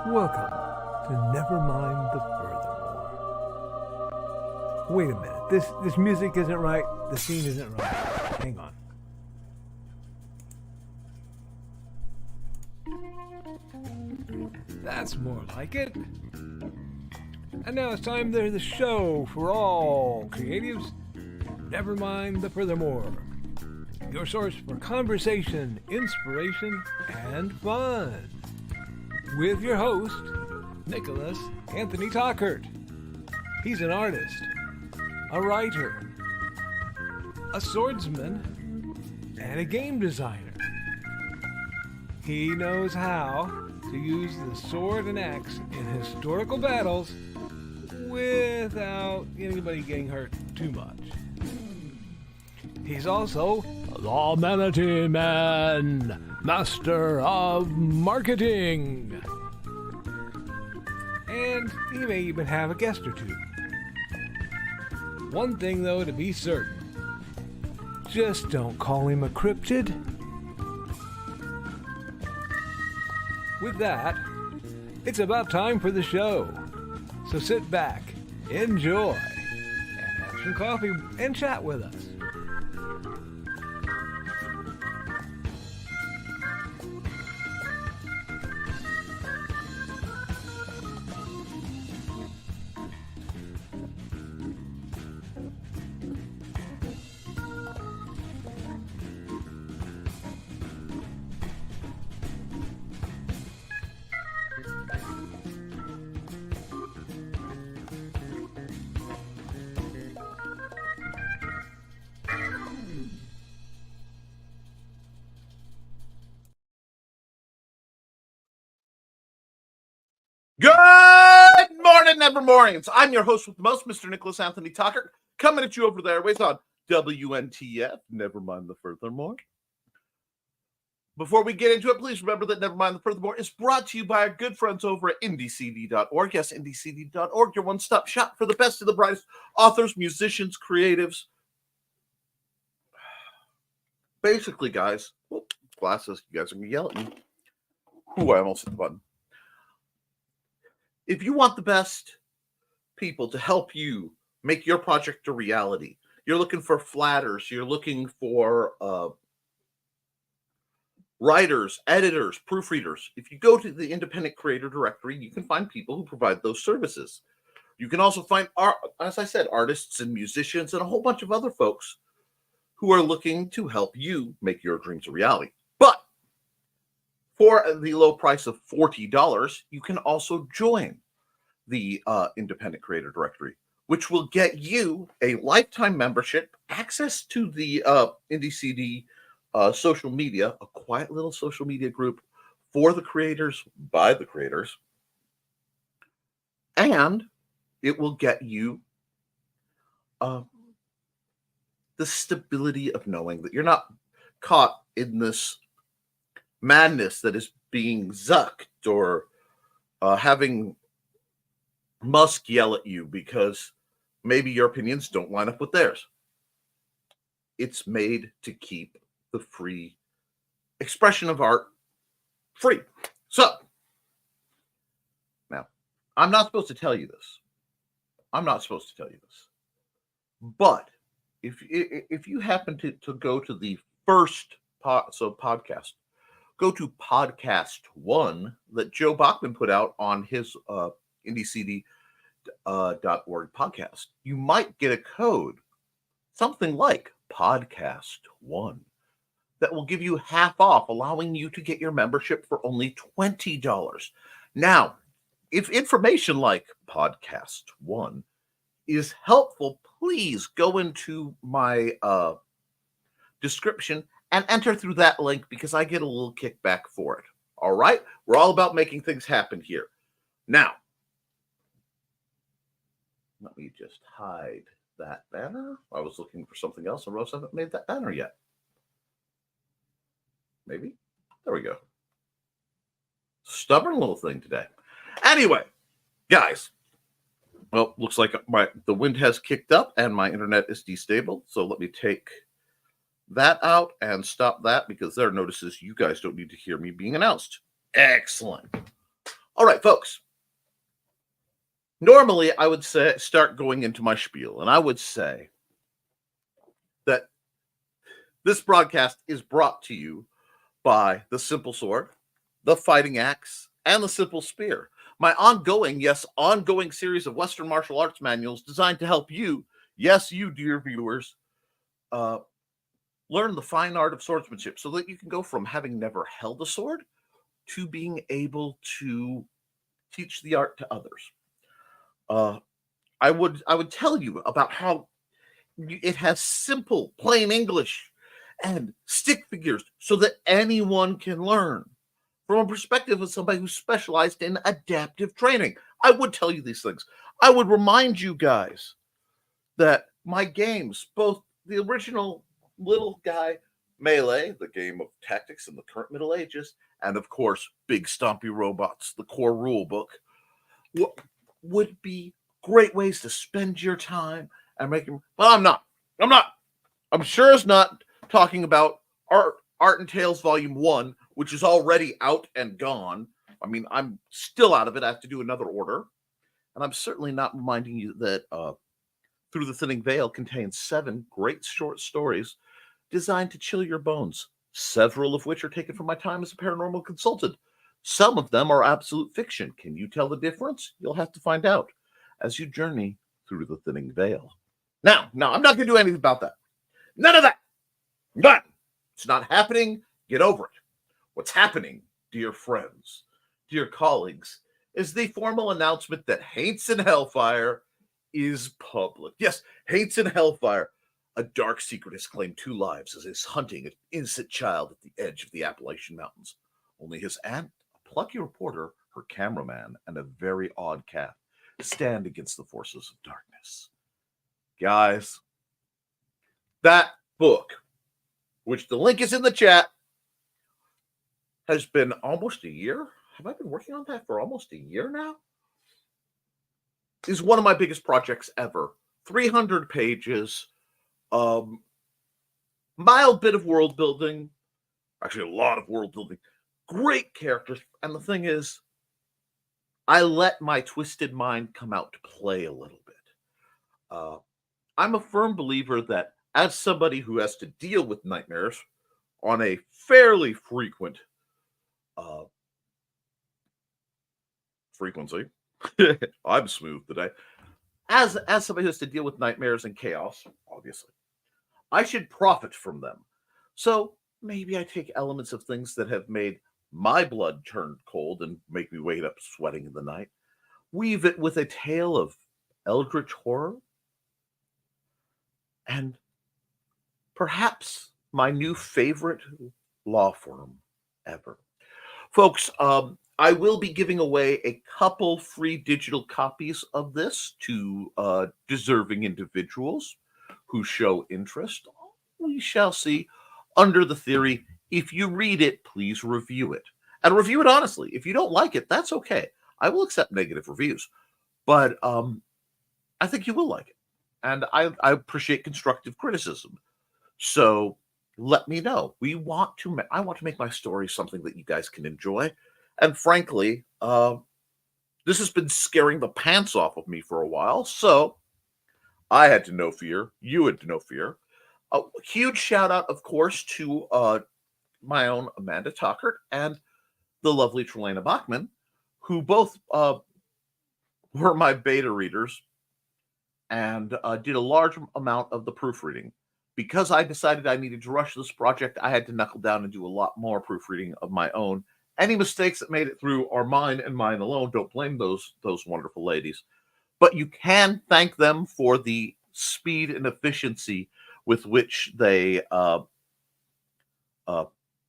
Welcome to Nevermind the Furthermore. Wait a minute, this music isn't right, the scene isn't right. Hang on. That's more like it. And now it's time for the show for all creatives. Nevermind the Furthermore. Your source for conversation, inspiration, and fun. With your host, Nicholas Anthony Tockert. He's an artist, a writer, a swordsman, and a game designer. He knows how to use the sword and axe in historical battles without anybody getting hurt too much. He's also the Manatee Man, master of marketing. And he may even have a guest or two. One thing, though, to be certain. Just don't call him a cryptid. With that, it's about time for the show. So sit back, enjoy, and have some coffee and chat with us. Good morning, Nevermornings. I'm your host with the most, Mr. Nicholas Anthony Tockert, coming at you over the airways on WNTF, Nevermind the Furthermore. Before we get into it, please remember that Nevermind the Furthermore is brought to you by our good friends over at IndieCD.org. Yes, IndieCD.org, your one-stop shop for the best of the brightest authors, musicians, creatives. Basically, guys, glasses, you guys are going to yell at me. Ooh, I almost hit the button. If you want the best people to help you make your project a reality, you're looking for flatters, you're looking for writers, editors, proofreaders. If you go to the independent creator directory, you can find people who provide those services. You can also find, as I said, artists and musicians and a whole bunch of other folks who are looking to help you make your dreams a reality. But for the low price of $40, you can also join the independent creator directory, which will get you a lifetime membership, access to the IndieCD social media, a quiet little social media group for the creators, by the creators, and it will get you the stability of knowing that you're not caught in this madness that is being zucked or having Musk yell at you because maybe your opinions don't line up with theirs. It's made to keep the free expression of art free. So, now, I'm not supposed to tell you this. But if you happen to go to the first podcast, go to podcast 1 that Joe Bachman put out on his IndieCD.org podcast. You might get a code, something like podcast 1, that will give you half off, allowing you to get your membership for only $20. Now, if information like podcast 1 is helpful, please go into my description and enter through that link because I get a little kickback for it. All right? We're all about making things happen here. Now, let me just hide that banner. I was looking for something else. I haven't made that banner yet. Maybe. There we go. Stubborn little thing today. Anyway, guys. Well, looks like the wind has kicked up and my internet is destable. So let me take that out and stop that because there are notices you guys don't need to hear me being announced. Excellent. All right, folks. Normally, I would start going into my spiel, and I would say that this broadcast is brought to you by the Simple Sword, the Fighting Axe, and the Simple Spear. My ongoing series of Western martial arts manuals designed to help you, yes, you, dear viewers, learn the fine art of swordsmanship so that you can go from having never held a sword to being able to teach the art to others. I would tell you about how it has simple, plain English and stick figures so that anyone can learn from a perspective of somebody who's specialized in adaptive training. I would tell you these things. I would remind you guys that my games, both the original little guy Melee, the game of tactics in the current Middle Ages, and of course, Big Stompy Robots, the core rule book, would be great ways to spend your time and make them. Well, I'm sure as not talking about Art and Tales Volume 1, which is already out and gone. I mean, I'm still out of it. I have to do another order. And I'm certainly not reminding you that Through the Thinning Veil contains 7 great short stories designed to chill your bones, several of which are taken from my time as a paranormal consultant. Some of them are absolute fiction. Can you tell the difference? You'll have to find out as you journey through the thinning veil. Now, I'm not going to do anything about that. None of that. None. It's not happening. Get over it. What's happening, dear friends, dear colleagues, is the formal announcement that Haints in Hellfire is public. Yes, Haints in Hellfire. A dark secret has claimed 2 lives as he's hunting an innocent child at the edge of the Appalachian Mountains. Only his aunt, a plucky reporter, her cameraman, and a very odd cat stand against the forces of darkness. Guys, that book, which the link is in the chat, has been almost a year. Have I been working on that for almost a year now? Is one of my biggest projects ever. 300 pages, mild bit of world building, actually a lot of world building, great characters, and the thing is, I let my twisted mind come out to play a little bit. I'm a firm believer that as somebody who has to deal with nightmares on a fairly frequent frequency, I'm smooth today. As somebody who has to deal with nightmares and chaos, obviously, I should profit from them. So maybe I take elements of things that have made my blood turn cold and make me wake up sweating in the night, weave it with a tale of eldritch horror, and perhaps my new favorite law firm ever. Folks, I will be giving away a couple free digital copies of this to deserving individuals who show interest. We shall see. Under the theory, if you read it, please review it. And review it honestly. If you don't like it, that's okay. I will accept negative reviews. But I think you will like it. And I appreciate constructive criticism. So let me know. I want to make my story something that you guys can enjoy. And frankly, this has been scaring the pants off of me for a while. So I had to know fear. You had to know fear. A huge shout out, of course, to my own Amanda Tockert and the lovely Trelana Bachman, who both were my beta readers and did a large amount of the proofreading. Because I decided I needed to rush this project, I had to knuckle down and do a lot more proofreading of my own. Any mistakes that made it through are mine and mine alone. Don't blame those wonderful ladies. But you can thank them for the speed and efficiency with which they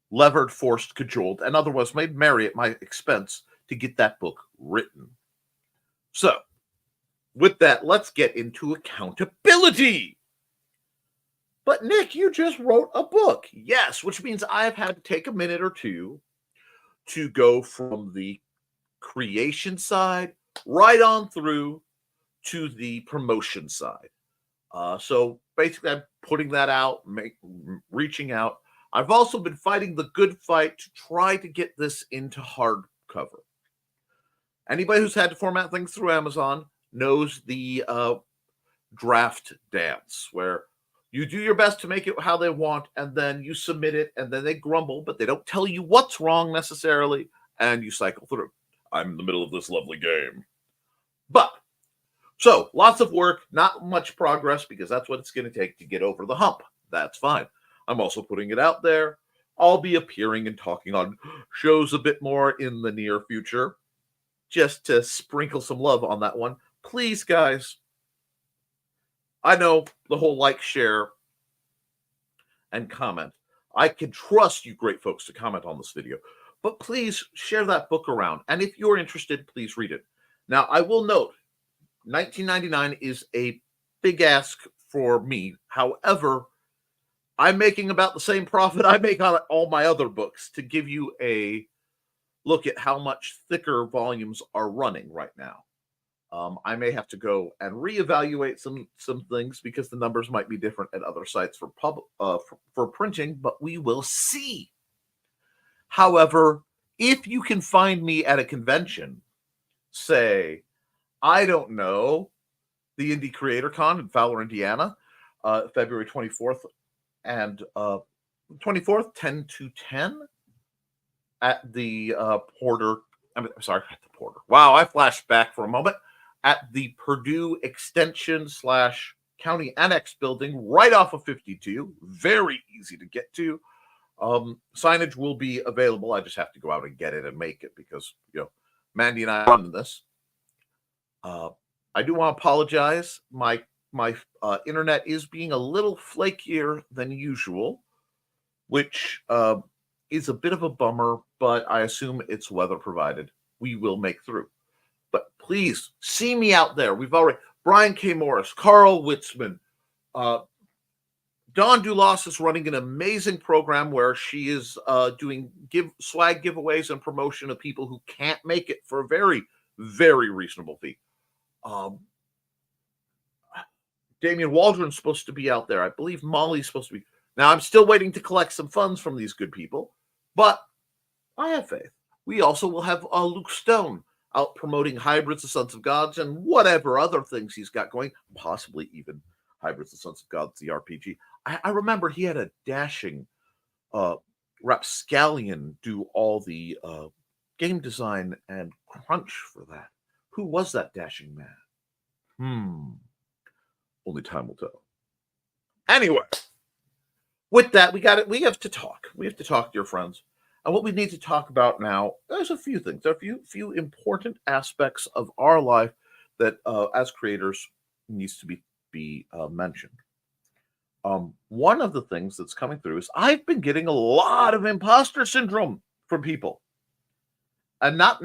levered, forced, cajoled, and otherwise made merry at my expense to get that book written. So, with that, let's get into accountability. But Nick, you just wrote a book. Yes, which means I've had to take a minute or two to go from the creation side right on through to the promotion side. So basically, I'm putting that out, reaching out. I've also been fighting the good fight to try to get this into hardcover. Anybody who's had to format things through Amazon knows the draft dance, where you do your best to make it how they want, and then you submit it, and then they grumble, but they don't tell you what's wrong necessarily, and you cycle through. I'm in the middle of this lovely game. But, so, lots of work, not much progress, because that's what it's going to take to get over the hump. That's fine. I'm also putting it out there. I'll be appearing and talking on shows a bit more in the near future, just to sprinkle some love on that one. Please, guys. I know the whole like, share, and comment. I can trust you great folks to comment on this video. But please share that book around. And if you're interested, please read it. Now, I will note, $19.99 is a big ask for me. However, I'm making about the same profit I make on all my other books to give you a look at how much thicker volumes are running right now. I may have to go and reevaluate some things because the numbers might be different at other sites for printing, but we will see. However, if you can find me at a convention, say, I don't know, the Indie Creator Con in Fowler, Indiana, February 24th and 24th, 10 to 10 at the Porter. I'm sorry, at the Porter. Wow, I flashed back for a moment. At the Purdue Extension / County Annex building right off of 52. Very easy to get to. Signage will be available. I just have to go out and get it and make it because, Mandy and I are running this. I do want to apologize. My internet is being a little flakier than usual, which is a bit of a bummer, but I assume it's weather provided. We will make through. But please see me out there. We've already Brian K. Morris, Carl Witzman, Dawn Dulas is running an amazing program where she is doing swag giveaways and promotion of people who can't make it for a very, very reasonable fee. Damian Waldron's supposed to be out there. I believe Molly's supposed to be. Now, I'm still waiting to collect some funds from these good people, but I have faith. We also will have Luke Stone out promoting Hybrids of Sons of Gods and whatever other things he's got going, possibly even Hybrids of Sons of Gods, the RPG. I remember he had a dashing rapscallion do all the game design and crunch for that. Who was that dashing man? Only time will tell. Anyway, with that, we have to talk. We have to talk, dear friends. And what we need to talk about now, there's a few things. There are a few important aspects of our life that, as creators, needs to be mentioned. One of the things that's coming through is I've been getting a lot of imposter syndrome from people. And not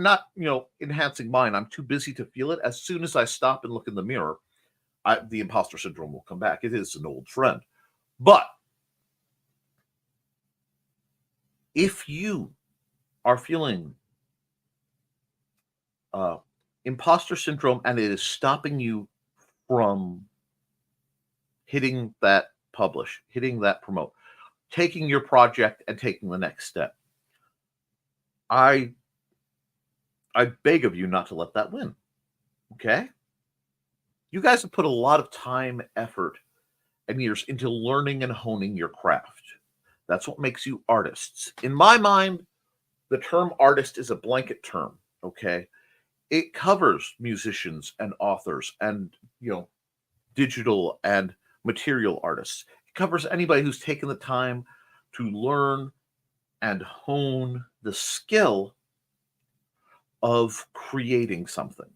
enhancing mine. I'm too busy to feel it. As soon as I stop and look in the mirror, the imposter syndrome will come back. It is an old friend. But if you are feeling imposter syndrome and it is stopping you from hitting that publish, hitting that promote, taking your project and taking the next step, I beg of you not to let that win. Okay? You guys have put a lot of time, effort, and years into learning and honing your craft. That's what makes you artists. In my mind, the term artist is a blanket term, okay? It covers musicians and authors and, digital and material artists. It covers anybody who's taken the time to learn and hone the skill of creating something.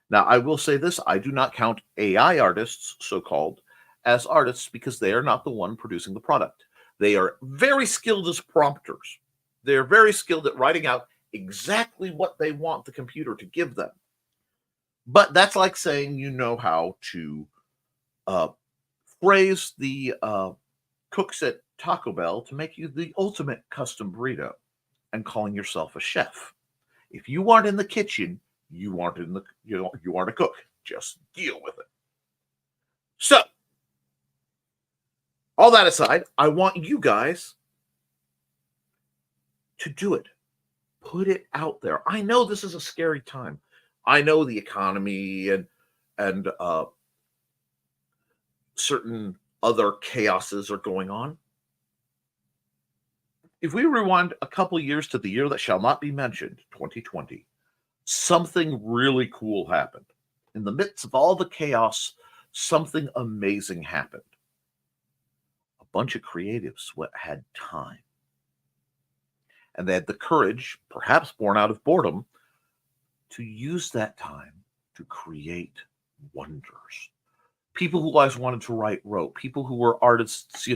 Now, I will say this, I do not count AI artists, so-called, as artists because they are not the one producing the product. They are very skilled as prompters. They're very skilled at writing out exactly what they want the computer to give them. But that's like saying you know how to phrase the cooks at Taco Bell to make you the ultimate custom burrito and calling yourself a chef. If you aren't in the kitchen, you aren't a cook. Just deal with it. So, all that aside, I want you guys to do it. Put it out there. I know this is a scary time. I know the economy and certain other chaoses are going on. If we rewind a couple years to the year that shall not be mentioned, 2020, something really cool happened. In the midst of all the chaos, something amazing happened. A bunch of creatives had time. And they had the courage, perhaps born out of boredom, to use that time to create wonders. People who always wanted to wrote. People who were artists,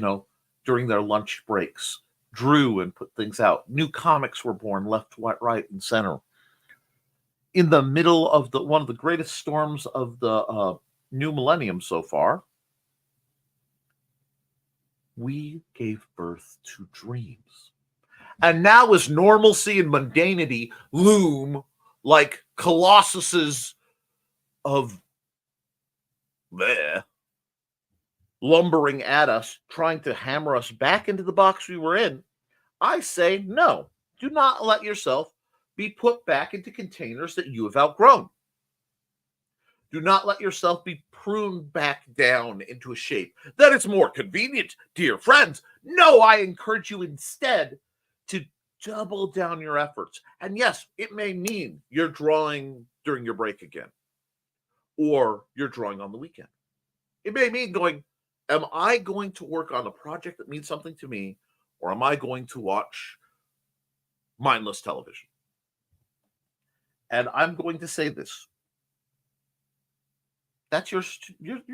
during their lunch breaks, drew and put things out. New comics were born left, right, and center. In the middle of one of the greatest storms of the new millennium so far, we gave birth to dreams. And now as normalcy and mundanity loom like colossuses of lumbering at us, trying to hammer us back into the box we were in, I say no. Do not let yourself be put back into containers that you have outgrown. Do not let yourself be pruned back down into a shape that is more convenient, dear friends. No, I encourage you instead to double down your efforts. And yes, it may mean you're drawing during your break again, or you're drawing on the weekend. It may mean going, am I going to work on a project that means something to me, or am I going to watch mindless television? And I'm going to say this. That's your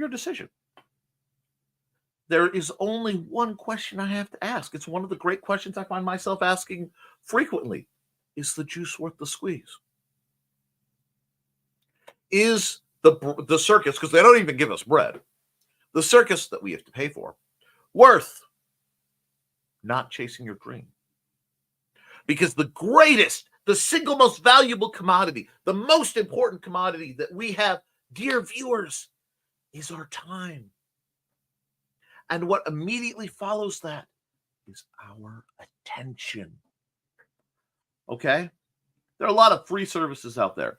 decision. There is only one question I have to ask. It's one of the great questions I find myself asking frequently. Is the juice worth the squeeze? Is the circus, because they don't even give us bread, the circus that we have to pay for, worth not chasing your dream? Because the single most valuable commodity, the most important commodity that we have, dear viewers, is our time. And what immediately follows that is our attention. Okay? There are a lot of free services out there.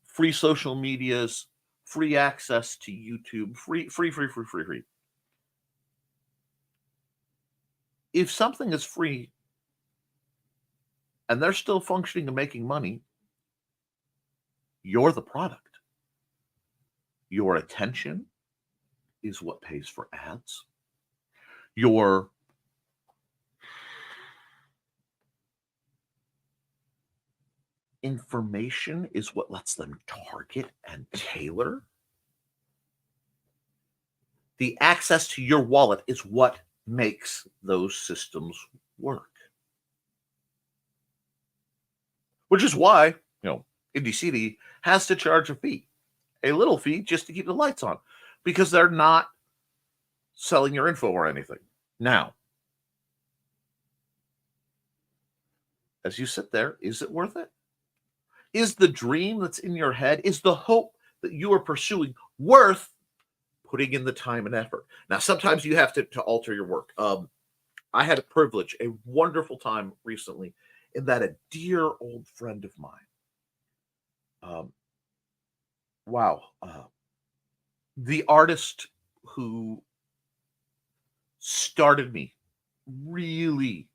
Free social medias, free access to YouTube, free. If something is free and they're still functioning and making money, you're the product. Your attention is what pays for ads. Your information is what lets them target and tailor. The access to your wallet is what makes those systems work. Which is why, Indie CD has to charge a fee. A little fee just to keep the lights on. Because they're not selling your info or anything. Now, as you sit there, is it worth it? Is the dream that's in your head, is the hope that you are pursuing worth putting in the time and effort? Now, sometimes you have to alter your work. I had a wonderful time recently in that a dear old friend of mine, the artist who started me really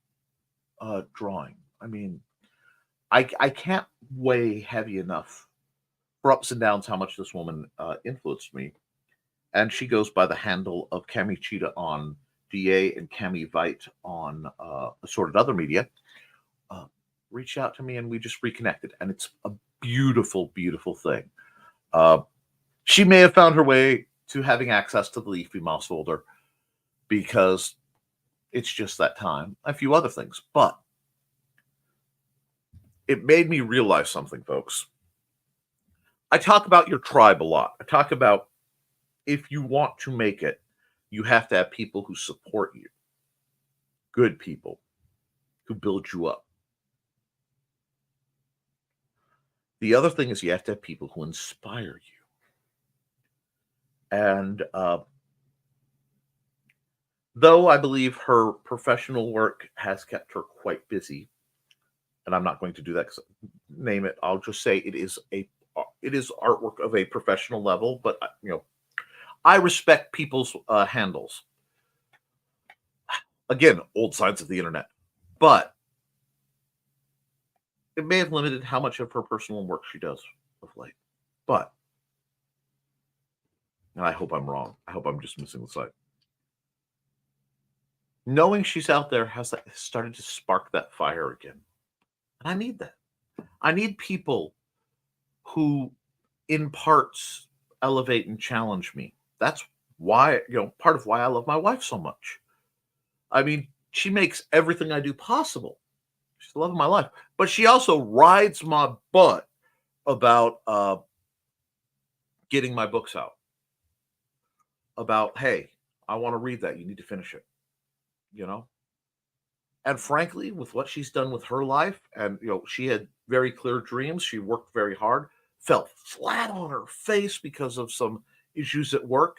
drawing. I mean, I can't weigh heavy enough for ups and downs how much this woman influenced me. And she goes by the handle of Cami Cheetah on DA and Cami Vite on assorted other media. Reached out to me and we just reconnected. And it's a beautiful, beautiful thing. She may have found her way to having access to the Leafy Mouse folder because it's just that time. A few other things. But it made me realize something, folks. I talk about your tribe a lot. I talk about if you want to make it, you have to have people who support you. Good people who build you up. The other thing is you have to have people who inspire you. And though I believe her professional work has kept her quite busy, and I'm not going to do that because name it. I'll just say it is artwork of a professional level, but I respect people's handles. Again, old sides of the internet, but it may have limited how much of her personal work she does of late. But, and I hope I'm wrong. I hope I'm just missing the site. Knowing she's out there has started to spark that fire again. And I need that. I need people who, in parts, elevate and challenge me. That's why, part of why I love my wife so much. I mean, she makes everything I do possible. She's the love of my life. But she also rides my butt about getting my books out. About, hey, I want to read that. You need to finish it. And frankly, with what she's done with her life, and she had very clear dreams. She worked very hard, fell flat on her face because of some issues at work.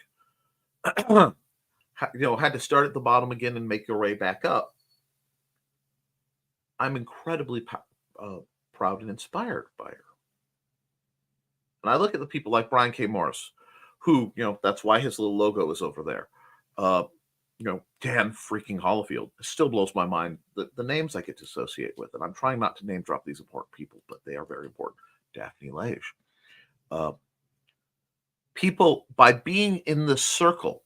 Had to start at the bottom again and make your way back up. I'm incredibly proud and inspired by her. And I look at the people like Brian K. Morris, who, that's why his little logo is over there. Dan freaking Hollifield. It still blows my mind the names I get to associate with. And I'm trying not to name drop these important people, but they are very important. Daphne Lage. People, by being in the circle,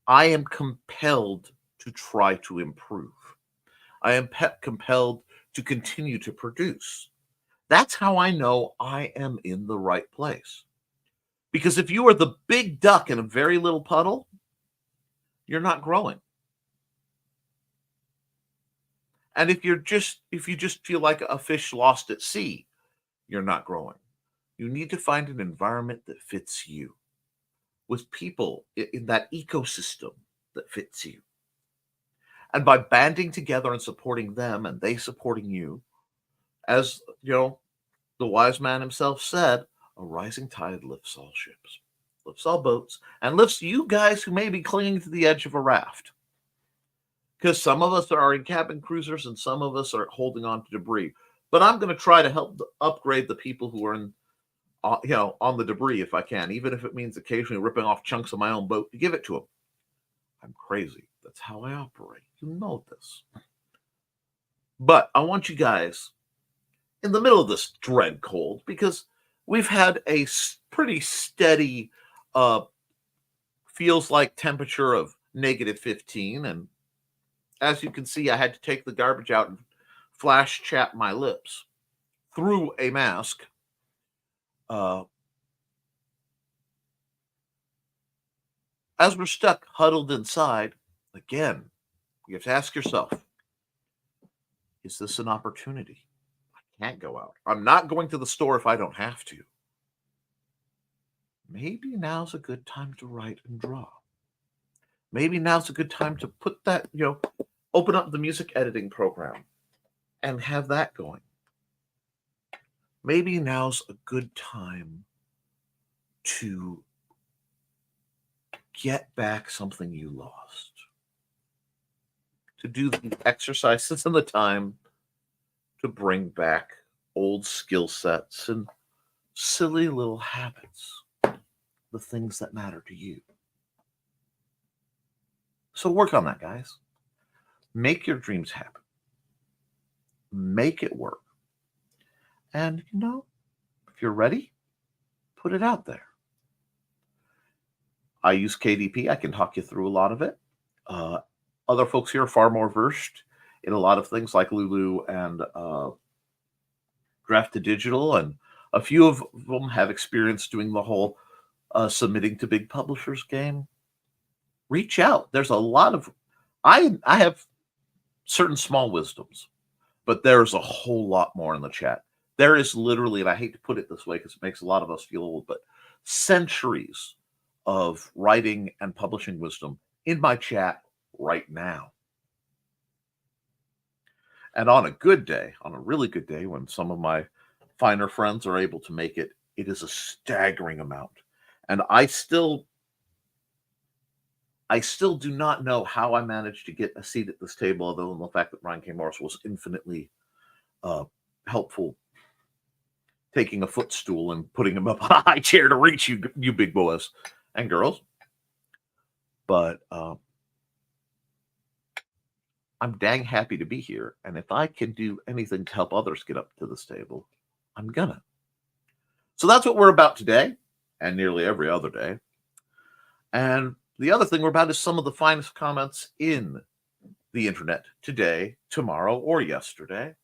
I am compelled to try to improve. I am compelled to continue to produce. That's how I know I am in the right place. Because if you are the big duck in a very little puddle, you're not growing. And if you just feel like a fish lost at sea, you're not growing. You need to find an environment that fits you, with people in that ecosystem that fits you. And by banding together and supporting them and they supporting you, as the wise man himself said, a rising tide lifts all ships, lifts all boats, and lifts you guys who may be clinging to the edge of a raft. Because some of us are in cabin cruisers and some of us are holding on to debris. But I'm going to try to help upgrade the people who are on the debris if I can, even if it means occasionally ripping off chunks of my own boat to give it to them. I'm crazy. That's how I operate. You know this. But I want you guys in the middle of this dread cold, because we've had a pretty steady, feels like temperature of -15. And as you can see, I had to take the garbage out and flash chat my lips through a mask. As we're stuck huddled inside, again, you have to ask yourself, is this an opportunity? I can't go out. I'm not going to the store if I don't have to. Maybe now's a good time to write and draw. Maybe now's a good time to put that, open up the music editing program and have that going. Maybe now's a good time to get back something you lost. To do the exercises and the time to bring back old skill sets and silly little habits, the things that matter to you. So work on that, guys. Make your dreams happen. Make it work. And, if you're ready, put it out there. I use KDP. I can talk you through a lot of it. Other folks here are far more versed in a lot of things like Lulu and Draft to Digital, and a few of them have experience doing the whole submitting to big publishers game. Reach out. There's a lot of I have certain small wisdoms, but there's a whole lot more in the chat. There is literally, and I hate to put it this way because it makes a lot of us feel old, but centuries of writing and publishing wisdom in my chat right now. And on a good day, on a really good day, when some of my finer friends are able to make it, it is a staggering amount. And I still do not know how I managed to get a seat at this table, other than the fact that Brian K. Morris was infinitely helpful taking a footstool and putting him up on a high chair to reach you, you big boys and girls. But I'm dang happy to be here. And if I can do anything to help others get up to this table, I'm gonna. So that's what we're about today and nearly every other day. And the other thing we're about is some of the finest comments in the internet today, tomorrow, or yesterday.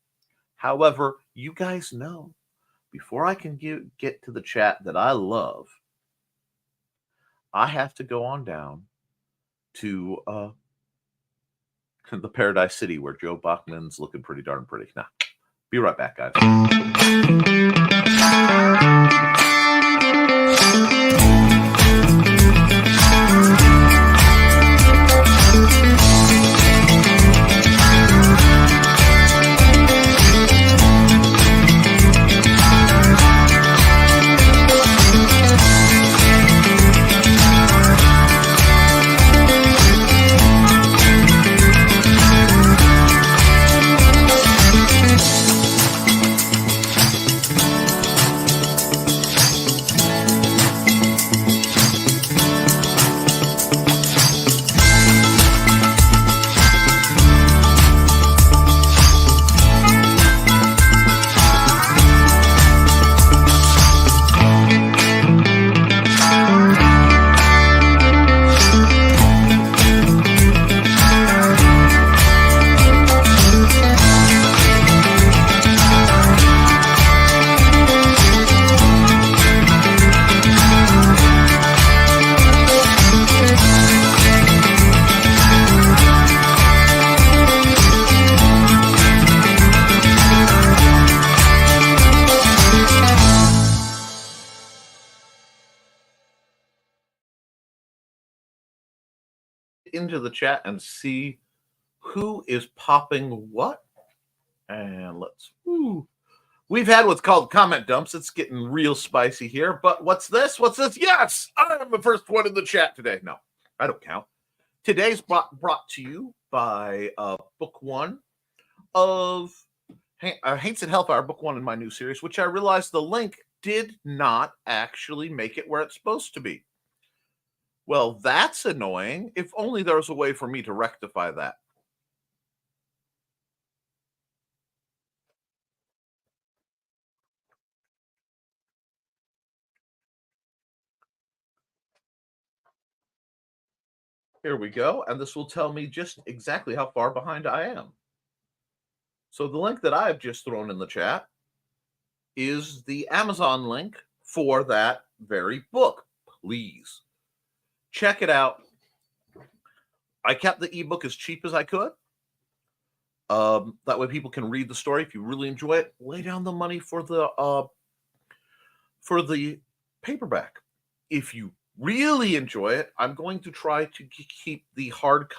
However, you guys know, before I can get to the chat that I love, I have to go on down to the Paradise City where Joe Bachman's looking pretty darn pretty. Now, be right back, guys. Into the chat and see who is popping what. And let's we've had what's called comment dumps. It's getting real spicy here. But what's this? Yes, I'm the first one in the chat today. No, I don't count. Today's brought to you by book one of Haints and Hellfire, book one in my new series, which I realized the link did not actually make it where it's supposed to be. Well, that's annoying. If only there was a way for me to rectify that. Here we go. And this will tell me just exactly how far behind I am. So the link that I've just thrown in the chat is the Amazon link for that very book. Please check it out. I kept the ebook as cheap as I could. That way people can read the story. If you really enjoy it, lay down the money for the paperback. If you really enjoy it, I'm going to try to keep the hard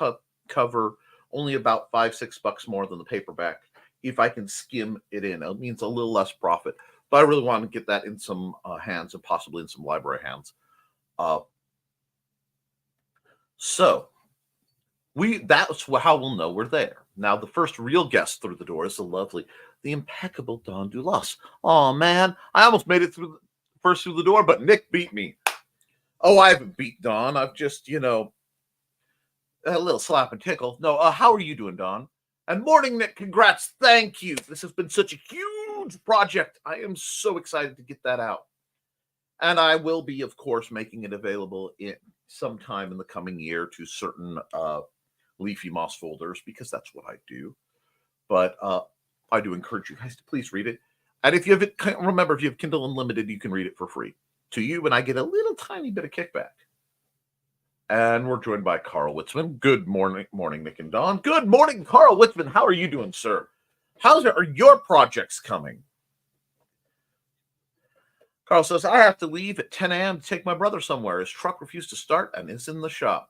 cover only about $5-6 more than the paperback. If I can skim it in, it means a little less profit. But I really want to get that in some hands and possibly in some library hands. So that's how we'll know we're there. Now, the first real guest through the door is the impeccable Don Dulas. Oh, man, I almost made it through the door, but Nick beat me. Oh, I haven't beat Don. I've just, a little slap and tickle. No, how are you doing, Don? And morning, Nick, congrats. Thank you. This has been such a huge project. I am so excited to get that out. And I will be, of course, making it available sometime in the coming year to certain Leafy Moss folders, because that's what I do. But I do encourage you guys to please read it. And if you have Kindle Unlimited, you can read it for free to you, and I get a little tiny bit of kickback. And we're joined by Carl Witzman. Good morning, Nick and Don. Good morning, Carl Witzman. How are you doing, sir? Are your projects coming? Carl says, I have to leave at 10 a.m. to take my brother somewhere. His truck refused to start and is in the shop.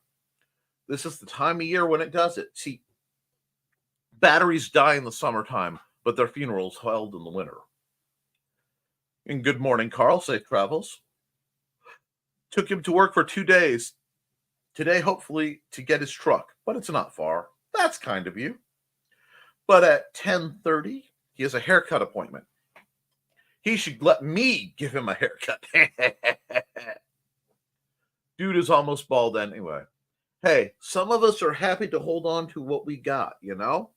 This is the time of year when it does it. See, batteries die in the summertime, but their funeral's held in the winter. And good morning, Carl. Safe travels. Took him to work for 2 days. Today, hopefully, to get his truck, but it's not far. That's kind of you. But at 10:30, He has a haircut appointment. He should let me give him a haircut. Dude is almost bald anyway. Hey, some of us are happy to hold on to what we got, you know?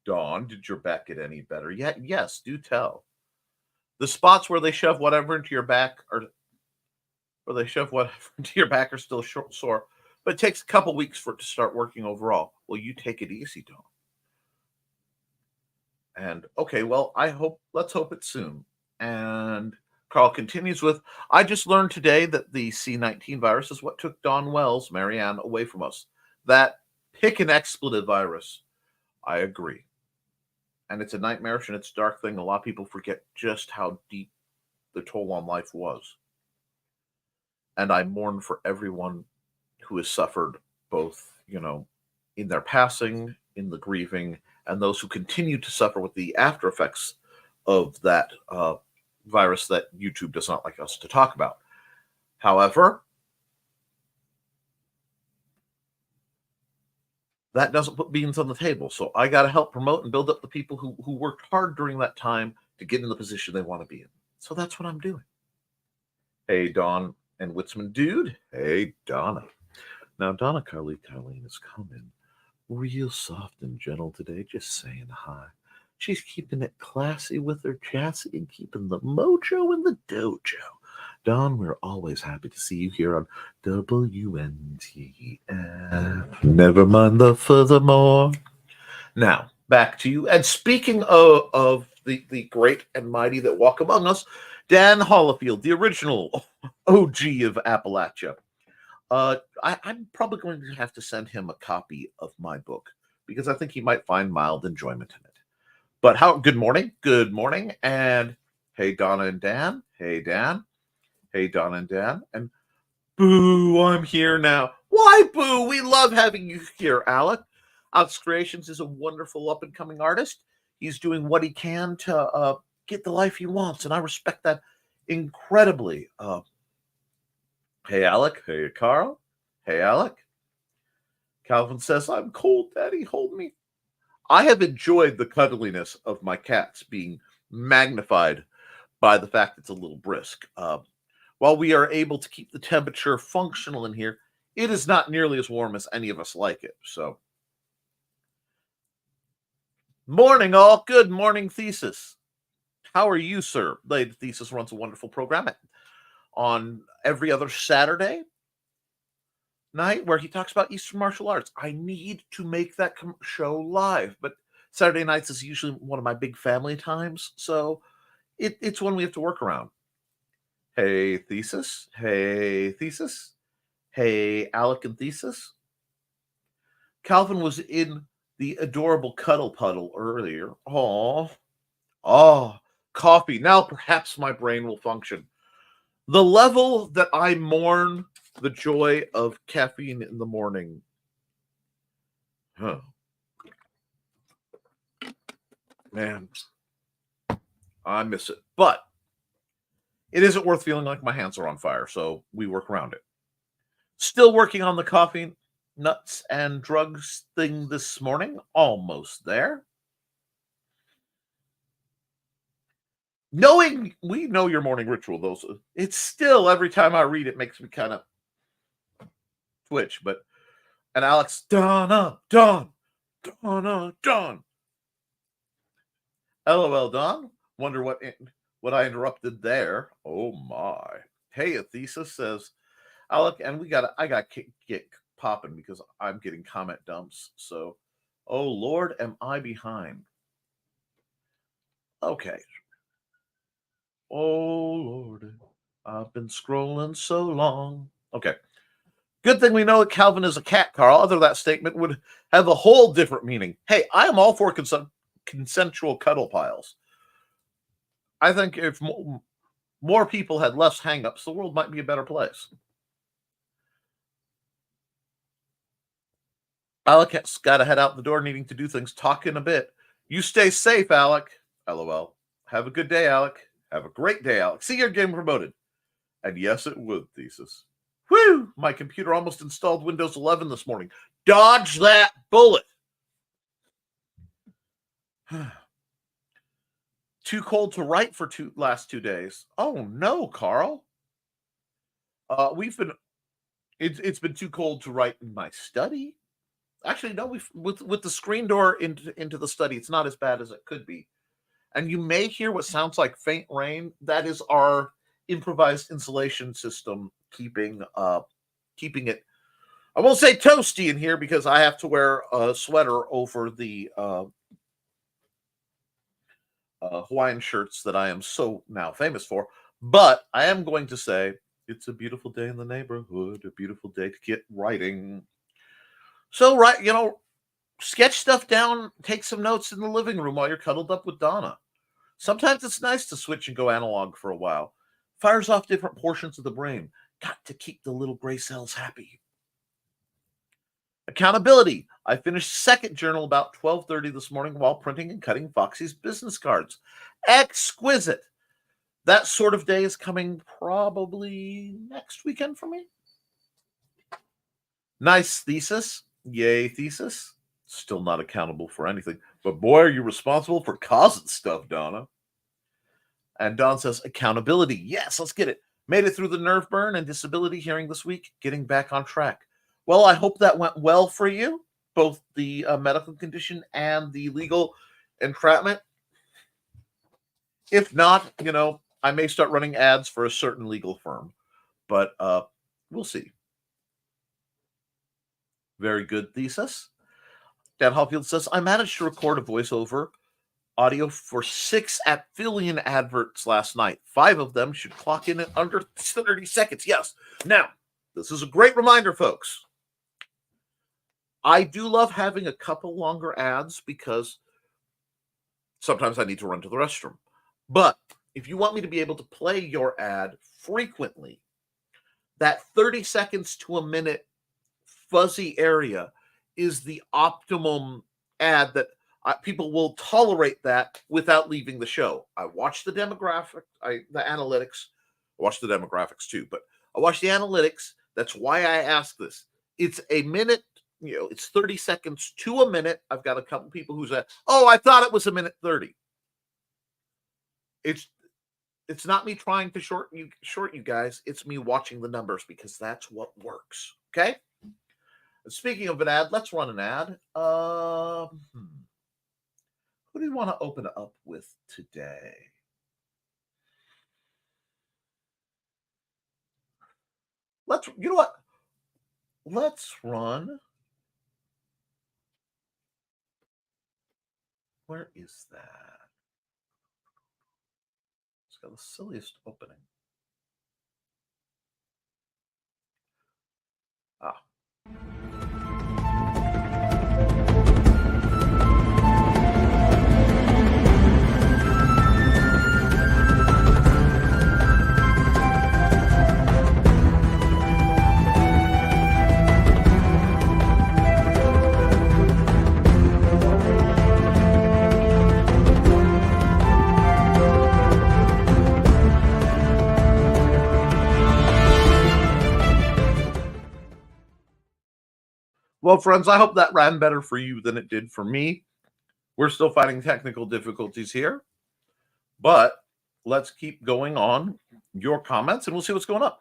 Dawn, did your back get any better? Yeah, yes, do tell. The spots where they shove whatever into your back are still sore, but it takes a couple weeks for it to start working overall. Well, you take it easy, Dawn. And okay, well, let's hope it's soon. And Carl continues with, I just learned today that the C19 virus is what took Dawn Wells, Marianne, away from us. That pick an expletive virus. I agree. And it's a nightmarish and it's a dark thing. A lot of people forget just how deep the toll on life was. And I mourn for everyone who has suffered both, in their passing, in the grieving, and those who continue to suffer with the after effects of that virus that YouTube does not like us to talk about. However, that doesn't put beans on the table. So I got to help promote and build up the people who worked hard during that time to get in the position they want to be in. So that's what I'm doing. Hey, Dawn and Witzman Dude. Hey, Donna. Now, Donna Carlene is coming real soft and gentle today, just saying hi. She's keeping it classy with her chassis and keeping the mojo in the dojo. Dawn, we're always happy to see you here on WNTF. Nevermind the Furthermore. Now, back to you. And speaking of the great and mighty that walk among us, Dan Hollifield, the original OG of Appalachia. I'm probably going to have to send him a copy of my book because I think he might find mild enjoyment in it. But good morning, and hey, Donna and Dan, hey, Dan, hey, Donna and Dan, and Boo, I'm here now. Why, Boo? We love having you here, Alec. Alex Creations is a wonderful up-and-coming artist. He's doing what he can to get the life he wants, and I respect that incredibly. Hey, Alec. Hey, Carl. Hey, Alec. Calvin says, I'm cold, Daddy. Hold me. I have enjoyed the cuddliness of my cats being magnified by the fact it's a little brisk. While we are able to keep the temperature functional in here, it is not nearly as warm as any of us like it. So, morning, all. Good morning, Thesis. How are you, sir? Lady Thesis runs a wonderful program on every other Saturday night where he talks about Eastern martial arts. I need to make that show live, but Saturday nights is usually one of my big family times, so it's one we have to work around. Hey, Thesis. Hey, Thesis. Hey, Alec and Thesis. Calvin was in the adorable Cuddle Puddle earlier. Oh, coffee. Now perhaps my brain will function. The level that I mourn the joy of caffeine in the morning. Man, I miss it. But it isn't worth feeling like my hands are on fire, so we work around it. Still working on the coffee, nuts, and drugs thing this morning. Almost there. We know your morning ritual, though. So it's still, every time I read it, makes me kind of twitch. And Alex, Donna. LOL, Don. Wonder what I interrupted there. Oh my. Hey, a Thesis says, Alec, and I got to get popping because I'm getting comment dumps. So, oh Lord, am I behind? Okay. Oh, Lord, I've been scrolling so long. Okay. Good thing we know that Calvin is a cat, Carl. Other that statement would have a whole different meaning. Hey, I am all for consensual cuddle piles. I think if more people had less hang-ups, the world might be a better place. Alec has got to head out the door, needing to do things. Talk in a bit. You stay safe, Alec. LOL. Have a good day, Alec. Have a great day, Alex. See, you're getting promoted. And yes, it would, Thesis. Whew! My computer almost installed Windows 11 this morning. Dodge that bullet. Too cold to write for last 2 days. Oh no, Carl. It's been too cold to write in my study. Actually, no, with the screen door into the study, it's not as bad as it could be. And you may hear what sounds like faint rain. That is our improvised insulation system keeping it, I won't say toasty in here because I have to wear a sweater over the Hawaiian shirts that I am so now famous for. But I am going to say it's a beautiful day in the neighborhood, a beautiful day to get writing. So, sketch stuff down, take some notes in the living room while you're cuddled up with Donna. Sometimes it's nice to switch and go analog for a while. Fires off different portions of the brain. Got to keep the little gray cells happy. Accountability. I finished second journal about 12:30 this morning while printing and cutting Foxy's business cards. Exquisite. That sort of day is coming probably next weekend for me. Nice thesis. Yay, thesis. Still not accountable for anything. But boy, are you responsible for causing stuff, Donna. And Don says, accountability. Yes, let's get it. Made it through the nerve burn and disability hearing this week. Getting back on track. Well, I hope that went well for you. Both the medical condition and the legal entrapment. If not, I may start running ads for a certain legal firm. But we'll see. Very good thesis. Dan Hallfield says, I managed to record a voiceover audio for 6 at-billion adverts last night. 5 of them should clock in under 30 seconds. Yes. Now, this is a great reminder, folks. I do love having a couple longer ads because sometimes I need to run to the restroom. But if you want me to be able to play your ad frequently, that 30 seconds to a minute fuzzy area is the optimum ad that people will tolerate that without leaving the show. I watch the analytics. I watch the demographics too, but I watch the analytics. That's why I ask this. It's a minute, it's 30 seconds to a minute. I've got a couple people who said, oh, I thought it was a minute 30. It's not me trying to short you guys. It's me watching the numbers because that's what works. Okay. Speaking of an ad, let's run an ad. Who do you want to open up with today? You know what? Let's run. Where is that? It's got the silliest opening. Well, friends, I hope that ran better for you than it did for me. We're still fighting technical difficulties here, but let's keep going on your comments and we'll see what's going up.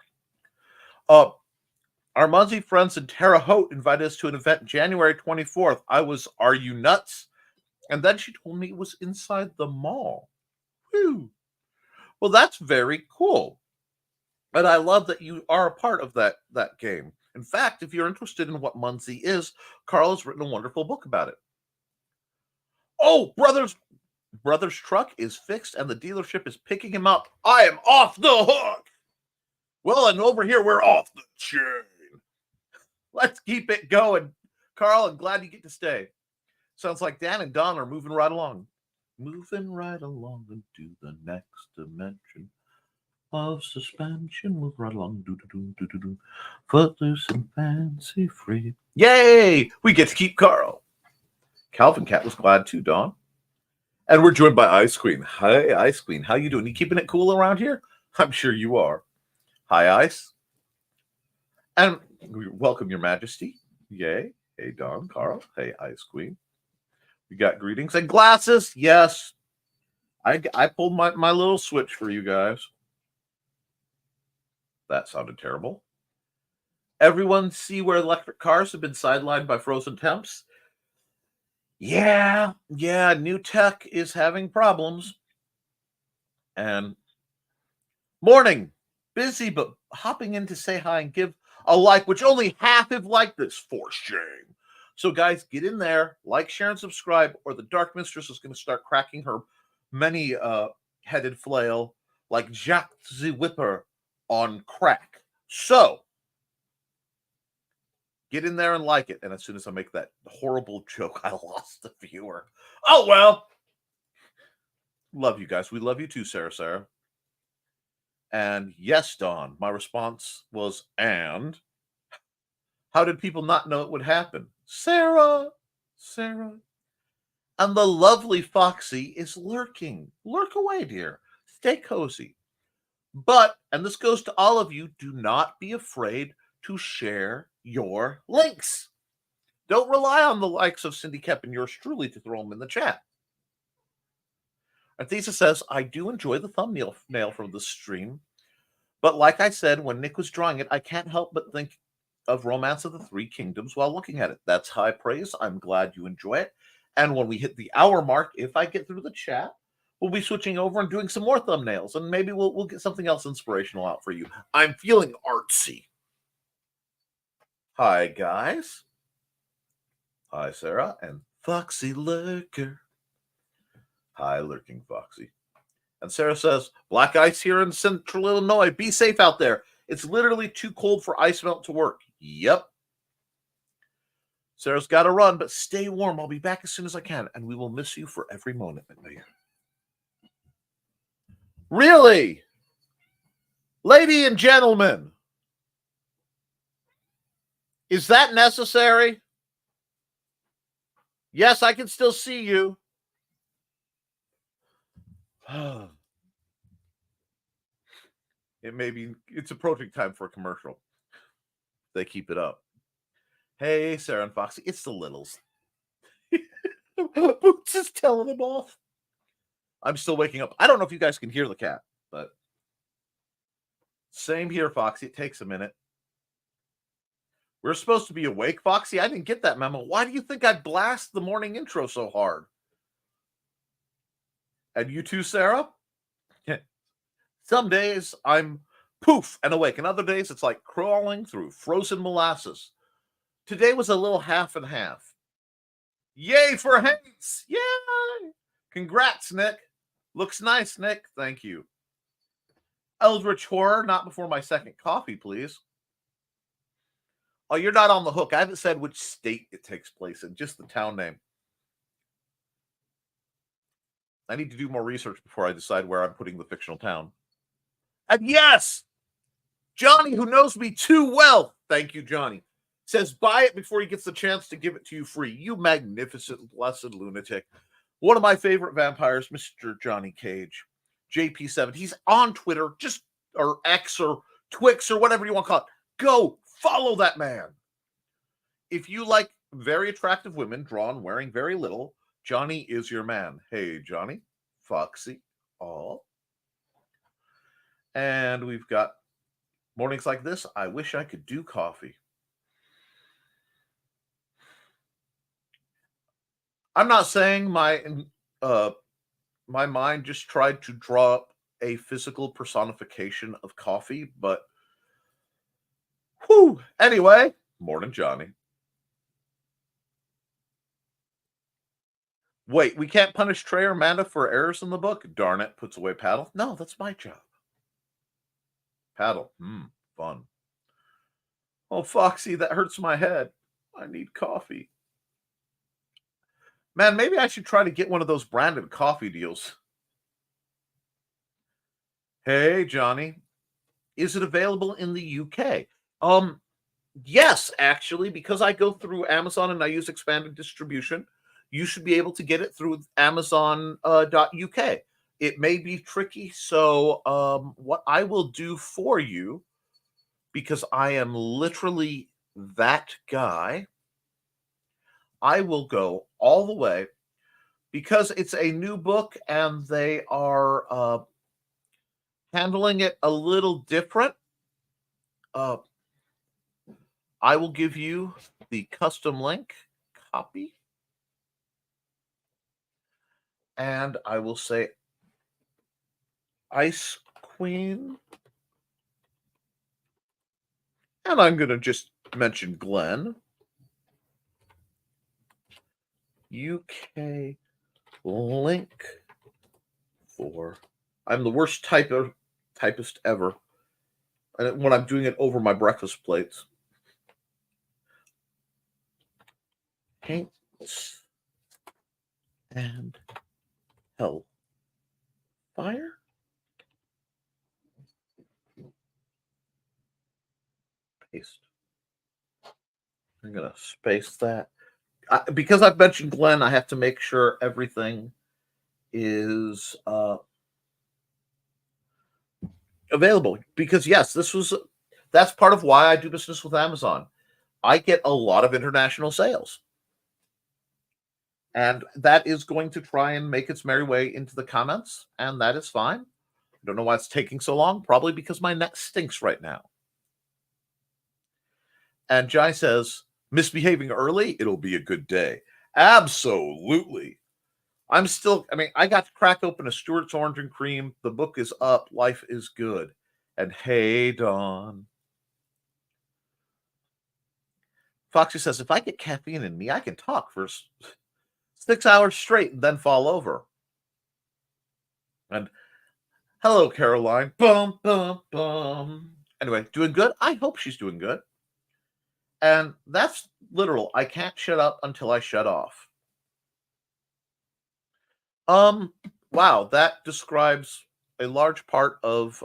Our Muzzy friends in Terre Haute invited us to an event January 24th. I was, are you nuts? And then she told me it was inside the mall. Whew. Well, that's very cool. And I love that you are a part of that game. In fact, if you're interested in what Muncie is, Carl has written a wonderful book about it. Oh, Brother's truck is fixed and the dealership is picking him up. I am off the hook. Well, and over here, we're off the chain. Let's keep it going. Carl, I'm glad you get to stay. Sounds like Dan and Don are moving right along. Moving right along into the next dimension of suspension. Move right along. Do. Footloose and fancy free. Yay! We get to keep Carl. Calvin Cat was glad too, Dawn. And we're joined by Ice Queen. Hi, Ice Queen. How you doing? You keeping it cool around here? I'm sure you are. Hi, Ice. And we welcome your majesty. Yay. Hey, Dawn, Carl. Hey, Ice Queen. We got greetings and glasses. Yes. I pulled my little switch for you guys. That sounded terrible. Everyone see where electric cars have been sidelined by frozen temps? Yeah, new tech is having problems. And morning, busy, but hopping in to say hi and give a like, which only half have liked this, for shame. So, guys, get in there, like, share, and subscribe, or the Dark Mistress is going to start cracking her many headed flail like Jack the Whipper on crack. So, get in there and like it. And as soon as I make that horrible joke, I lost the viewer. Oh, well. Love you guys. We love you too, Sarah. And yes, Dawn, my response was, and how did people not know it would happen? Sarah. And the lovely Foxy is lurking. Lurk away, dear. Stay cozy. But, and this goes to all of you, do not be afraid to share your links. Don't rely on the likes of Cindy Koepp and yours truly to throw them in the chat. Arthesa says, I do enjoy the thumbnail from this stream. But like I said, when Nick was drawing it, I can't help but think of Romance of the Three Kingdoms while looking at it. That's high praise. I'm glad you enjoy it. And when we hit the hour mark, if I get through the chat, we'll be switching over and doing some more thumbnails. And maybe we'll get something else inspirational out for you. I'm feeling artsy. Hi, guys. Hi, Sarah. And Foxy Lurker. Hi, Lurking Foxy. And Sarah says, black ice here in central Illinois. Be safe out there. It's literally too cold for ice melt to work. Yep. Sarah's got to run, but stay warm. I'll be back as soon as I can, and we will miss you for every moment. Really? Lady and gentlemen, is that necessary? Yes, I can still see you. It's approaching time for a commercial. They keep it up. Hey, Sarah and Foxy, it's the littles. Boots is telling them off. I'm still waking up. I don't know if you guys can hear the cat, but same here, Foxy. It takes a minute. We're supposed to be awake, Foxy. I didn't get that memo. Why do you think I blast the morning intro so hard? And you too, Sarah? Some days I'm poof and awake, and other days it's like crawling through frozen molasses. Today was a little half and half. Yay for Hanks! Yay! Congrats, Nick. Looks nice, Nick. Thank you. Eldritch Horror, not before my second coffee, please. Oh, you're not on the hook. I haven't said which state it takes place in, just the town name. I need to do more research before I decide where I'm putting the fictional town. And yes, Johnny, who knows me too well, thank you, Johnny, says buy it before he gets the chance to give it to you free. You magnificent, blessed lunatic. One of my favorite vampires, Mr. Johnny Cage, JP7. He's on Twitter, or X or Twix or whatever you want to call it. Go follow that man. If you like very attractive women drawn wearing very little, Johnny is your man. Hey, Johnny, Foxy, all. And we've got mornings like this. I wish I could do coffee. I'm not saying my mind just tried to draw up a physical personification of coffee, but whew. Anyway, morning, Johnny. Wait, we can't punish Trey or Amanda for errors in the book? Darn it, puts away Paddle. No, that's my job. Paddle, fun. Oh, Foxy, that hurts my head. I need coffee. Man, maybe I should try to get one of those branded coffee deals. Hey, Johnny. Is it available in the UK? Yes, actually, because I go through Amazon and I use expanded distribution, you should be able to get it through Amazon.uk. It may be tricky, so what I will do for you, because I am literally that guy, I will go all the way because it's a new book and they are handling it a little different, I will give you the custom link copy. And I will say Ice Queen. And I'm going to just mention Glenn. UK link for. I'm the worst typist ever. And when I'm doing it over my breakfast plates. Paints and Hellfire. Paste. I'm going to space that. Because I've mentioned Glenn, I have to make sure everything is available. Because yes, that's part of why I do business with Amazon. I get a lot of international sales. And that is going to try and make its merry way into the comments, and that is fine. I don't know why it's taking so long. Probably because my neck stinks right now. And Jai says, misbehaving early, it'll be a good day. Absolutely. I got to crack open a Stewart's Orange and Cream. The book is up. Life is good. And hey, Dawn. Foxy says, if I get caffeine in me, I can talk for 6 hours straight and then fall over. And hello, Caroline. Bum, bum, bum. Anyway, doing good? I hope she's doing good. And that's literal. I can't shut up until I shut off. Wow, that describes a large part of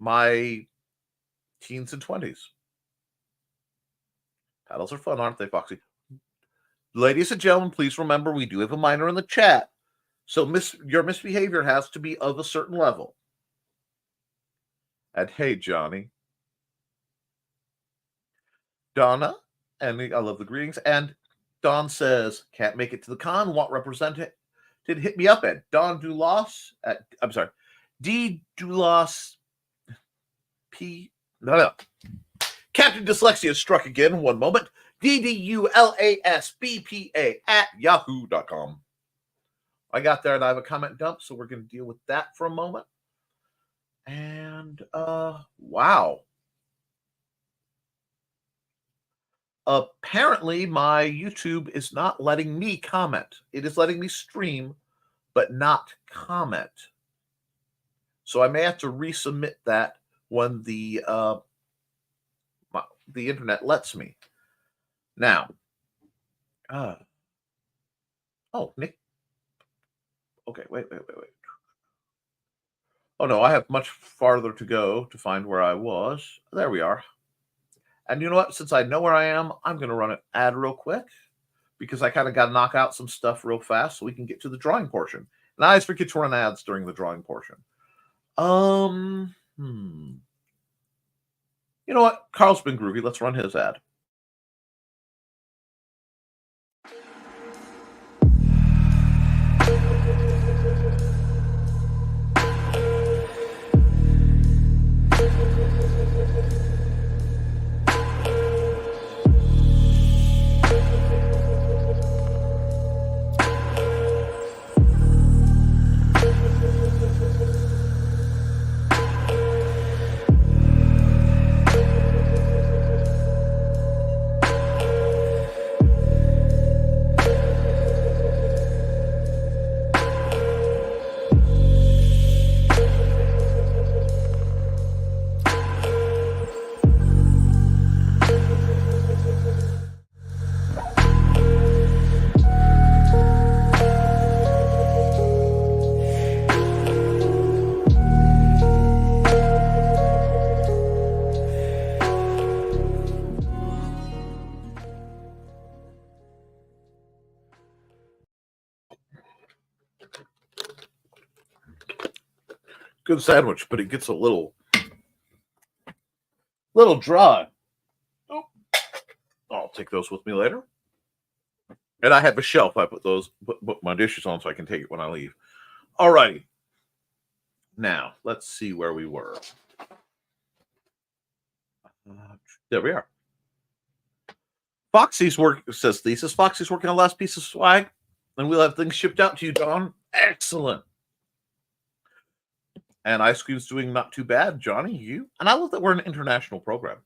my teens and 20s. Paddles are fun, aren't they, Foxy? Ladies and gentlemen, please remember we do have a minor in the chat. So your misbehavior has to be of a certain level. And hey, Johnny. Donna, and I love the greetings. And Don says, can't make it to the con. Want representative? Hit me up at Don Dulas at, I'm sorry, D Dulas P. No. Captain Dyslexia struck again. One moment. DDULASBPA at yahoo.com. I got there and I have a comment dump, so we're going to deal with that for a moment. And wow. Apparently my YouTube is not letting me comment. It is letting me stream, but not comment. So I may have to resubmit that when the internet lets me. Now, oh, Nick. Okay, wait. Oh no, I have much farther to go to find where I was. There we are. And you know what? Since I know where I am, I'm going to run an ad real quick because I kind of got to knock out some stuff real fast so we can get to the drawing portion. And I always forget to run ads during the drawing portion. You know what? Carl's been groovy. Let's run his ad. Good sandwich, but it gets a little dry. Oh, I'll take those with me later. And I have a shelf I put my dishes on so I can take it when I leave. All righty. Now, let's see where we were. There we are. Foxy's work, says Thesis. Foxy's working on the last piece of swag, and we'll have things shipped out to you, Dawn. Excellent. And Ice Cream's doing not too bad, Johnny. You? And I love that we're an international program.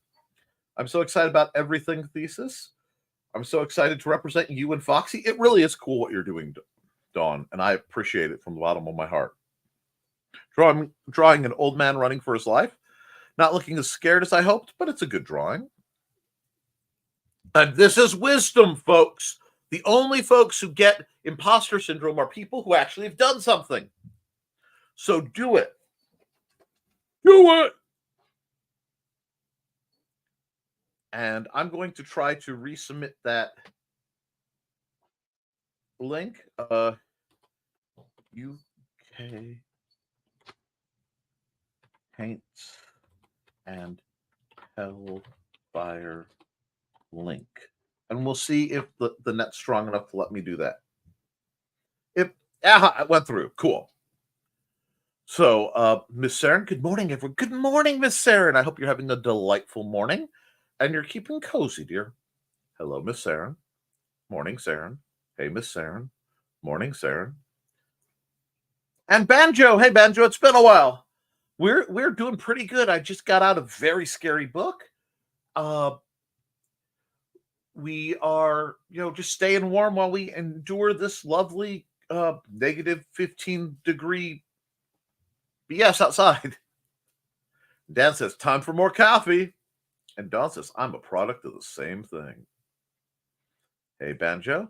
I'm so excited about everything, Thesis. I'm so excited to represent you and Foxy. It really is cool what you're doing, Dawn, and I appreciate it from the bottom of my heart. Drawing an old man running for his life. Not looking as scared as I hoped, but it's a good drawing. And this is wisdom, folks. The only folks who get imposter syndrome are people who actually have done something. So do it. Do it. And I'm going to try to resubmit that link. UK Paints and Hellfire link. And we'll see if the net's strong enough to let me do that. It went through. Cool. So, Miss Saren, good morning, everyone. Good morning, Miss Saren. I hope you're having a delightful morning and you're keeping cozy, dear. Hello, Miss Saren. Morning, Saren. Hey, Miss Saren. Morning, Saren. And Banjo. Hey, Banjo. It's been a while. We're doing pretty good. I just got out a very scary book. We are, just staying warm while we endure this lovely negative 15-degree BS outside. Dan says, time for more coffee. And Don says, I'm a product of the same thing. Hey, Banjo.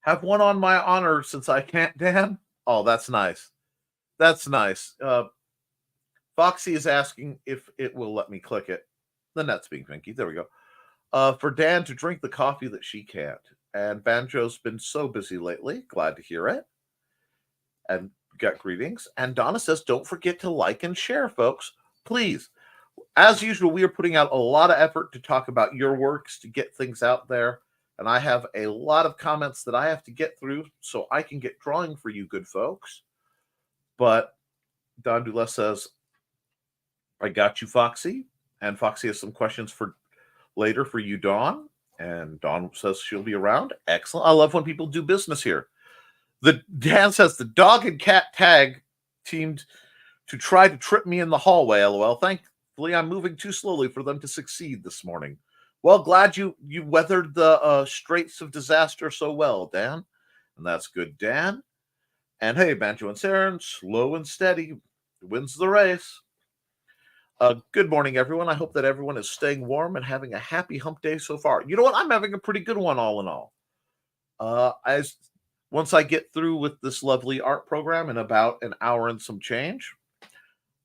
Have one on my honor since I can't, Dan. Oh, that's nice. That's nice. Foxy is asking if it will let me click it. The net's being pinky. There we go. For Dan to drink the coffee that she can't. And Banjo's been so busy lately. Glad to hear it. And got greetings. And Donna says, don't forget to like and share, folks. Please. As usual, we are putting out a lot of effort to talk about your works, to get things out there. And I have a lot of comments that I have to get through so I can get drawing for you good folks. But Don Dula says, I got you, Foxy. And Foxy has some questions for later for you, Dawn. And Dawn says she'll be around. Excellent. I love when people do business here. Dan says the dog and cat tag teamed to try to trip me in the hallway, LOL. Thankfully, I'm moving too slowly for them to succeed this morning. Well, glad you weathered the straits of disaster so well, Dan. And that's good, Dan. And hey, Banjo and Saren, slow and steady wins the race. Good morning, everyone. I hope that everyone is staying warm and having a happy hump day so far. You know what? I'm having a pretty good one, all in all. Once I get through with this lovely art program in about an hour and some change,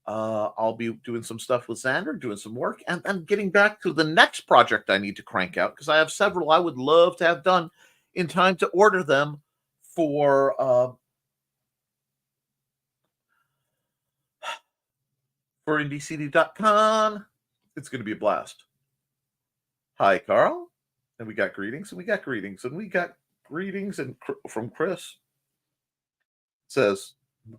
I'll be doing some stuff with Xander, doing some work, and then getting back to the next project I need to crank out because I have several I would love to have done in time to order them for IndieCD.com. It's going to be a blast. Hi, Carl. And we got greetings, and we got greetings, and we got greetings and from Chris. Says,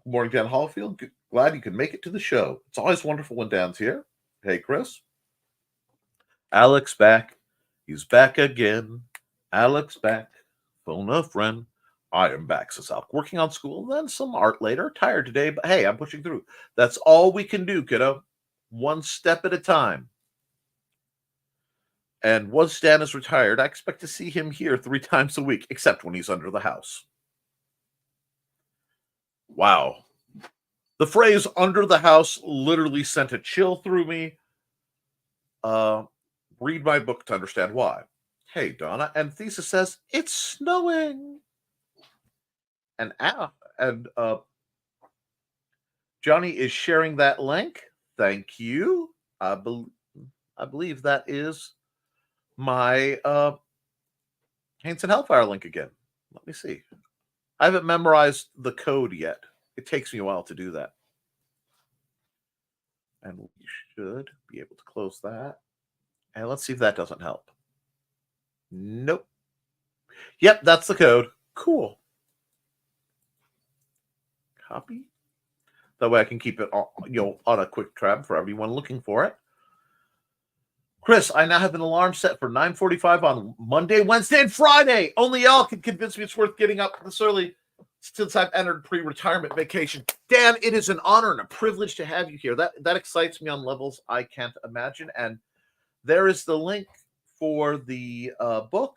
morning, Dan Hallfield. Glad you could make it to the show. It's always wonderful when Dan's here. Hey, Chris. Alex back. He's back again. Alex back. Phone a friend. I am back, says Al. Working on school, then some art later. Tired today, but hey, I'm pushing through. That's all we can do, kiddo. One step at a time. And once Dan is retired, I expect to see him here 3 times a week, except when he's under the house. Wow. The phrase under the house literally sent a chill through me. Read my book to understand why. Hey, Donna. And Thesis says, it's snowing. And Johnny is sharing that link. Thank you. I believe that is my Haints and Hellfire link again. Let me see. I haven't memorized the code yet. It takes me a while to do that. And we should be able to close that. And let's see if that doesn't help. Nope. Yep, that's the code. Cool. Copy. That way I can keep it on a quick tab for everyone looking for it. Chris, I now have an alarm set for 9:45 on Monday, Wednesday, and Friday. Only y'all can convince me it's worth getting up this early since I've entered pre-retirement vacation. Dan, it is an honor and a privilege to have you here. That excites me on levels I can't imagine. And there is the link for the book.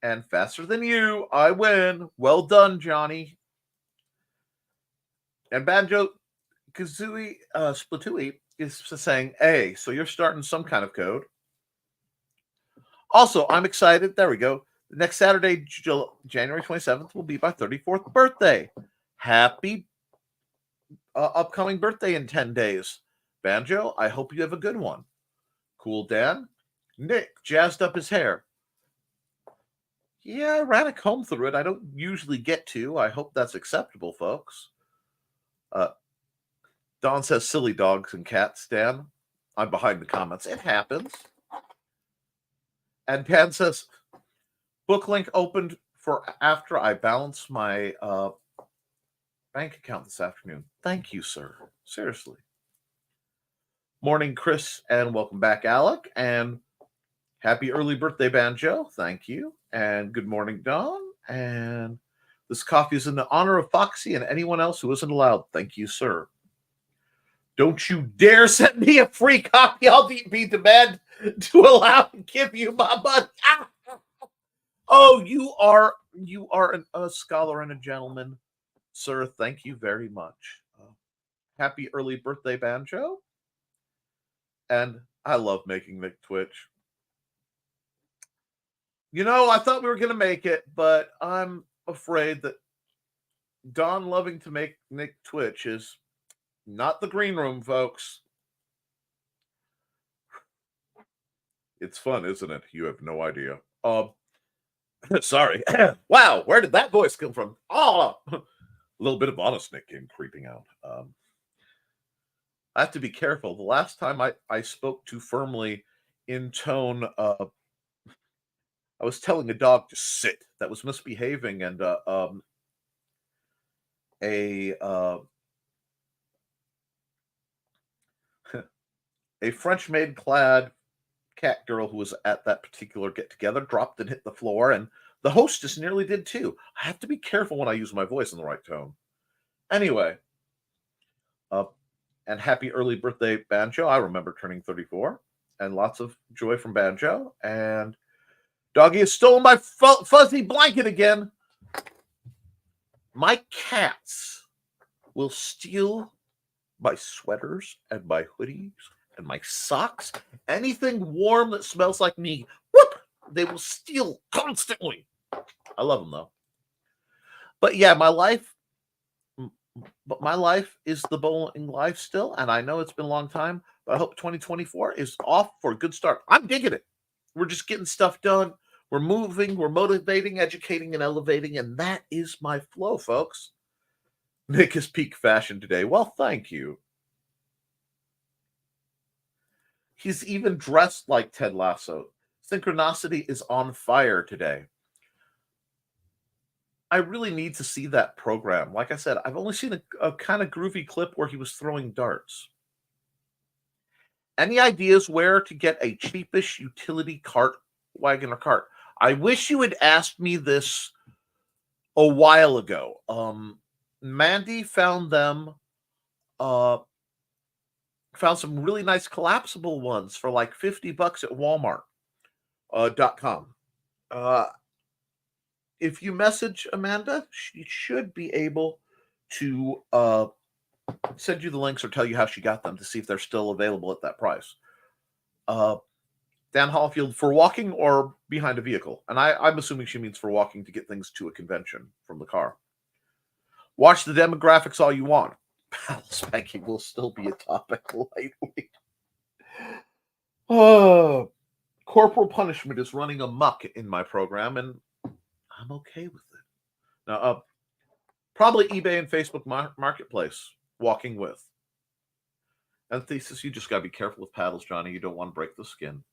And Faster Than You, I win. Well done, Johnny. And Banjo Kazooie Splatooey is saying, hey, so you're starting some kind of code. Also, I'm excited. There we go. Next Saturday, January 27th, will be my 34th birthday. Happy upcoming birthday in 10 days. Banjo, I hope you have a good one. Cool Dan. Nick jazzed up his hair. Yeah, I ran a comb through it. I don't usually get to. I hope that's acceptable, folks. Don says silly dogs and cats, Dan. I'm behind the comments. It happens. And Pan says, book link opened for after I balance my bank account this afternoon. Thank you, sir. Seriously. Morning, Chris, and welcome back, Alec. And happy early birthday, Banjo. Thank you. And good morning, Don. And this coffee is in the honor of Foxy and anyone else who isn't allowed. Thank you, sir. Don't you dare send me a free copy. I'll be demanded to allow and give you my money. Oh, you are a scholar and a gentleman, sir. Thank you very much. Happy early birthday, Banjo. And I love making Nick twitch. You know, I thought we were going to make it, but I'm afraid that Don loving to make Nick twitch is not the green room, folks. It's fun, isn't it? You have no idea. Sorry. Wow, where did that voice come from? Oh, a little bit of honest Nick came creeping out. I have to be careful. The last time I spoke too firmly in tone, I was telling a dog to sit. That was misbehaving, and a French maid clad cat girl who was at that particular get together dropped and hit the floor, and the hostess nearly did too. I have to be careful when I use my voice in the right tone. Anyway, and happy early birthday, Banjo. I remember turning 34, and lots of joy from Banjo. And Doggy has stolen my fuzzy blanket again. My cats will steal my sweaters and my hoodies and my socks. Anything warm that smells like me, whoop, they will steal constantly. I love them, though. But yeah, my life is the bowling life still, and I know it's been a long time, but I hope 2024 is off for a good start. I'm digging it. We're just getting stuff done. We're moving, we're motivating, educating, and elevating, and that is my flow, folks. Nick is peak fashion today. Well, thank you. He's even dressed like Ted Lasso. Synchronicity is on fire today. I really need to see that program. Like I said, I've only seen a kind of groovy clip where he was throwing darts. Any ideas where to get a cheapish utility wagon or cart? I wish you had asked me this a while ago. Mandy found them, found some really nice collapsible ones for like $50 at Walmart.com. If you message Amanda, she should be able to send you the links or tell you how she got them to see if they're still available at that price. Dan Hallfield, for walking or behind a vehicle? And I'm assuming she means for walking to get things to a convention from the car. Watch the demographics all you want. Pal spanking will still be a topic lightweight. Corporal punishment is running amok in my program, and I'm okay with it. Now, probably eBay and Facebook Marketplace, walking with. And Thesis, you just got to be careful with paddles, Johnny. You don't want to break the skin.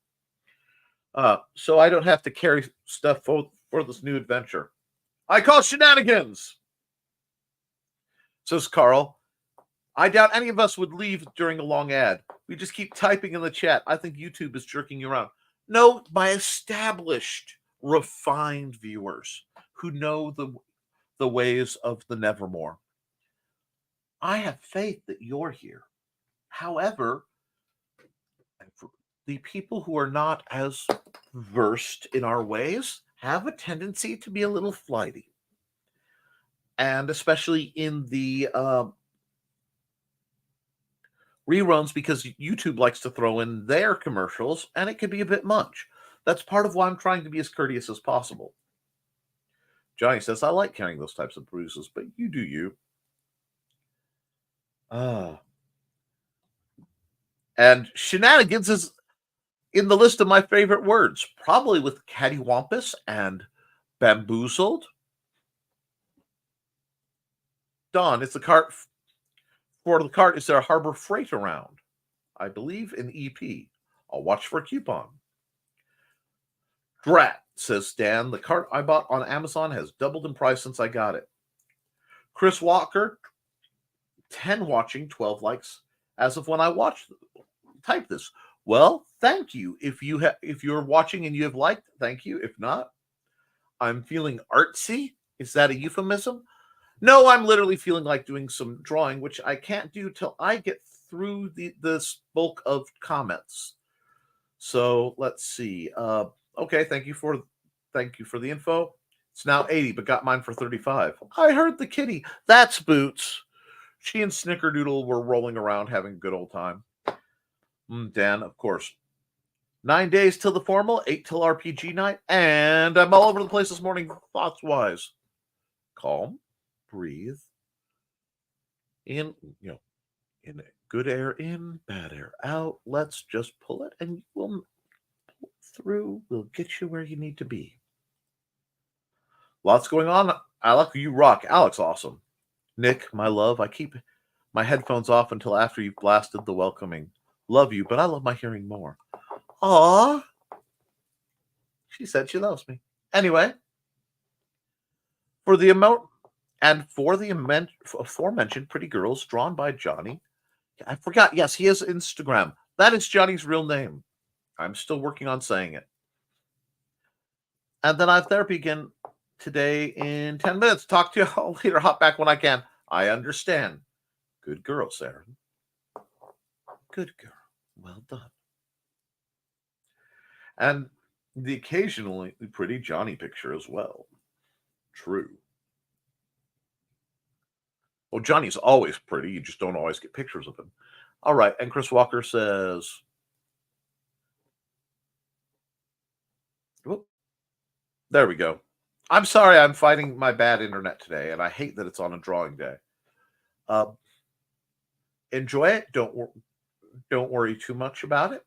So I don't have to carry stuff for this new adventure. I call shenanigans, says Carl. I doubt any of us would leave during a long ad. We just keep typing in the chat. I think YouTube is jerking you around. No, my established, refined viewers who know the ways of the Nevermore. I have faith that you're here. However, the people who are not as versed in our ways have a tendency to be a little flighty. And especially in the reruns, because YouTube likes to throw in their commercials, and it can be a bit much. That's part of why I'm trying to be as courteous as possible. Johnny says, I like carrying those types of bruises, but you do you. And shenanigans is in the list of my favorite words, probably with cattywampus and bamboozled. Don, it's the cart. For the cart, is there a Harbor Freight around? I believe in EP. I'll watch for a coupon. Drat, says Stan. The cart I bought on Amazon has doubled in price since I got it. Chris Walker, 10 watching, 12 likes. As of when I watched, type this. Well, thank you. If you're watching and you have liked, thank you. If not, I'm feeling artsy. Is that a euphemism? No, I'm literally feeling like doing some drawing, which I can't do till I get through this bulk of comments. So let's see. Okay, thank you for the info. It's now 80, but got mine for 35. I heard the kitty. That's Boots. She and Snickerdoodle were rolling around having a good old time. Dan, of course. 9 days till the formal, 8 till RPG night, and I'm all over the place this morning, thoughts-wise. Calm, breathe. In good air in, bad air out. Let's just pull it, and we'll pull through. We'll get you where you need to be. Lots going on. Alec, you rock. Alec's awesome. Nick, my love, I keep my headphones off until after you've blasted the welcoming. Love you, but I love my hearing more. Aww. She said she loves me. Anyway, for the aforementioned pretty girls drawn by Johnny. I forgot. Yes, he has Instagram. That is Johnny's real name. I'm still working on saying it. And then I have therapy again today in 10 minutes. Talk to you all later. Hop back when I can. I understand. Good girl, Sarah. Good girl. Well done. And the occasionally pretty Johnny picture as well. True. Well, Johnny's always pretty. You just don't always get pictures of him. All right. And Chris Walker says, whoop, there we go. I'm sorry I'm fighting my bad internet today, and I hate that it's on a drawing day. Enjoy it. Don't worry too much about it.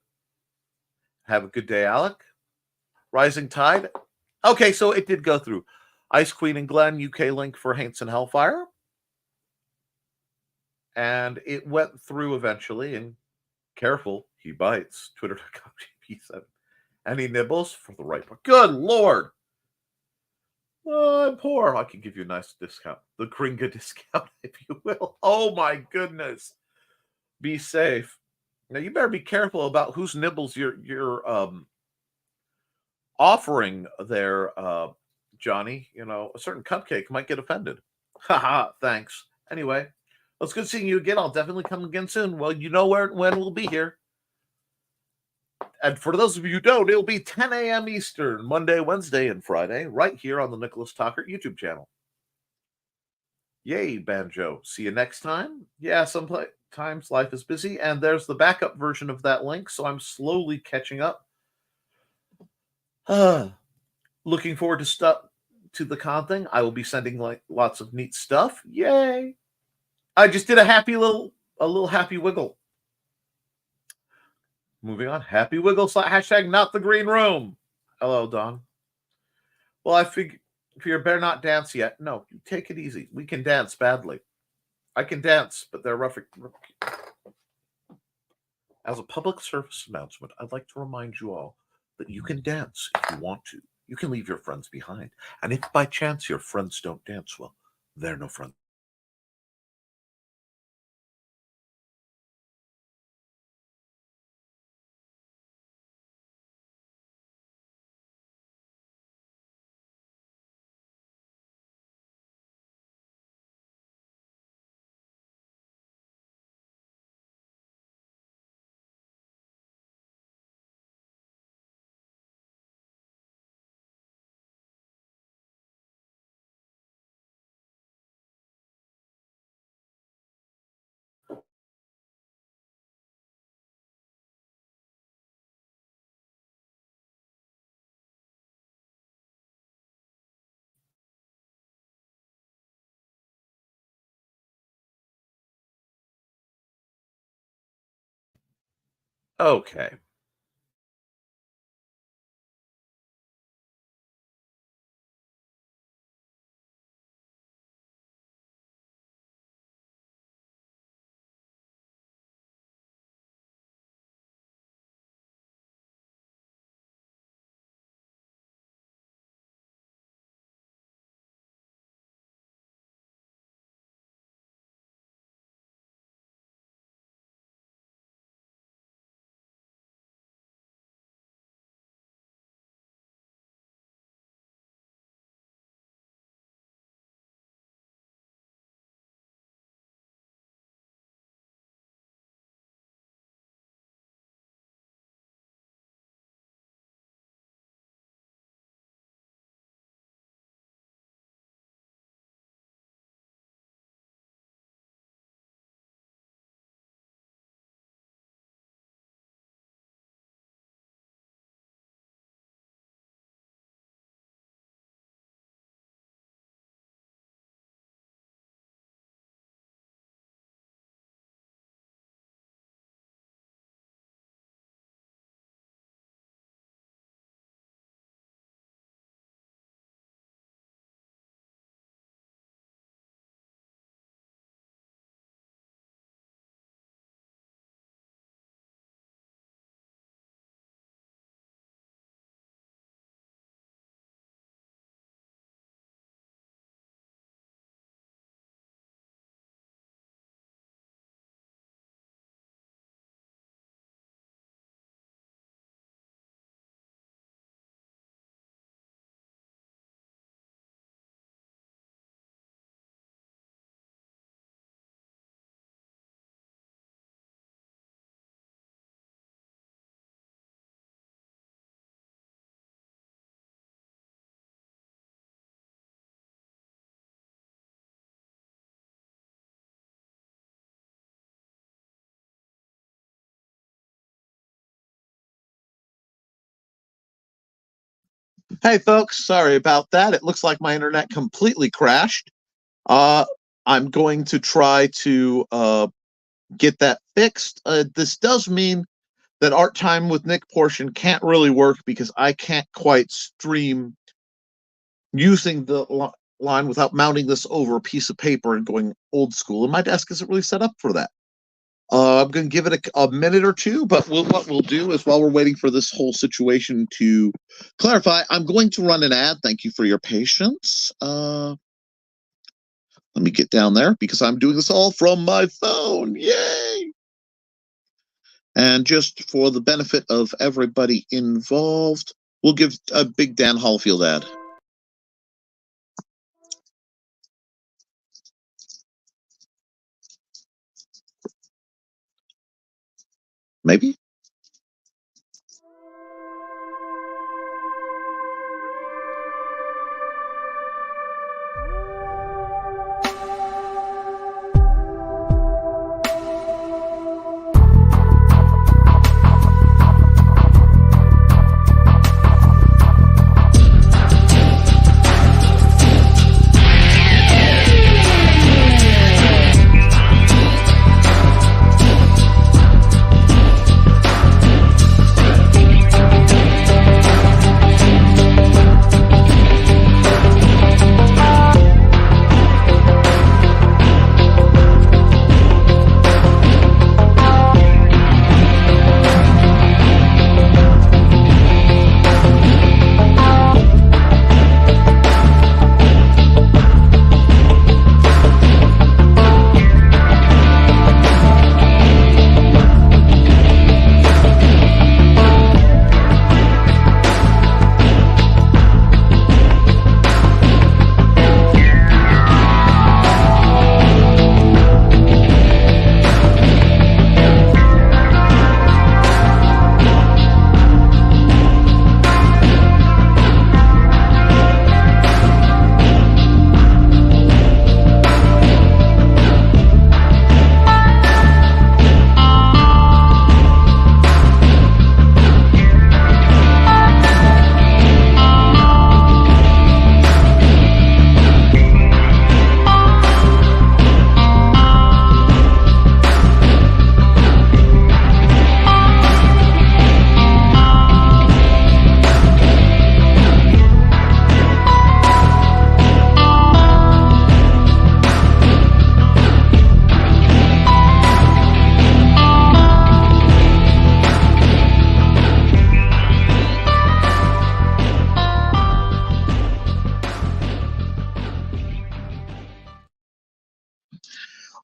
Have a good day, Alec. Rising Tide. Okay, so it did go through. Ice Queen and Glenn, UK link for Haints and Hellfire. And it went through eventually. And careful, he bites. Twitter.com/GP7. Any nibbles for the right part? Good Lord. I'm poor. I can give you a nice discount. The Kringa discount, if you will. Oh, my goodness. Be safe. Now, you better be careful about whose nibbles you're offering there, Johnny. You know, a certain cupcake might get offended. Haha, thanks. Anyway, well, it's good seeing you again. I'll definitely come again soon. Well, you know when we'll be here. And for those of you who don't, it'll be 10 a.m. Eastern, Monday, Wednesday, and Friday, right here on the Nicholas Tockert YouTube channel. Yay, Banjo. See you next time. Yeah, sometimes life is busy, and there's the backup version of that link, so I'm slowly catching up. Looking forward to the con thing. I will be sending lots of neat stuff. Yay! I just did a little happy wiggle. Moving on. Happy wiggle # not the green room. Hello, Don. Well, I figure better not dance yet. No, take it easy. We can dance badly. I can dance, but they're rough. As a public service announcement, I'd like to remind you all but you can dance if you want to. You can leave your friends behind. And if by chance your friends don't dance, well, they're no friends. Okay. Hey, folks, sorry about that. It looks like my internet completely crashed. I'm going to try to get that fixed. This does mean that Art Time with Nick portion can't really work because I can't quite stream using the line without mounting this over a piece of paper and going old school. And my desk isn't really set up for that. I'm going to give it a minute or two, but what we'll do is while we're waiting for this whole situation to clarify, I'm going to run an ad. Thank you for your patience. Let me get down there because I'm doing this all from my phone. Yay! And just for the benefit of everybody involved, we'll give a big Dan Hallfield ad. Maybe?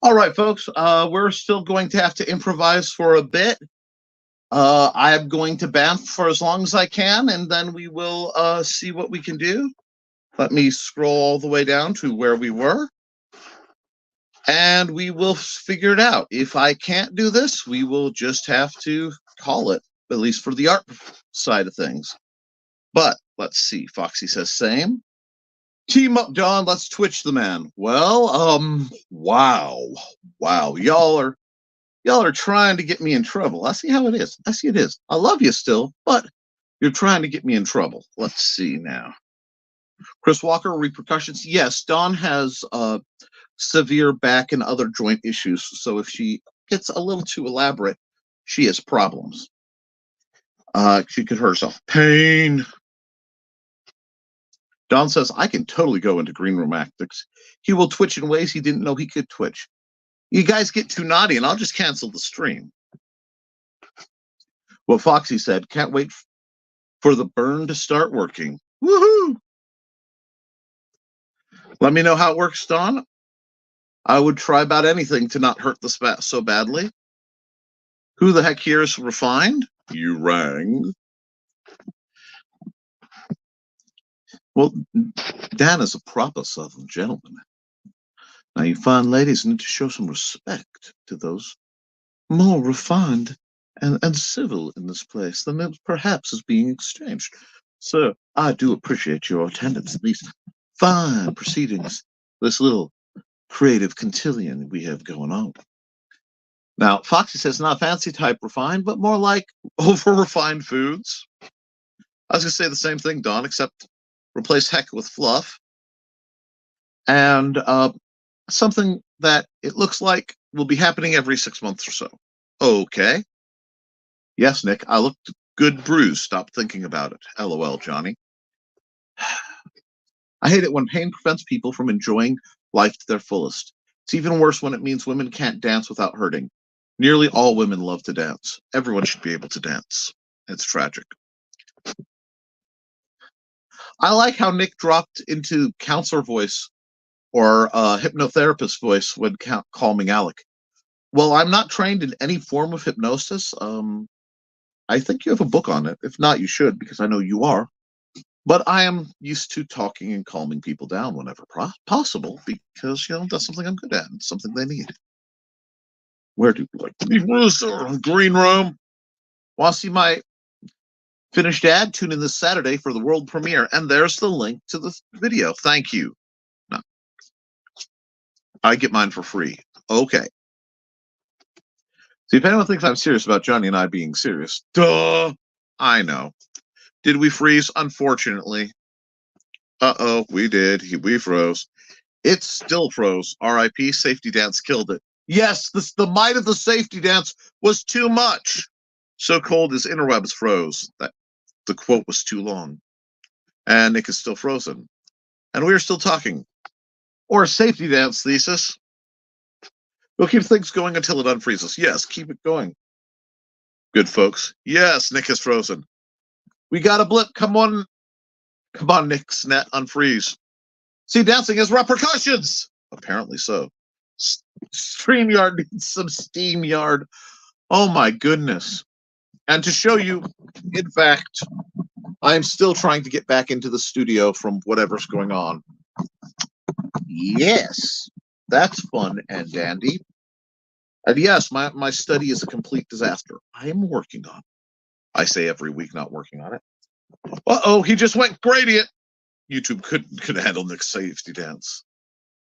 All right, folks. We're still going to have to improvise for a bit. I am going to bamf for as long as I can, and then we will see what we can do. Let me scroll all the way down to where we were, and we will figure it out. If I can't do this, we will just have to call it, at least for the art side of things. But let's see. Foxy says same. Team up, Don. Let's Twitch the man. Well, wow. Y'all are trying to get me in trouble. I see how it is. I see it is. I love you still, but you're trying to get me in trouble. Let's see now. Chris Walker, repercussions. Yes, Dawn has severe back and other joint issues. So if she gets a little too elaborate, she has problems. She could hurt herself. Pain. Don says, I can totally go into green room tactics. He will twitch in ways he didn't know he could twitch. You guys get too naughty and I'll just cancel the stream. Well, Foxy said, can't wait for the burn to start working. Woohoo! Let me know how it works, Don. I would try about anything to not hurt the spat so badly. Who the heck here is refined? You rang. Well, Dan is a proper Southern gentleman. Now, you fine ladies need to show some respect to those more refined and civil in this place than it perhaps is being exchanged. Sir, I do appreciate your attendance at these fine proceedings, this little creative cotillion we have going on. Now, Foxy says not fancy type refined, but more like over-refined foods. I was going to say the same thing, Don, except replace heck with fluff. And something that it looks like will be happening every 6 months or so. Okay. Yes, Nick, I looked good bruised. Stop thinking about it. LOL, Johnny. I hate it when pain prevents people from enjoying life to their fullest. It's even worse when it means women can't dance without hurting. Nearly all women love to dance. Everyone should be able to dance. It's tragic. I like how Nick dropped into counselor voice or hypnotherapist voice when calming Alec. Well, I'm not trained in any form of hypnosis. I think you have a book on it. If not, you should, because I know you are. But I am used to talking and calming people down whenever possible, because, that's something I'm good at. It's something they need. Where do you like to be, Rooster? Green room. Want to see my finished ad? Tune in this Saturday for the world premiere. And there's the link to the video. Thank you. No. I get mine for free. Okay. See, if anyone thinks I'm serious about Johnny and I being serious, duh, I know. Did we freeze? Unfortunately. Uh-oh, we did. We froze. It still froze. R.I.P. Safety dance killed it. Yes, the might of the safety dance was too much. So cold his interwebs froze. That the quote was too long. And Nick is still frozen. And we are still talking. Or a safety dance thesis. We'll keep things going until it unfreezes. Yes, keep it going. Good folks. Yes, Nick is frozen. We got a blip. Come on, Nick's net, unfreeze. See, dancing has repercussions. Apparently so. StreamYard needs some SteamYard. Oh my goodness. And to show you, in fact, I'm still trying to get back into the studio from whatever's going on. Yes, that's fun and dandy. And yes, my study is a complete disaster. I am working on it. I say every week, not working on it. Uh-oh, he just went gradient. YouTube couldn't handle Nick's safety dance.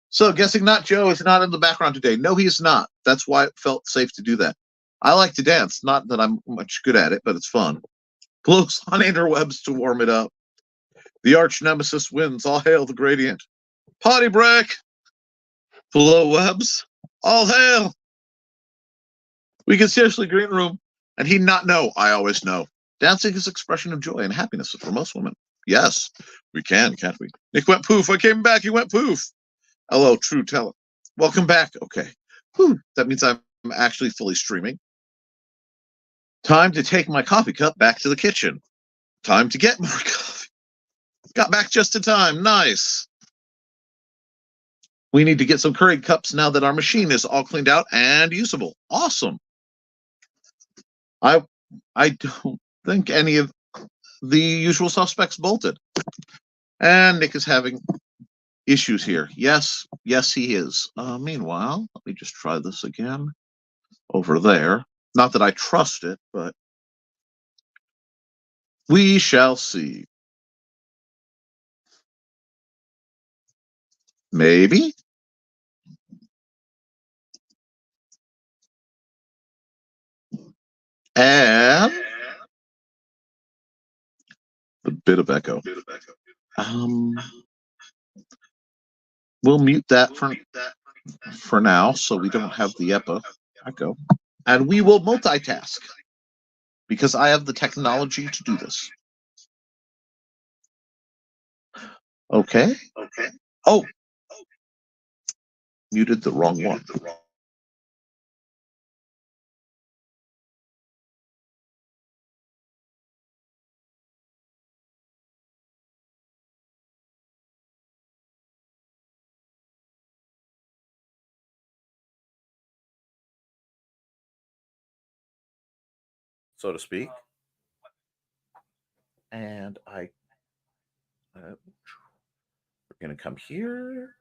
So, guessing not Joe is not in the background today. No, he is not. That's why it felt safe to do that. I like to dance. Not that I'm much good at it, but it's fun. Blows on interwebs to warm it up. The arch nemesis wins. All hail the gradient. Potty break. Flow webs. All hail. We can seriously green room. And he not know. I always know. Dancing is expression of joy and happiness for most women. Yes, we can, can't we? Nick went poof. I came back. He went poof. Hello, true teller. Welcome back. Okay. Whew. That means I'm actually fully streaming. Time to take my coffee cup back to the kitchen. Time to get more coffee. Got back just in time. Nice. We need to get some Keurig cups now that our machine is all cleaned out and usable. Awesome. I don't think any of the usual suspects bolted. And Nick is having issues here. Yes, he is. Meanwhile, let me just try this again over there. Not that I trust it, but we shall see. Maybe. And a bit of echo. We'll mute that for now, so we don't have the echo. And we will multitask because I have the technology to do this. Okay. Oh, muted the wrong one. So to speak. And we're going to come here.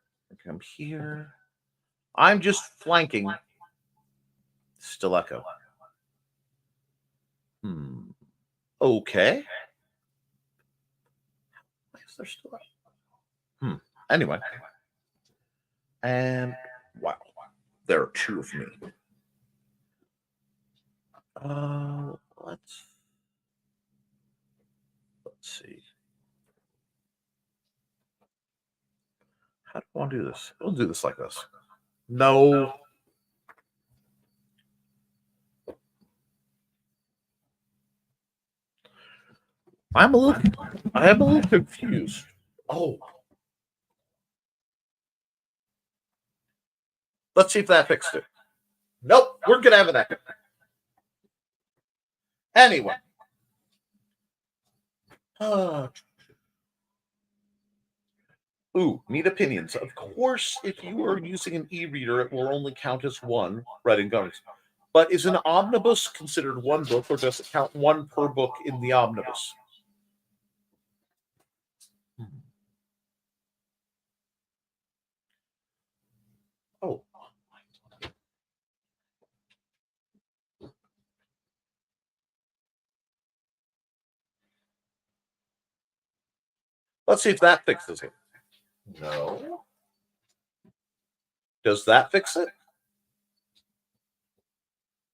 Come here. I'm just flanking. Still echo. Okay. Why is there still echo? Anyway. And wow. There are two of me. Let's see. How do I want to do this? We'll do this like this. No. I am a little confused. Oh. Let's see if that fixed it. Nope, we're gonna have an echo. Anyway. Need opinions. Of course, if you are using an e-reader, it will only count as one read and gummies. But is an omnibus considered one book, or does it count one per book in the omnibus? Oh. Let's see if that fixes it. No. Does that fix it?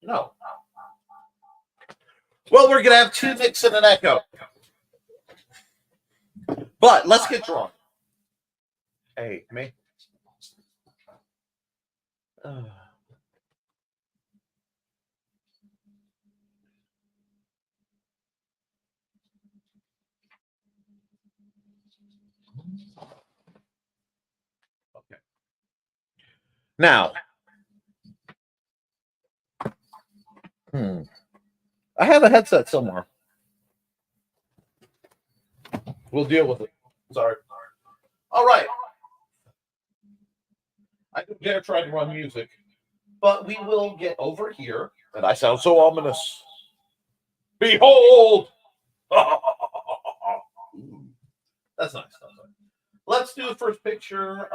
No. Well, we're going to have two nicks and an echo. But let's get drawn. Hey, me. Okay. Now, I have a headset somewhere. We'll deal with it. Sorry. All right. I don't dare try to run music, but we will get over here. And I sound so ominous. Behold! That's nice. Let's do the first picture.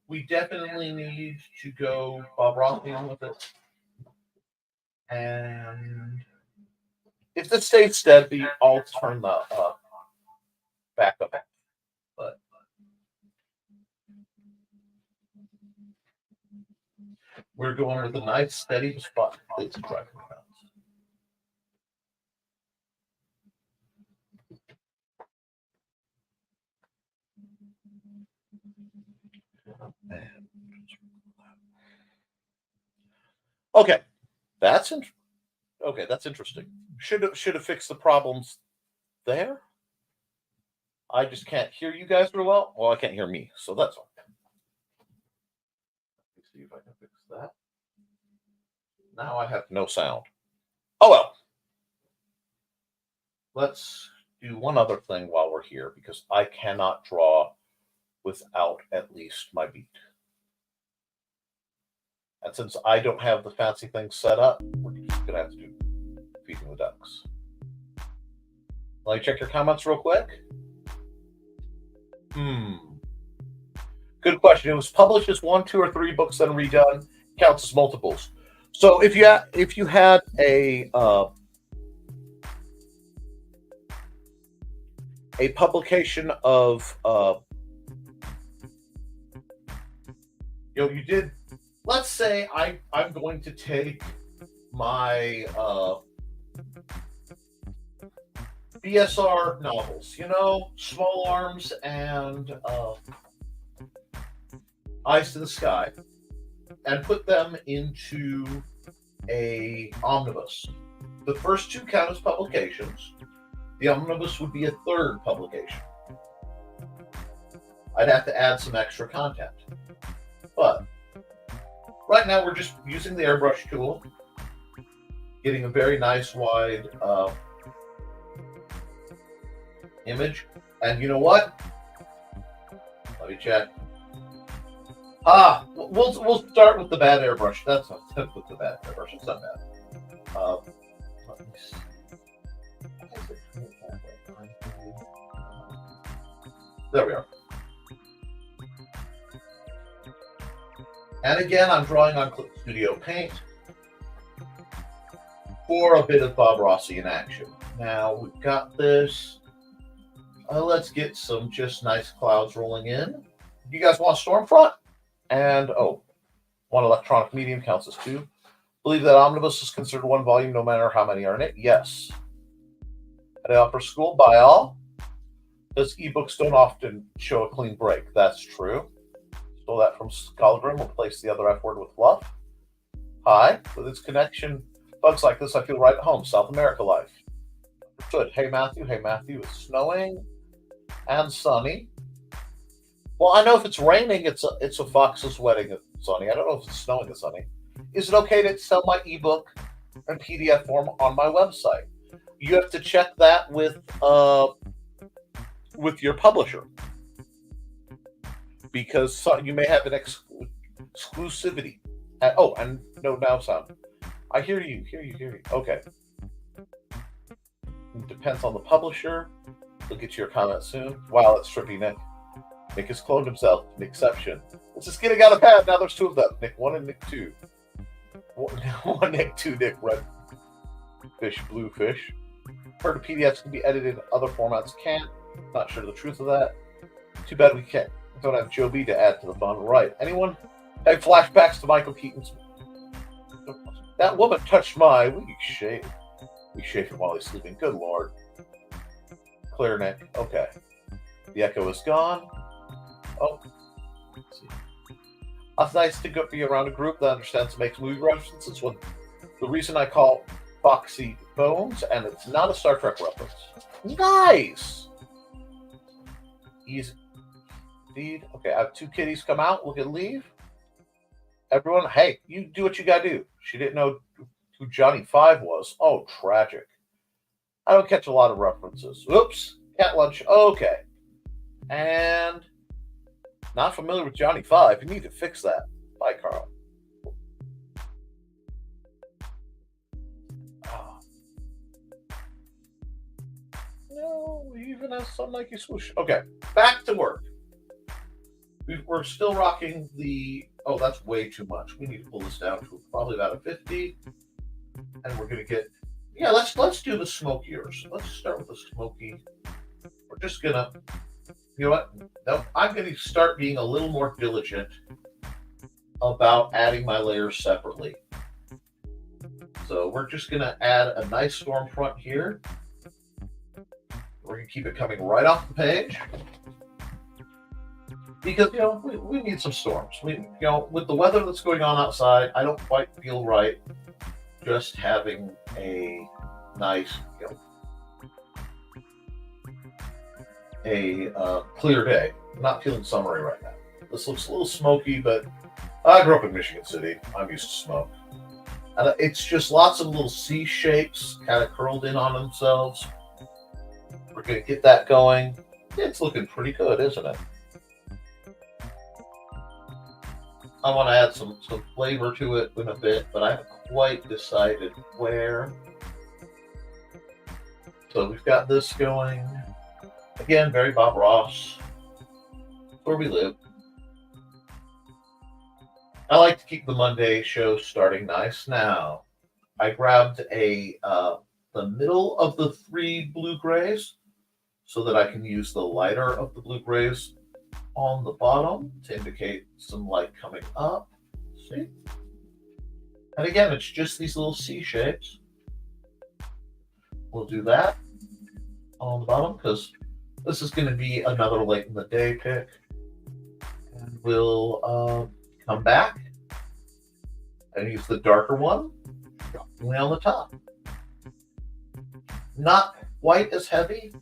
We definitely need to go Bob Rothman with it. And if this stays steady, I'll turn the back up. But we're going with a nice steady spot. Let's try it. Okay, that's interesting. Should have fixed the problems there. I just can't hear you guys real well. Well, I can't hear me, so that's all. Let me see if I can fix that. Now I have no sound. Oh well. Let's do one other thing while we're here, because I cannot draw without at least my beat. And since I don't have the fancy thing set up, we're just going to have to do feeding the ducks. Let me check your comments real quick. Good question. It was published as 1, 2, or 3 books, then redone. Counts as multiples. So if you had a publication of you did. Let's say I'm going to take my BSR novels, Small Arms and Eyes to the Sky, and put them into a omnibus. The first 2 count as publications. The omnibus would be a 3rd publication. I'd have to add some extra content. But right now we're just using the airbrush tool, getting a very nice wide image. And you know what? Let me check. We'll start with the bad airbrush. That's not with the bad airbrush. It's not bad. Let me see. There we are. And again, I'm drawing on Clip Studio Paint for a bit of Bob Rossi in action. Now we've got this. Let's get some just nice clouds rolling in. You guys want Stormfront? And one electronic medium counts as 2. Believe that omnibus is considered 1 volume no matter how many are in it? Yes. At upper school, buy all. Because ebooks don't often show a clean break. That's true. Stole that from Scholargrim. Replace the other F word with fluff. Hi. With its connection, bugs like this, I feel right at home. South America life. Good. Hey Matthew. It's snowing and sunny. Well, I know if it's raining, it's a fox's wedding at sunny. I don't know if it's snowing at sunny. Is it okay to sell my ebook in PDF form on my website? You have to check that with your publisher, because you may have an exclusivity. And no now sound. I hear you. Okay. It depends on the publisher. We'll get to your comment soon. Wow, that's trippy, Nick. Nick has cloned himself. An exception. It's just getting out of hand. Now there's 2 of them. Nick 1 and Nick 2. One Nick 2 Nick. Red fish, blue fish. Heard of PDFs can be edited. Other formats can't. Not sure the truth of that. Too bad we don't have Joe B to add to the fun. Right. Anyone have flashbacks to Michael Keaton's? That woman touched my. We shave him while he's sleeping. Good Lord. Clear, Nick. Okay. The echo is gone. Oh. Let's see. It's nice to be around a group that understands and makes movie references. When the reason I call Foxy Bones, and it's not a Star Trek reference. Nice. Easy. Indeed. Okay, I have 2 kitties come out. We can leave. Everyone, hey, you do what you gotta do. She didn't know who Johnny 5 was. Oh, tragic. I don't catch a lot of references. Oops. Cat lunch. Okay. And not familiar with Johnny 5. You need to fix that. Bye, Carl. Oh. No, even has some Nike swoosh. Okay, back to work. We're still rocking the. Oh, that's way too much. We need to pull this down to probably about a 50. And we're gonna get. Yeah, let's do the smokiers. Let's start with the smoky. We're just gonna. You know what? No, I'm going to start being a little more diligent about adding my layers separately. So we're just going to add a nice storm front here. We're going to keep it coming right off the page. Because, we need some storms. With the weather that's going on outside, I don't quite feel right just having a nice, clear day. I'm not feeling summery right now. This looks a little smoky, but I grew up in Michigan City. I'm used to smoke. And it's just lots of little C shapes kind of curled in on themselves. We're going to get that going. It's looking pretty good, isn't it? I want to add some flavor to it in a bit, but I haven't quite decided where. So we've got this going. Again, very Bob Ross. Where we live. I like to keep the Monday show starting nice. Now, I grabbed the middle of the 3 blue grays so that I can use the lighter of the blue grays on the bottom to indicate some light coming up. See? And again, it's just these little C shapes. We'll do that on the bottom because this is going to be another late in the day pick. And we'll come back and use the darker one only on the top. Not quite as heavy.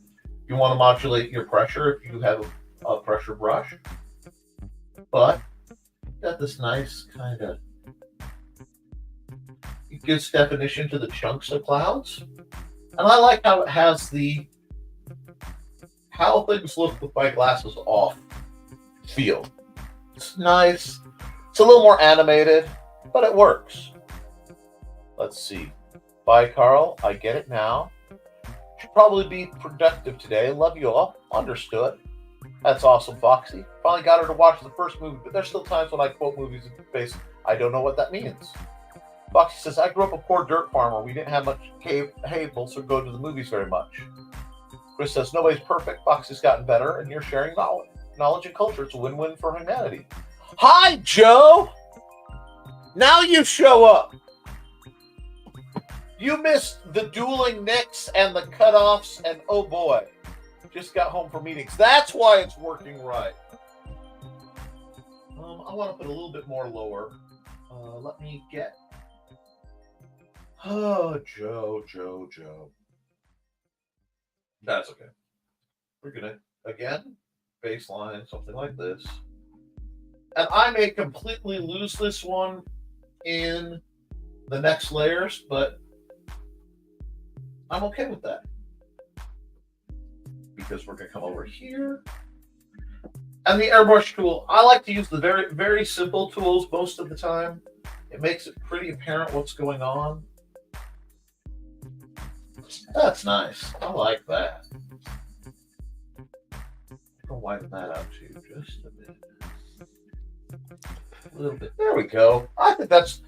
You want to modulate your pressure if you have a pressure brush. But got this nice kind of, it gives definition to the chunks of clouds. And I like how it has the how things look with my glasses off feel. It's nice. It's a little more animated, but it works. Let's see. Bye, Carl. I get it now. Should probably be productive today. Love you all. Understood. That's awesome, Foxy. Finally got her to watch the first movie, but there's still times when I quote movies in space. I don't know what that means. Foxy says, I grew up a poor dirt farmer. We didn't have much cable, so go to the movies very much. Chris says, nobody's perfect. Foxy's gotten better, and you're sharing knowledge and culture. It's a win-win for humanity. Hi, Joe! Now you show up. You missed the dueling Knicks and the cutoffs, and oh boy, just got home from meetings. That's why it's working right. I want to put a little bit more lower. Let me get... Oh, Joe. That's okay. We're going to, again, baseline, something like this. And I may completely lose this one in the next layers, but I'm okay with that. Because we're going to come over here. And the airbrush tool, I like to use the very, very simple tools most of the time. It makes it pretty apparent what's going on. That's nice. I like that. I'll widen that out too, just a bit. A little bit. There we go. I think that's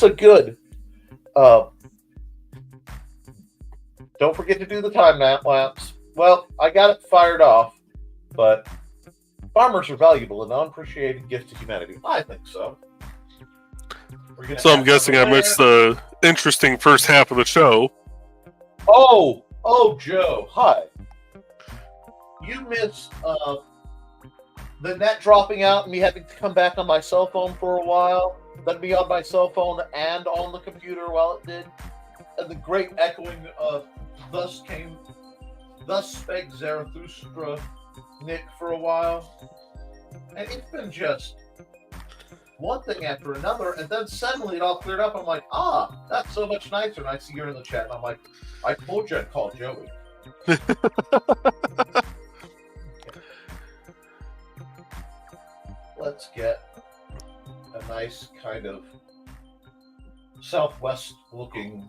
a good. Don't forget to do the time lapse. Well, I got it fired off, but farmers are valuable and unappreciated gifts to humanity. I think so. So I'm guessing I missed the interesting first half of the show. Oh, Joe, hi. You missed the net dropping out and me having to come back on my cell phone for a while, then be on my cell phone and on the computer while it did, and the great echoing of thus spake Zarathustra, Nick, for a while. And it's been just one thing after another, and then suddenly it all cleared up. I'm like, that's so much nicer. And I see you're in the chat, and I'm like, I told you I'd call Joey. Let's get a nice kind of southwest-looking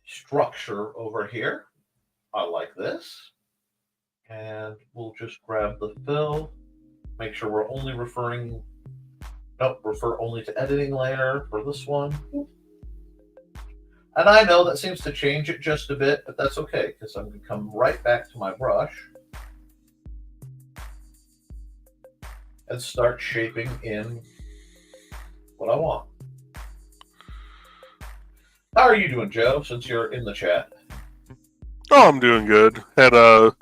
structure over here. I like this. And we'll just grab the fill. Make sure we're only refer only to editing layer for this one. And I know that seems to change it just a bit, but that's okay, because I'm going to come right back to my brush and start shaping in what I want. How are you doing, Joe, since you're in the chat? Oh, I'm doing good. Had a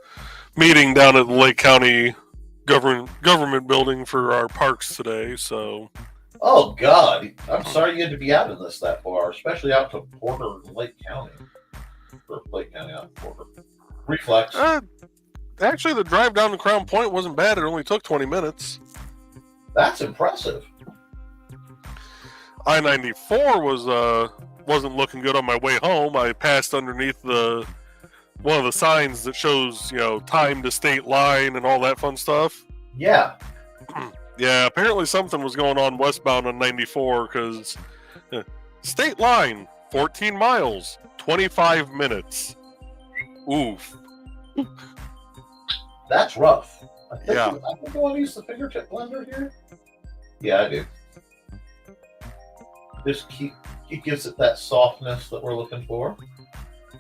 meeting down at the Lake County government building for our parks today, so... Oh, God. I'm sorry you had to be out in this that far, especially out to Porter and Lake County. Or Lake County out to Porter. Reflex. Actually, the drive down to Crown Point wasn't bad. It only took 20 minutes. That's impressive. I-94 wasn't looking good on my way home. I passed underneath one of the signs that shows, time to state line and all that fun stuff. Yeah. Yeah, apparently something was going on westbound on 94 because state line, 14 miles, 25 minutes. Oof. That's rough. I think Yeah. I think I want to use the fingertip blender here. Yeah, I do. It gives it that softness that we're looking for.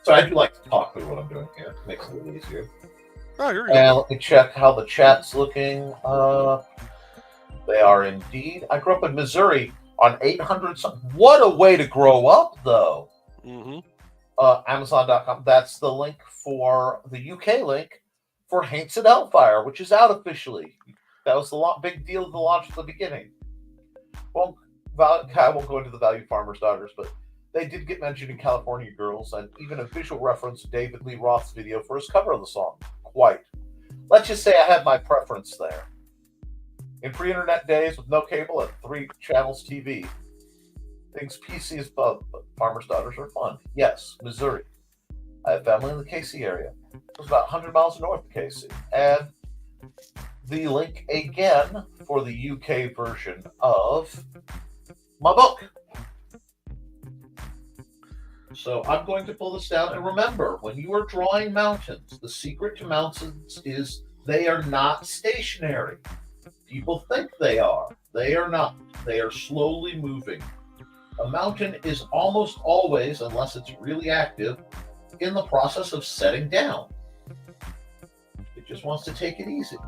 So I do like to talk through what I'm doing here. It makes it a little easier. Oh, you're good. And let me check how the chat's looking. They are indeed. I grew up in Missouri on 800 something. What a way to grow up, though. Mm-hmm. Amazon.com. That's the link for the UK link for Haints and Hellfire, which is out officially. That was the big deal of the launch at the beginning. Well, I won't go into the Value Farmers' Daughters, but they did get mentioned in California Girls, and even a visual reference to David Lee Roth's video for his cover of the song. Quite. Let's just say I had my preference there. In pre-internet days with no cable and 3 channels TV, things PC is above, but Farmers' Daughters are fun. Yes, Missouri. I have family in the KC area. It was about 100 miles north of KC. And the link again for the UK version of my book. So I'm going to pull this down. And remember, when you are drawing mountains, the secret to mountains is they are not stationary. People think they are. They are not. They are slowly moving. A mountain is almost always, unless it's really active, in the process of setting down. It just wants to take it easy.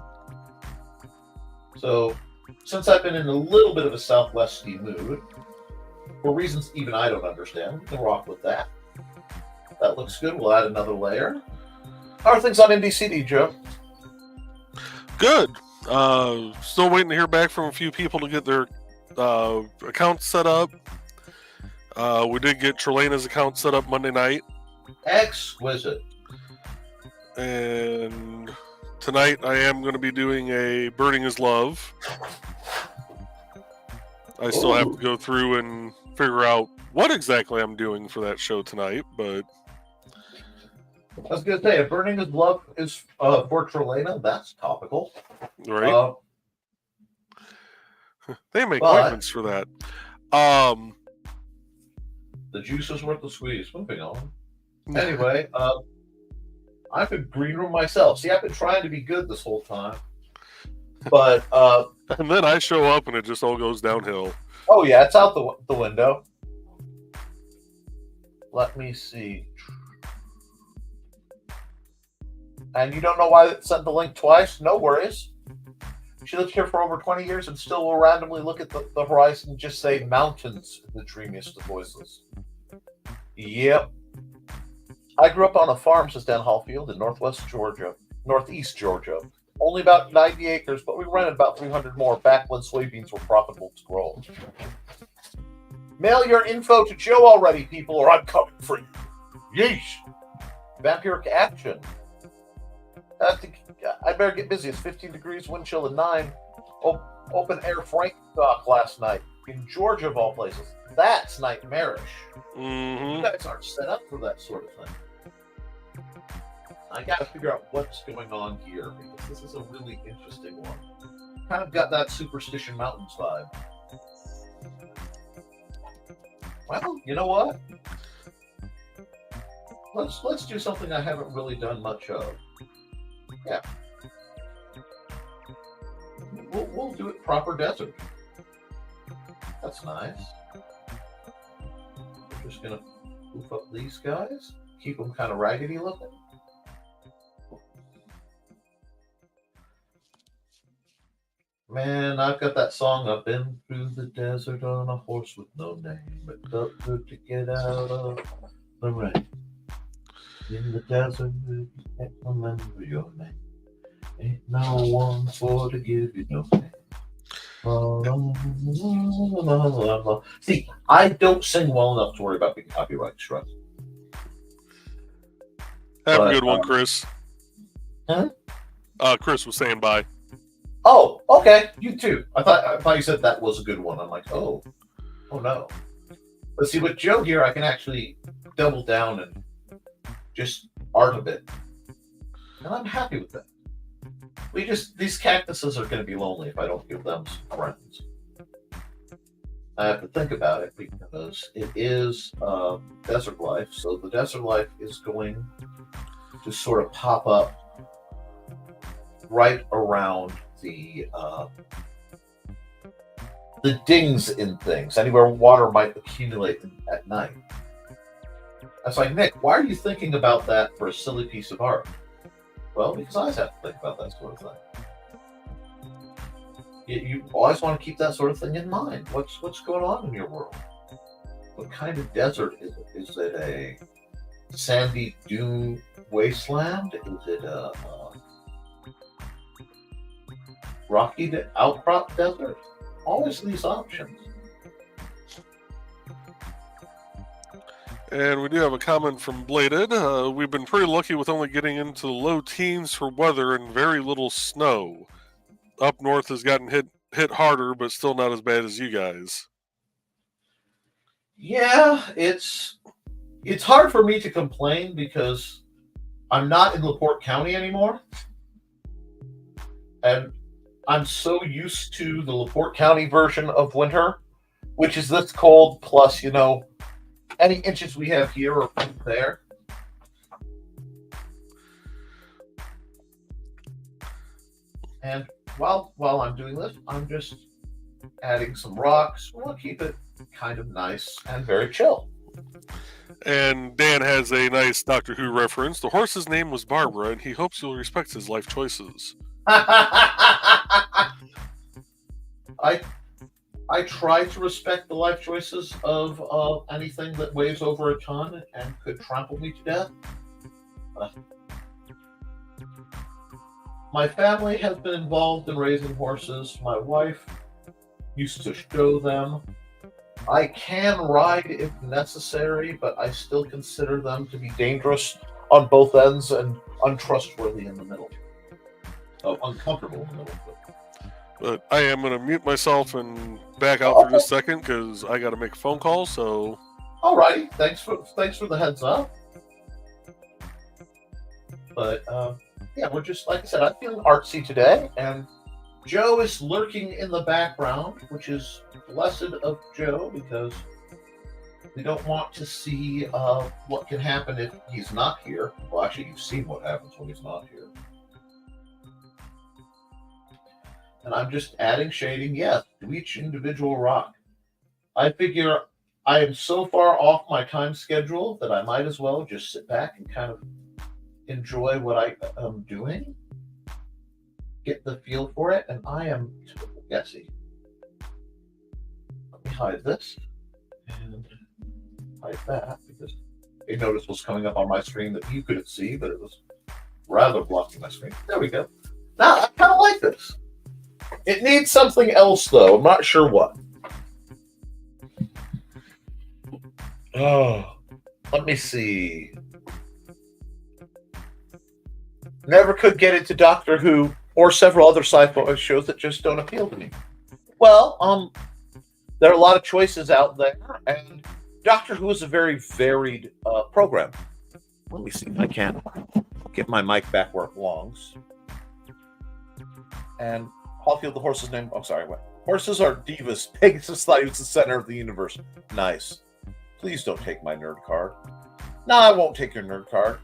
So, since I've been in a little bit of a southwesty mood, for reasons even I don't understand, we can rock with that. That looks good. We'll add another layer. How are things on NBCD, Joe? Good. Still waiting to hear back from a few people to get their accounts set up. We did get Trelena's account set up Monday night. Exquisite. And tonight I am going to be doing a Burning is Love. I still have to go through and figure out what exactly I'm doing for that show tonight, but I was going to say, if Burning is Love is for Trelena, that's topical. right? They make but- ointments for that. The juice is worth the squeeze. Moving on. Anyway, I've been green room myself. See, I've been trying to be good this whole time. But, and then I show up and it just all goes downhill. oh yeah, it's out the window. Let me see. And you don't know why it sent the link twice? No worries. She lived here for over 20 years and still will randomly look at the horizon and just say mountains in the dreamiest of voices. Yep. I grew up on a farm, says Dan Hallfield, in northeast Georgia. Only about 90 acres, but we rented about 300 more back when soybeans were profitable to grow. Mail your info to Joe already, people, or I'm coming for you. Yeesh. Vampiric action. I better get busy. It's 15 degrees, wind chill at 9. Open air Frank dock last night in Georgia, of all places. That's nightmarish. Mm-hmm. You guys aren't set up for that sort of thing. I got to figure out what's going on here because this is a really interesting one. Kind of got that Superstition Mountains vibe. Well, you know what? Let's do something I haven't really done much of. Yeah. We'll do it proper desert. That's nice. I'm just gonna poof up these guys, keep them kind of raggedy looking. Man, I've got that song. I've been through the desert on a horse with no name. It felt good to get out of the rain. In the desert, you can't remember your name. Ain't no one for to give you no name. See, I don't sing well enough to worry about being copyright struck. Have a good one, Chris. Huh? Chris was saying bye. Oh, okay. You too. I thought you said that was a good one. I'm like, oh no. But see, with Joe here, I can actually double down and just art a bit, and I'm happy with that. These cactuses are going to be lonely if I don't give them some friends. I have to think about it because it is desert life, so the desert life is going to sort of pop up right around the dings in things, anywhere water might accumulate at night. I was like, Nick, why are you thinking about that for a silly piece of art? Well, because I always have to think about that sort of thing. You always want to keep that sort of thing in mind. What's going on in your world? What kind of desert is it? Is it a sandy dune wasteland? Is it a rocky outcrop desert? Always these options. And we do have a comment from Bladed. We've been pretty lucky with only getting into the low teens for weather and very little snow. Up north has gotten hit harder, but still not as bad as you guys. Yeah, it's hard for me to complain because I'm not in LaPorte County anymore. And I'm so used to the LaPorte County version of winter, which is this cold plus, any inches we have here or there. And while I'm doing this, I'm just adding some rocks. We'll keep it kind of nice and very chill. And Dan has a nice Doctor Who reference. The horse's name was Barbara, and he hopes you'll respect his life choices. I try to respect the life choices of anything that weighs over a ton and could trample me to death. My family has been involved in raising horses. My wife used to show them. I can ride if necessary, but I still consider them to be dangerous on both ends and untrustworthy in the middle. Oh, uncomfortable in the middle. But I am going to mute myself and back out for just a second because I got to make a phone call. So, alrighty, thanks for the heads up. But yeah, we're just like I said, I'm feeling artsy today, and Joe is lurking in the background, which is blessed of Joe because we don't want to see what can happen if he's not here. Well, actually, you've seen what happens when he's not here. And I'm just adding shading, yes, to each individual rock. I figure I am so far off my time schedule that I might as well just sit back and kind of enjoy what I am doing, get the feel for it, and I am totally guessy. Let me hide this and hide that because a notice was coming up on my screen that you couldn't see, but it was rather blocking my screen. There we go. Now, I kind of like this. It needs something else, though. I'm not sure what. Oh, let me see. Never could get into Doctor Who or several other sci-fi shows that just don't appeal to me. Well, there are a lot of choices out there, and Doctor Who is a very varied program. Let me see if I can get my mic back where it belongs. And Caulfield, the horse's name. I'm sorry. What? Horses are divas. Pegasus thought he was the center of the universe. Nice. Please don't take my nerd card. No, I won't take your nerd card.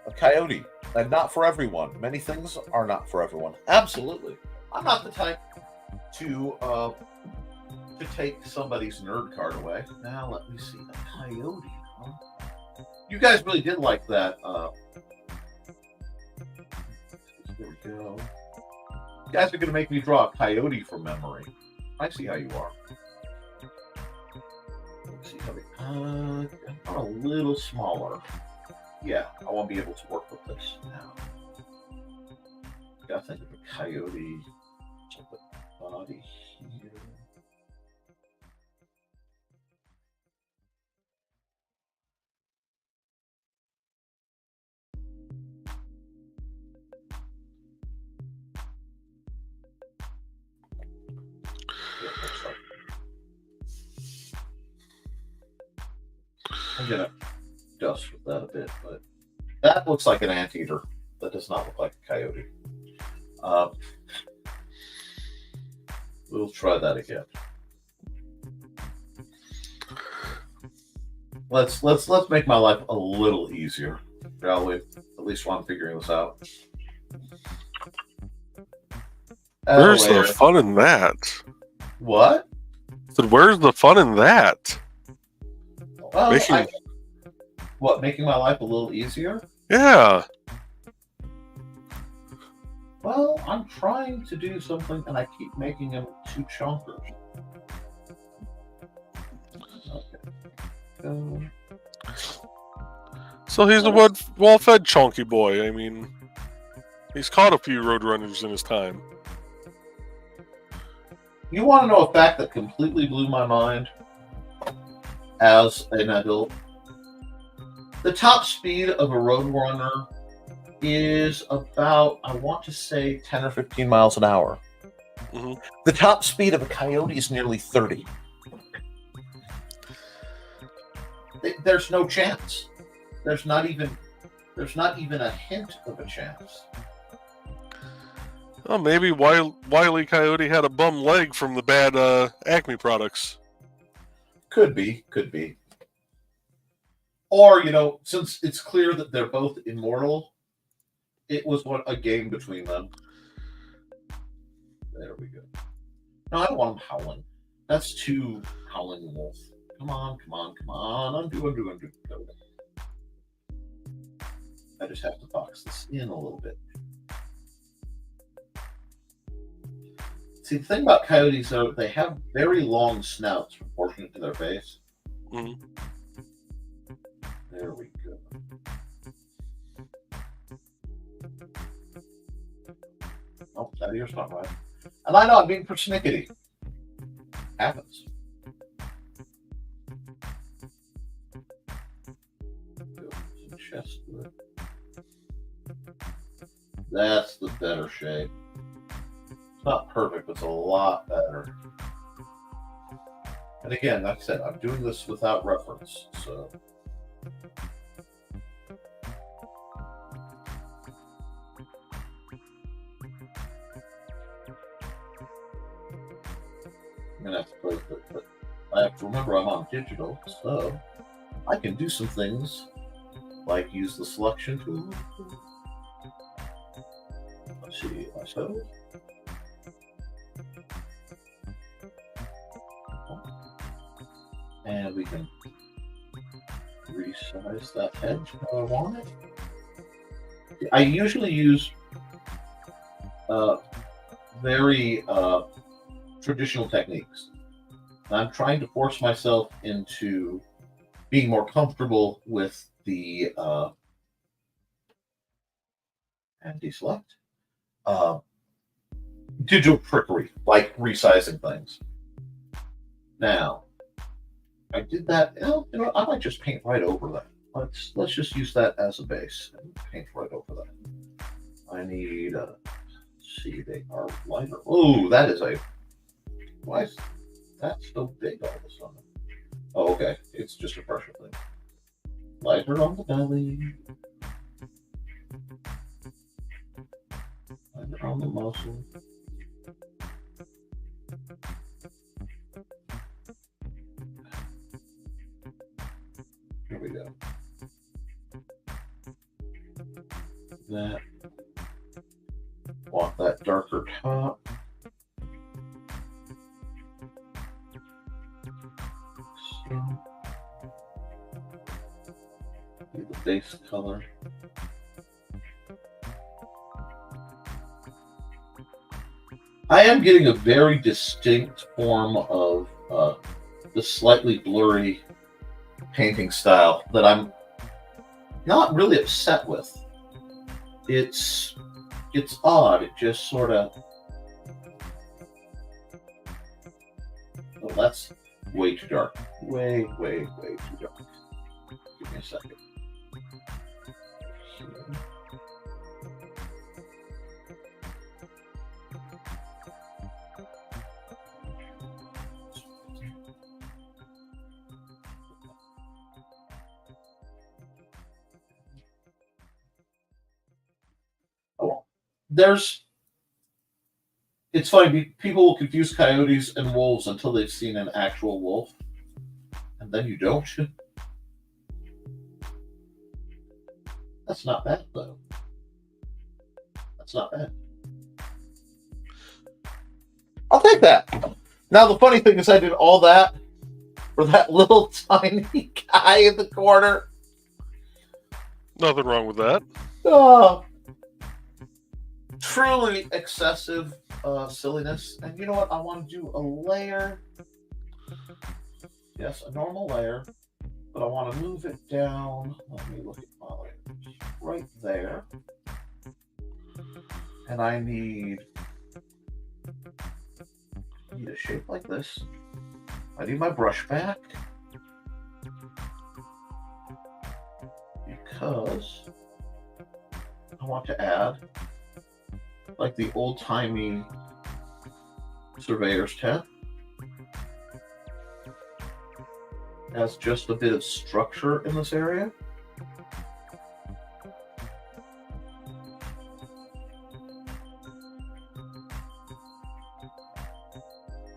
A coyote, and not for everyone. Many things are not for everyone. Absolutely. I'm not the type to take somebody's nerd card away. Now let me see. A coyote, huh? You guys really did like that. Here we go. You guys are going to make me draw a coyote from memory. I see how you are. Let's see how we... I'm a little smaller. Yeah, I won't be able to work with this now. Gotta think of a coyote. Check the body here. I'm gonna dust with that a bit, but that looks like an anteater. That does not look like a coyote. Uh, we'll try that again. Let's make my life a little easier, shall we? At least while I'm figuring this out. Where's the Later. fun in that? What? I said, where's the fun in that? Well, Making- making my life a little easier? Yeah. Well, I'm trying to do something, and I keep making them too chonkers. Okay. So he's a well-fed chonky boy. I mean, he's caught a few roadrunners in his time. You want to know a fact that completely blew my mind as an adult? The top speed of a roadrunner is about, I want to say, 10 or 15 miles an hour. Mhm. The top speed of a coyote is nearly 30. There's no chance. There's not even a hint of a chance. Well, maybe Wile E. Coyote had a bum leg from the bad Acme products. Could be. Or, since it's clear that they're both immortal, it was a game between them. There we go. No, I don't want him howling. That's too howling wolf. Come on. Undo. Go. I just have to box this in a little bit. See, the thing about coyotes, though, they have very long snouts proportionate to their face. Mhm. There we go. Oh, that ear's not right. And I know I'm being persnickety. Happens. Some chest to it. That's the better shape. It's not perfect, but it's a lot better. And again, like I said, I'm doing this without reference, so. I'm gonna have to close it, but I have to remember I'm on digital, so I can do some things like use the selection tool. Let's see, myself. And we can resize that edge how I want it. I usually use very traditional techniques. I'm trying to force myself into being more comfortable with the and deselect digital trickery, like resizing things. Now, I did that. I might just paint right over that. Let's just use that as a base and paint right over that. I need see, they are lighter. Oh, that is why is that so big all of a sudden? Oh, okay. It's just a pressure thing. Lighter on the belly. Lighter on the muscle. Here we go. That. Want that darker top. The base color. I am getting a very distinct form of the slightly blurry painting style that I'm not really upset with. It's odd. It just sort of. Oh, that's way too dark. Way too dark. Give me a second. It's funny, people will confuse coyotes and wolves until they've seen an actual wolf, and then you don't. That's not bad, though. That's not bad. I'll take that. Now, the funny thing is I did all that for that little tiny guy in the corner. Nothing wrong with that. Oh, truly excessive silliness. And you know what? I want to do a layer. Yes, a normal layer. But I want to move it down. Let me look at my layers. Right there. And I need a shape like this. I need my brush back. Because I want to add like the old-timey surveyor's tent as just a bit of structure in this area.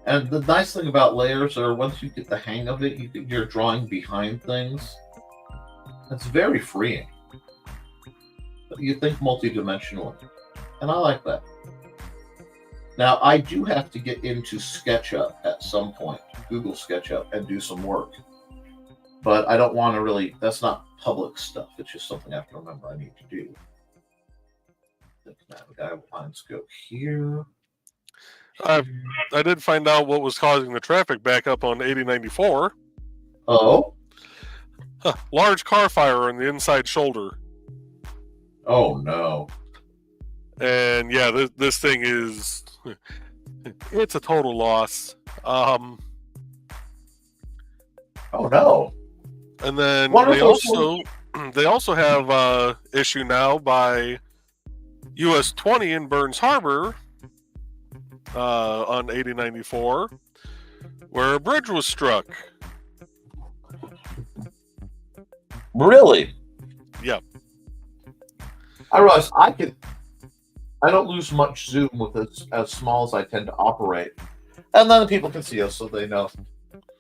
And the nice thing about layers are once you get the hang of it, you're drawing behind things. It's very freeing. You think multidimensionally. And I like that. Now, I do have to get into SketchUp at some point, Google SketchUp, and do some work. But I don't want to really, that's not public stuff. It's just something I have to remember I need to do. The guide lines go here. I did find out what was causing the traffic back up on 8094. Oh? Large car fire on the inside shoulder. Oh, no. And yeah, this thing is, it's a total loss. Oh, no. And then Wonderful. they also have issue now by US 20 in Burns Harbor on 8094, where a bridge was struck. Really? Yep. I realize I don't lose much zoom with it as small as I tend to operate. And then people can see us so they know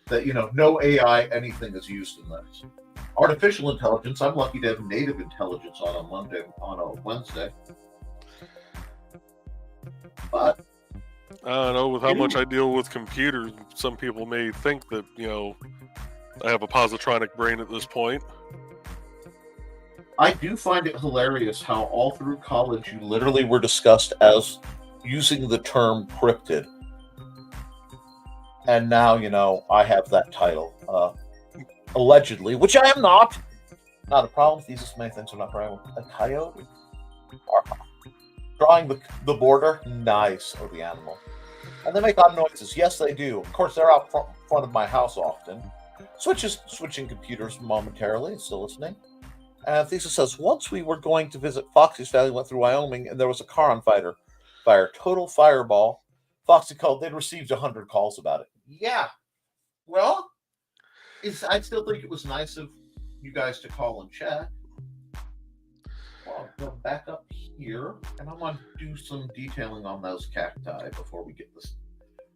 that, no AI, anything is used in this. Artificial intelligence, I'm lucky to have native intelligence on a Wednesday. But I don't know, with how much I deal with computers, some people may think that, I have a positronic brain at this point. I do find it hilarious how all through college you literally were discussed as using the term cryptid. And now, I have that title. Allegedly, which I am not. Not a problem. These are so many things I'm not proud of. A coyote? Drawing the border? Nice. Or the animal. And they make odd noises. Yes, they do. Of course, they're out front of my house often. Switching computers momentarily. Still listening. And Thesis says, once we were going to visit Foxy's family, went through Wyoming, and there was a car on fire. Total fireball. Foxy called. They'd received 100 calls about it. Yeah. Well, I still think it was nice of you guys to call and check. Well, I'll go back up here, and I want to do some detailing on those cacti before we get this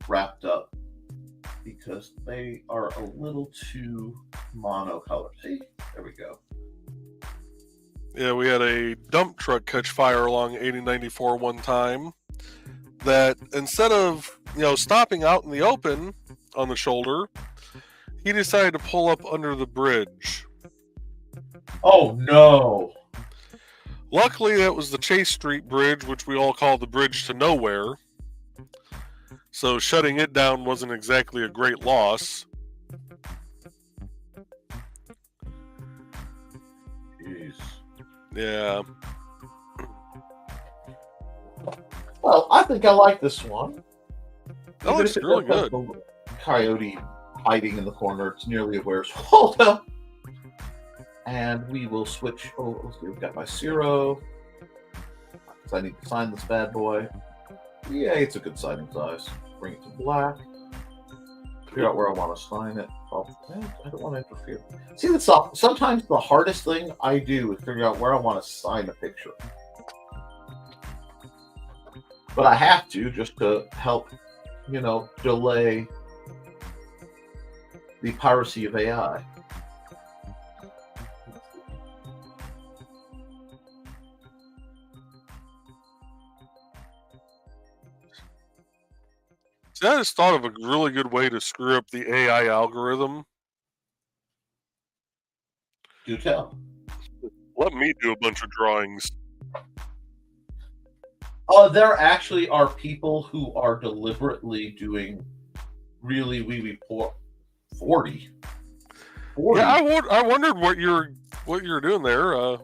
wrapped up, because they are a little too monocolored. See? There we go. Yeah, we had a dump truck catch fire along 8094 one time that instead of, stopping out in the open on the shoulder, he decided to pull up under the bridge. Oh, no. Luckily, that was the Chase Street Bridge, which we all call the bridge to nowhere. So shutting it down wasn't exactly a great loss. Jeez. Yeah. Well, I think I like this one. That looks really good. Coyote hiding in the corner. It's nearly a Where's Waldo. And we will switch. Oh, let's see. We've got my Zero. Because I need to sign this bad boy. Yeah, it's a good signing size. Bring it to black. Figure out where I want to sign it. Oh, I don't want to interfere. See, sometimes the hardest thing I do is figure out where I want to sign a picture. But I have to just to help, delay the piracy of AI. See, I just thought of a really good way to screw up the AI algorithm. Do tell. Let me do a bunch of drawings. There actually are people who are deliberately doing really wee poor 40. Yeah, I wondered what you're doing there. I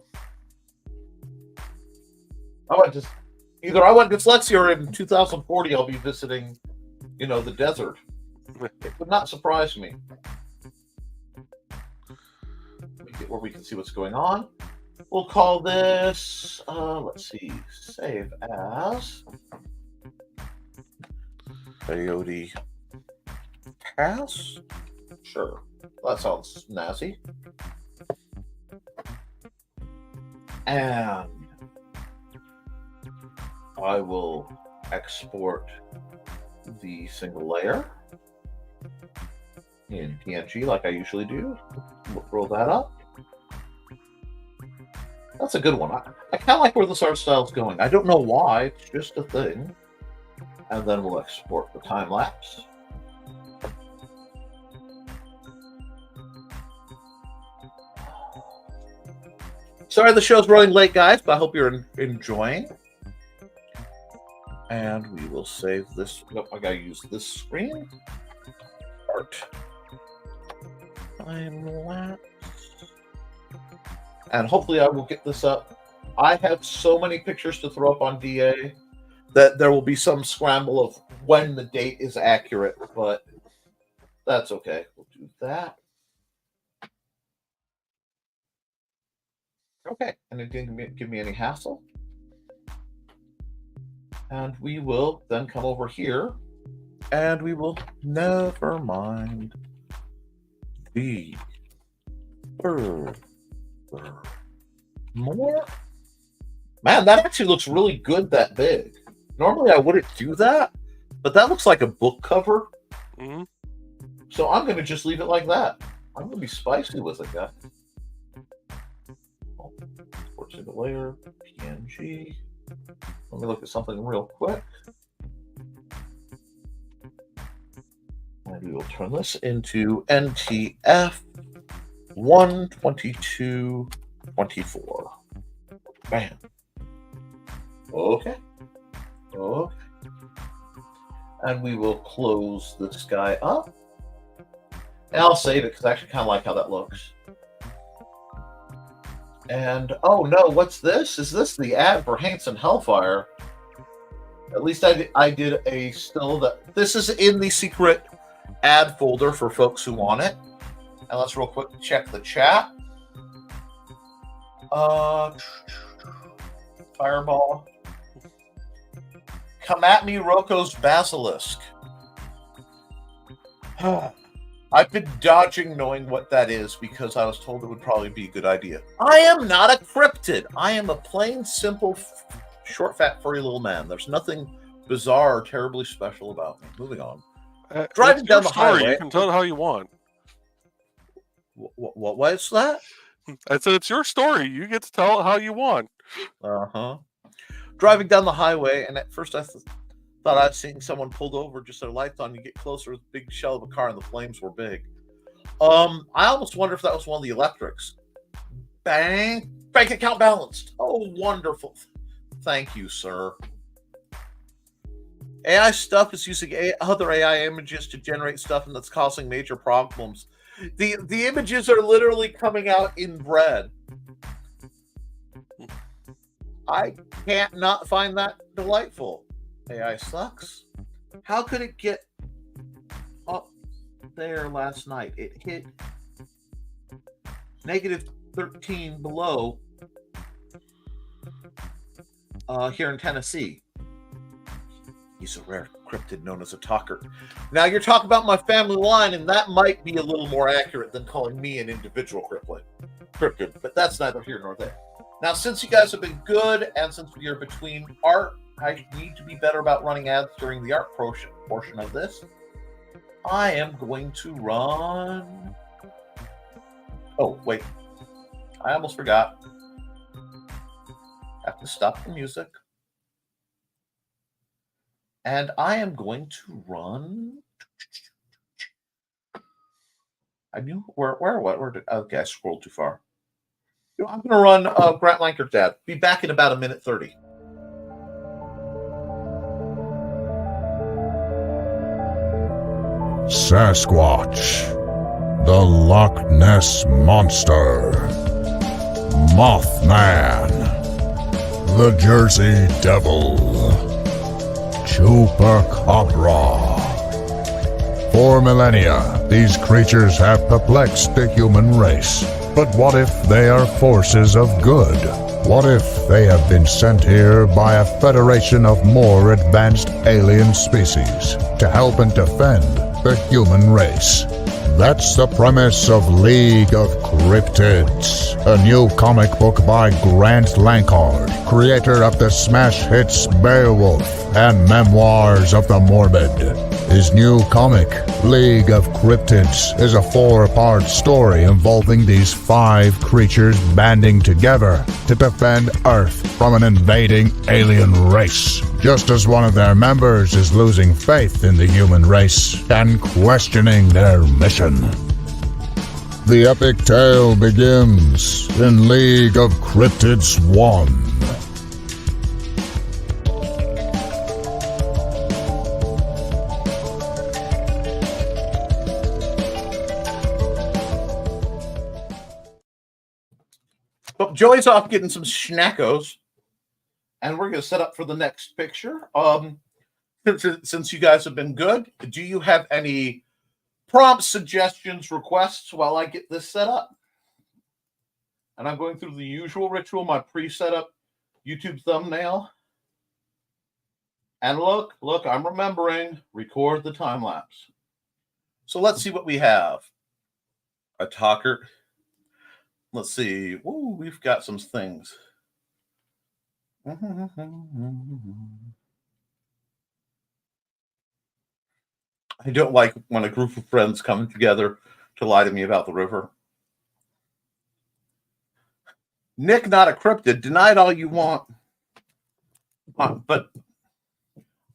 went dyslexia, or in 2040 I'll be visiting, the desert. It would not surprise me. Let me get where we can see what's going on. We'll call this, let's see, save as Coyote Pass. Sure, that sounds snazzy. And I will export the single layer in PNG like I usually do. We'll roll that up. That's a good one. I kind of like where this art style is going. I don't know why. It's just a thing. And then we'll export the time lapse. Sorry the show's running late, guys, but I hope you're enjoying. And we will save this. Nope, I gotta use this screen. Art. Time lapse. And hopefully I will get this up. I have so many pictures to throw up on DA that there will be some scramble of when the date is accurate, but that's okay. We'll do that. Okay, and it didn't give me any hassle. And we will then come over here and we will never mind the furthermore. Man, that actually looks really good that big. Normally I wouldn't do that, but that looks like a book cover. Mm-hmm. So I'm going to just leave it like that. I'm going to be spicy with it, guys. Export single layer, PNG. Let me look at something real quick. And we will turn this into NTF 12224. Bam. Okay. Okay. And we will close this guy up. And I'll save it because I actually kind of like how that looks. And oh no, what's this? Is this the ad for Hanson Hellfire? At least I did a still that this is in the secret ad folder for folks who want it. And let's real quick check the chat. Fireball. Come at me, Roko's Basilisk. I've been dodging knowing what that is because I was told it would probably be a good idea. I am not a cryptid. I am a plain, simple, short, fat, furry little man. There's nothing bizarre or terribly special about me. Moving on. Driving down the highway. You can tell it how you want. What was that? I said it's your story. You get to tell it how you want. Uh-huh. Driving down the highway, and at first I thought I'd seen someone pulled over, just their lights on. You get closer, big shell of a car, and the flames were big. I almost wonder if that was one of the electrics. Bang! Bank account balanced. Oh, wonderful. Thank you, sir. AI stuff is using other AI images to generate stuff, and that's causing major problems. The images are literally coming out inbred. I can't not find that delightful. AI sucks. How could it get up there last night? It hit -13 below here in Tennessee. He's a rare cryptid known as a Tockert. Now you're talking about my family line, and that might be a little more accurate than calling me an individual cryptid, but that's neither here nor there. Now, since you guys have been good, and since we are between art I need to be better about running ads during the art portion of this. I am going to run. Oh, wait. I almost forgot. Have to stop the music. And I am going to run. I knew where did, okay, I scrolled too far. I'm going to run Grant Lankert's ad. Be back in about a minute 30. Sasquatch, the Loch Ness Monster, Mothman, the Jersey Devil, Chupacabra. For millennia, these creatures have perplexed the human race. But what if they are forces of good? What if they have been sent here by a federation of more advanced alien species to help and defend the human race? That's the premise of League of Cryptids, a new comic book by Grant Lankard, creator of the smash hits Beowulf and Memoirs of the Morbid. His new comic, League of Cryptids, is a 4-part story involving these 5 creatures banding together to defend Earth from an invading alien race, just as one of their members is losing faith in the human race and questioning their mission. The epic tale begins in League of Cryptids 1. Well, Joey's off getting some schnackos, and we're going to set up for the next picture. Since you guys have been good, do you have any prompts, suggestions, requests while I get this set up? And I'm going through the usual ritual, my pre-set up YouTube thumbnail. And look, I'm remembering, record the time lapse. So let's see what we have. A Tockert. Let's see. Ooh, we've got some things. I don't like when a group of friends come together to lie to me about the river. Nick, not a cryptid. Deny it all you want. But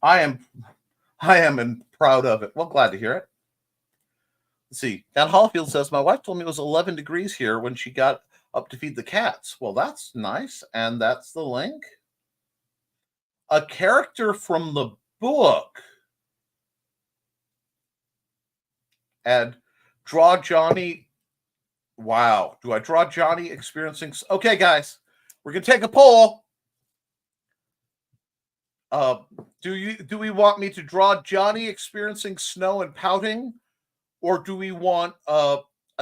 I am proud of it. Well, glad to hear it. Let's see. Dan Hallfield says, my wife told me it was 11 degrees here when she got up to feed the cats. Well, that's nice. And that's the link. A character from the book. And draw Johnny. Wow. Do I draw Johnny experiencing? Okay, guys. We're going to take a poll. Do we want me to draw Johnny experiencing snow and pouting? Or do we want a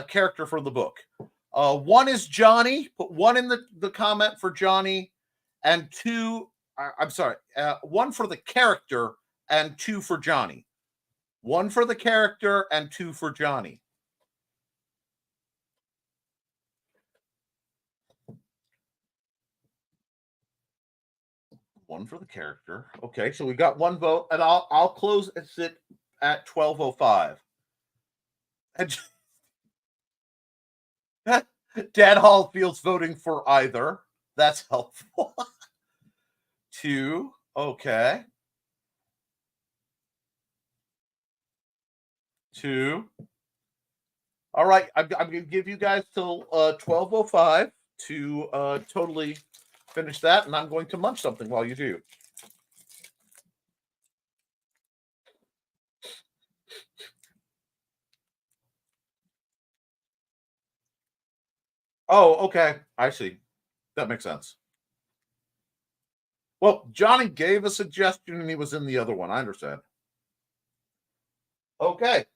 character from the book? 1 is Johnny. Put 1 in the comment for Johnny, and 2. I'm sorry. 1 for the character and 2 for Johnny. 1 for the character and 2 for Johnny. One for the character. Okay, so we got 1 vote, and I'll close it at 12:05. Dad Hall feels voting for either. That's helpful. 2. Okay. 2. All right. I'm going to give you guys till 12:05 to totally finish that, and I'm going to munch something while you do. Oh, okay. I see. That makes sense. Well, Johnny gave a suggestion and he was in the other one. I understand. Okay.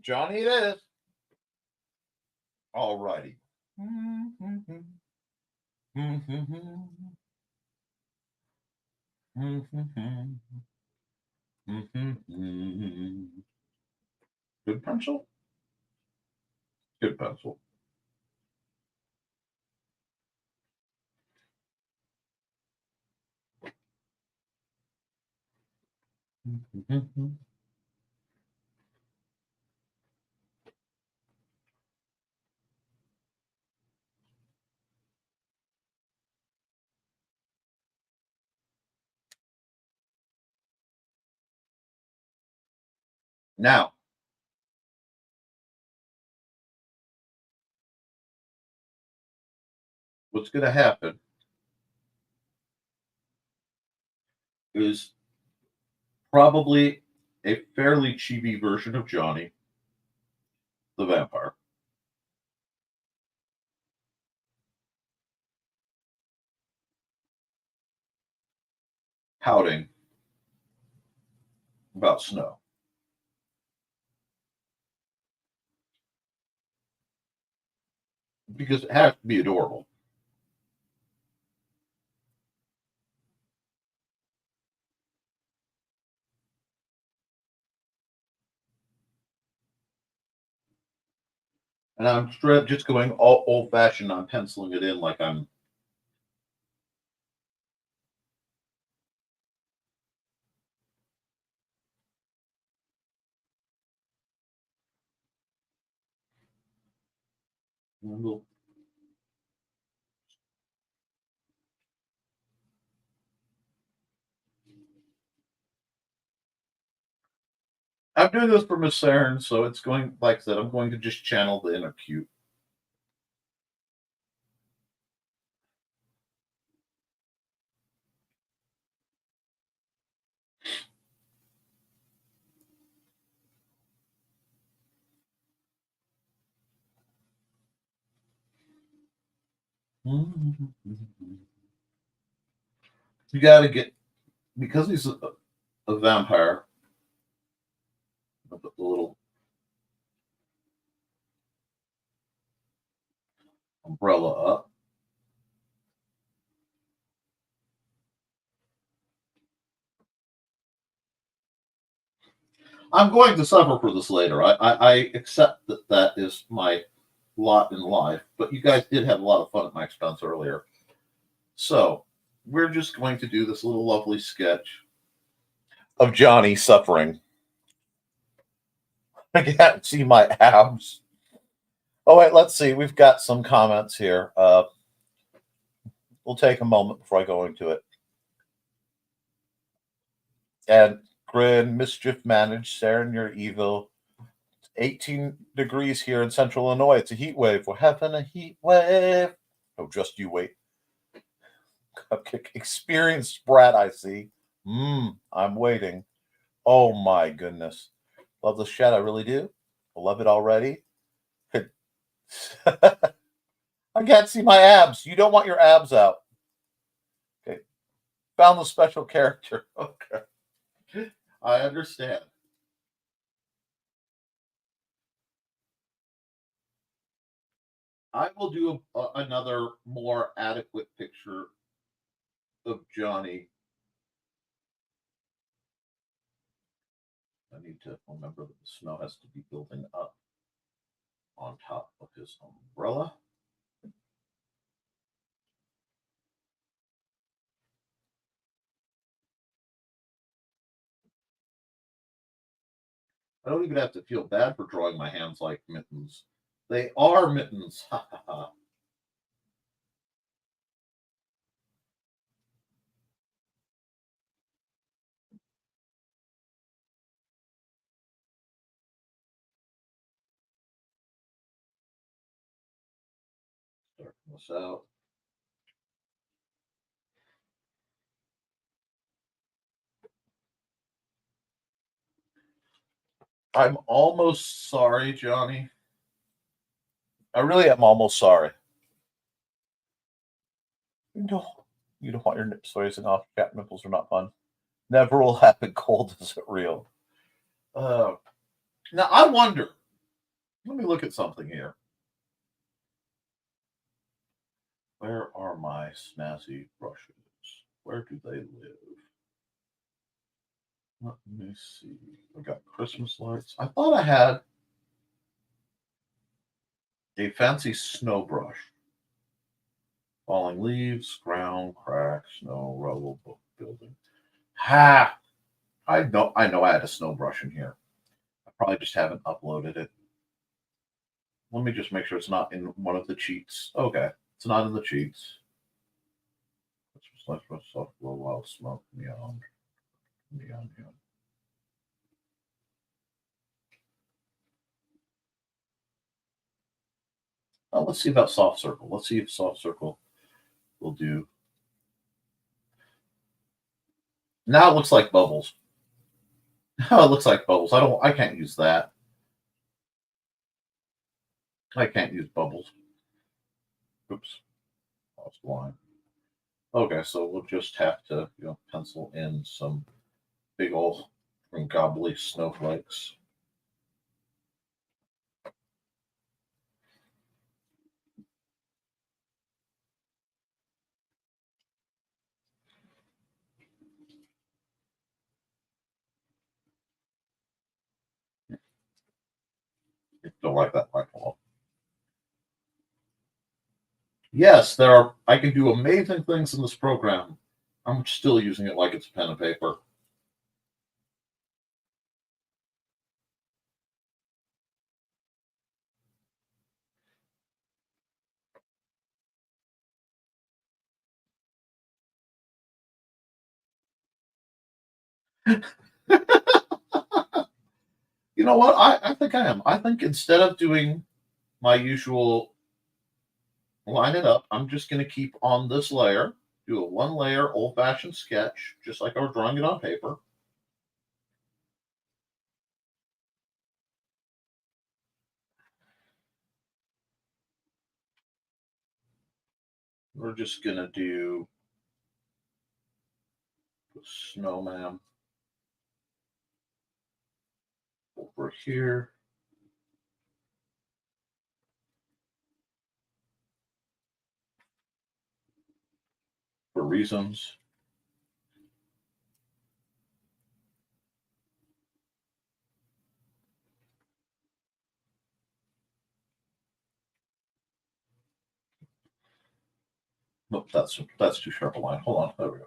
Johnny it is. All righty. Good pencil? Good pencil. Now, what's going to happen is probably a fairly chibi version of Johnny the vampire. Pouting about snow. Because it has to be adorable. And I'm just going all old fashioned. I'm penciling it in like I'm. I'm doing this for Miss Saren, so it's going, like I said, I'm going to just channel the inner cute. You got to get, because he's a vampire, I'll put the little umbrella up. I'm going to suffer for this later. I accept that that is my lot in life, but you guys did have a lot of fun at my expense earlier. So we're just going to do this little lovely sketch of Johnny suffering. I can't see my abs. Oh, wait, let's see. We've got some comments here. We'll take a moment before I go into it. And Grin, Mischief Managed, Saren, you're evil. 18 degrees here in central Illinois. It's a heat wave. We're having a heat wave. Oh, just you wait. Cupcake experienced brat, I see. I'm waiting. Oh my goodness. Love the shed, I really do. I love it already. I can't see my abs. You don't want your abs out. Okay. Found the special character. Okay. I understand. I will do another more adequate picture of Johnny. I need to remember that the snow has to be building up on top of his umbrella. I don't even have to feel bad for drawing my hands like mittens. They are mittens. Start this out. I'm almost sorry, Johnny. I really am almost sorry. You don't want your nips raising off. Cat nipples are not fun. Never will happen. Cold is it real? Now I wonder. Let me look at something here. Where are my snazzy brushes? Where do they live? Let me see. I got Christmas lights. I thought I had A fancy snow brush. Falling leaves, ground, cracks, snow, rubble, book building. Ha! I know I had a snow brush in here. I probably just haven't uploaded it. Let me just make sure it's not in one of the cheats. Okay, it's not in the cheats. Let's myself blow wild smoke neon. Neon. Oh, let's see about soft circle. Let's see if soft circle will do. Now it looks like bubbles. Now it looks like bubbles. I can't use that. I can't use bubbles. Oops. Lost line. Okay, so we'll just have to, pencil in some big old gobbly snowflakes. Don't like that microphone. Yes, I can do amazing things in this program. I'm still using it like it's pen and paper. You know what? I think I am. I think instead of doing my usual line it up, I'm just going to keep on this layer, do a one layer old fashioned sketch, just like I was drawing it on paper. We're just going to do the snowman over here. For reasons. Nope, that's too sharp a line. Hold on, there we go.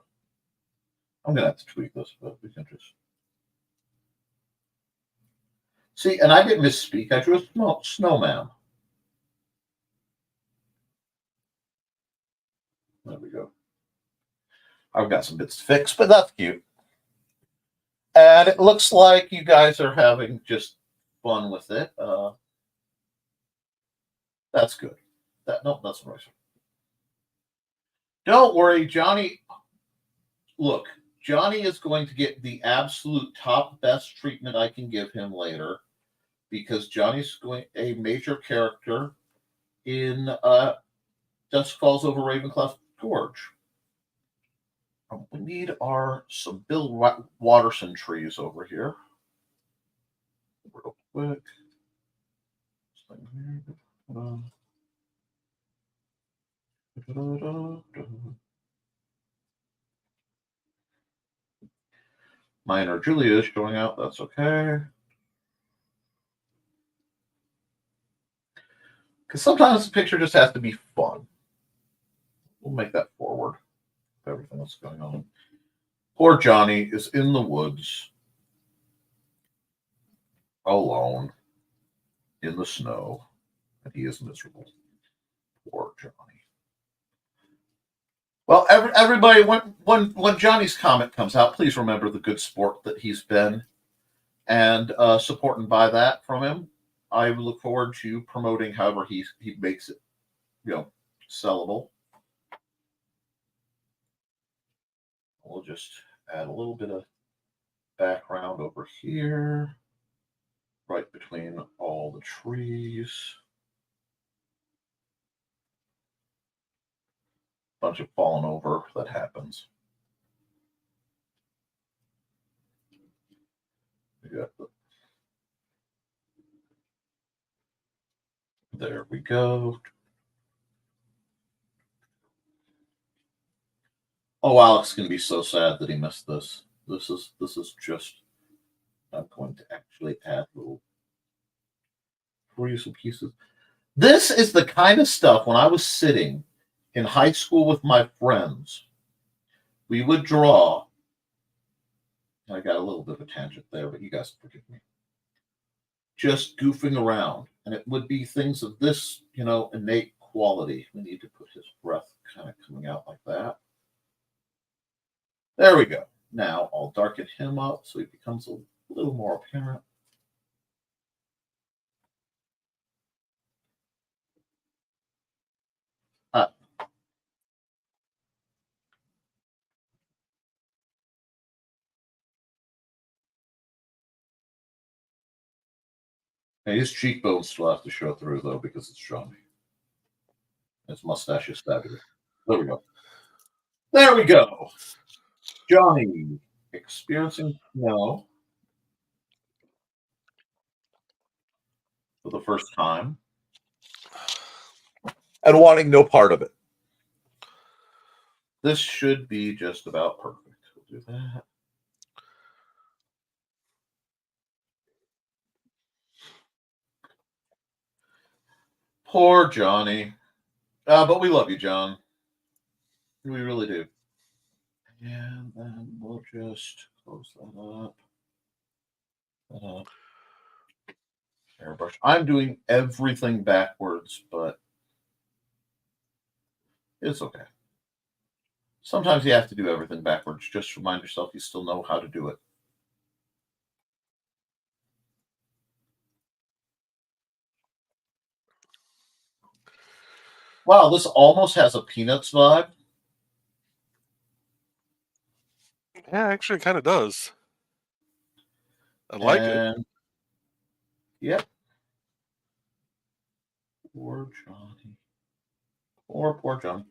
I'm gonna have to tweak this, but we can just see. And I didn't misspeak. I drew a snowman. There we go. I've got some bits to fix, but that's cute. And it looks like you guys are having just fun with it. That's good. That's the right. Don't worry, Johnny. Look, Johnny is going to get the absolute top best treatment I can give him later, because Johnny's going a major character in Dusk Falls Over Ravencliff Gorge. We need some Bill Watterson trees over here. Real quick. Minor Julia is showing out. That's okay. Because sometimes the picture just has to be fun. We'll make that forward. Everything that's going on. Poor Johnny is in the woods, alone, in the snow, and he is miserable. Poor Johnny. Well, everybody, when Johnny's comic comes out, please remember the good sport that he's been, and support and buy that from him. I look forward to promoting however he makes it, sellable. We'll just add a little bit of background over here, right between all the trees. Bunch of falling over that happens. There we go. Oh, Alex can be so sad that he missed this. This is just. I'm going to actually add little some pieces. This is the kind of stuff when I was sitting in high school with my friends, we would draw. I got a little bit of a tangent there, but you guys forgive me. Just goofing around. And it would be things of this, innate quality. We need to put his breath kind of coming out like that. There we go. Now I'll darken him up so he becomes a little more apparent. His cheekbones still have to show through, though, because it's Johnny. His mustache is fabulous. There we go. There we go. Johnny experiencing snow for the first time and wanting no part of it. This should be just about perfect. We'll do that. Poor Johnny. But we love you, John. We really do. And then we'll just close that up. Airbrush. I'm doing everything backwards, but it's okay. Sometimes you have to do everything backwards. Just remind yourself you still know how to do it. Wow, this almost has a Peanuts vibe. Yeah, actually, it kind of does. I like it. Yep. Poor Johnny. Poor Johnny.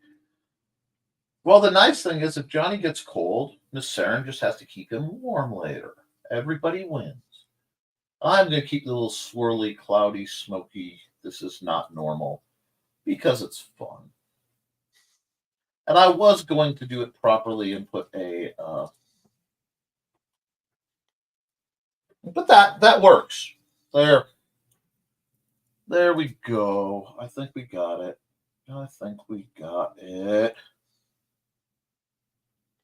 Well, the nice thing is if Johnny gets cold, Miss Saren just has to keep him warm later. Everybody wins. I'm going to keep the little swirly, cloudy, smoky, this is not normal, because it's fun. And I was going to do it properly and put a... but that works. There we go. I think we got it.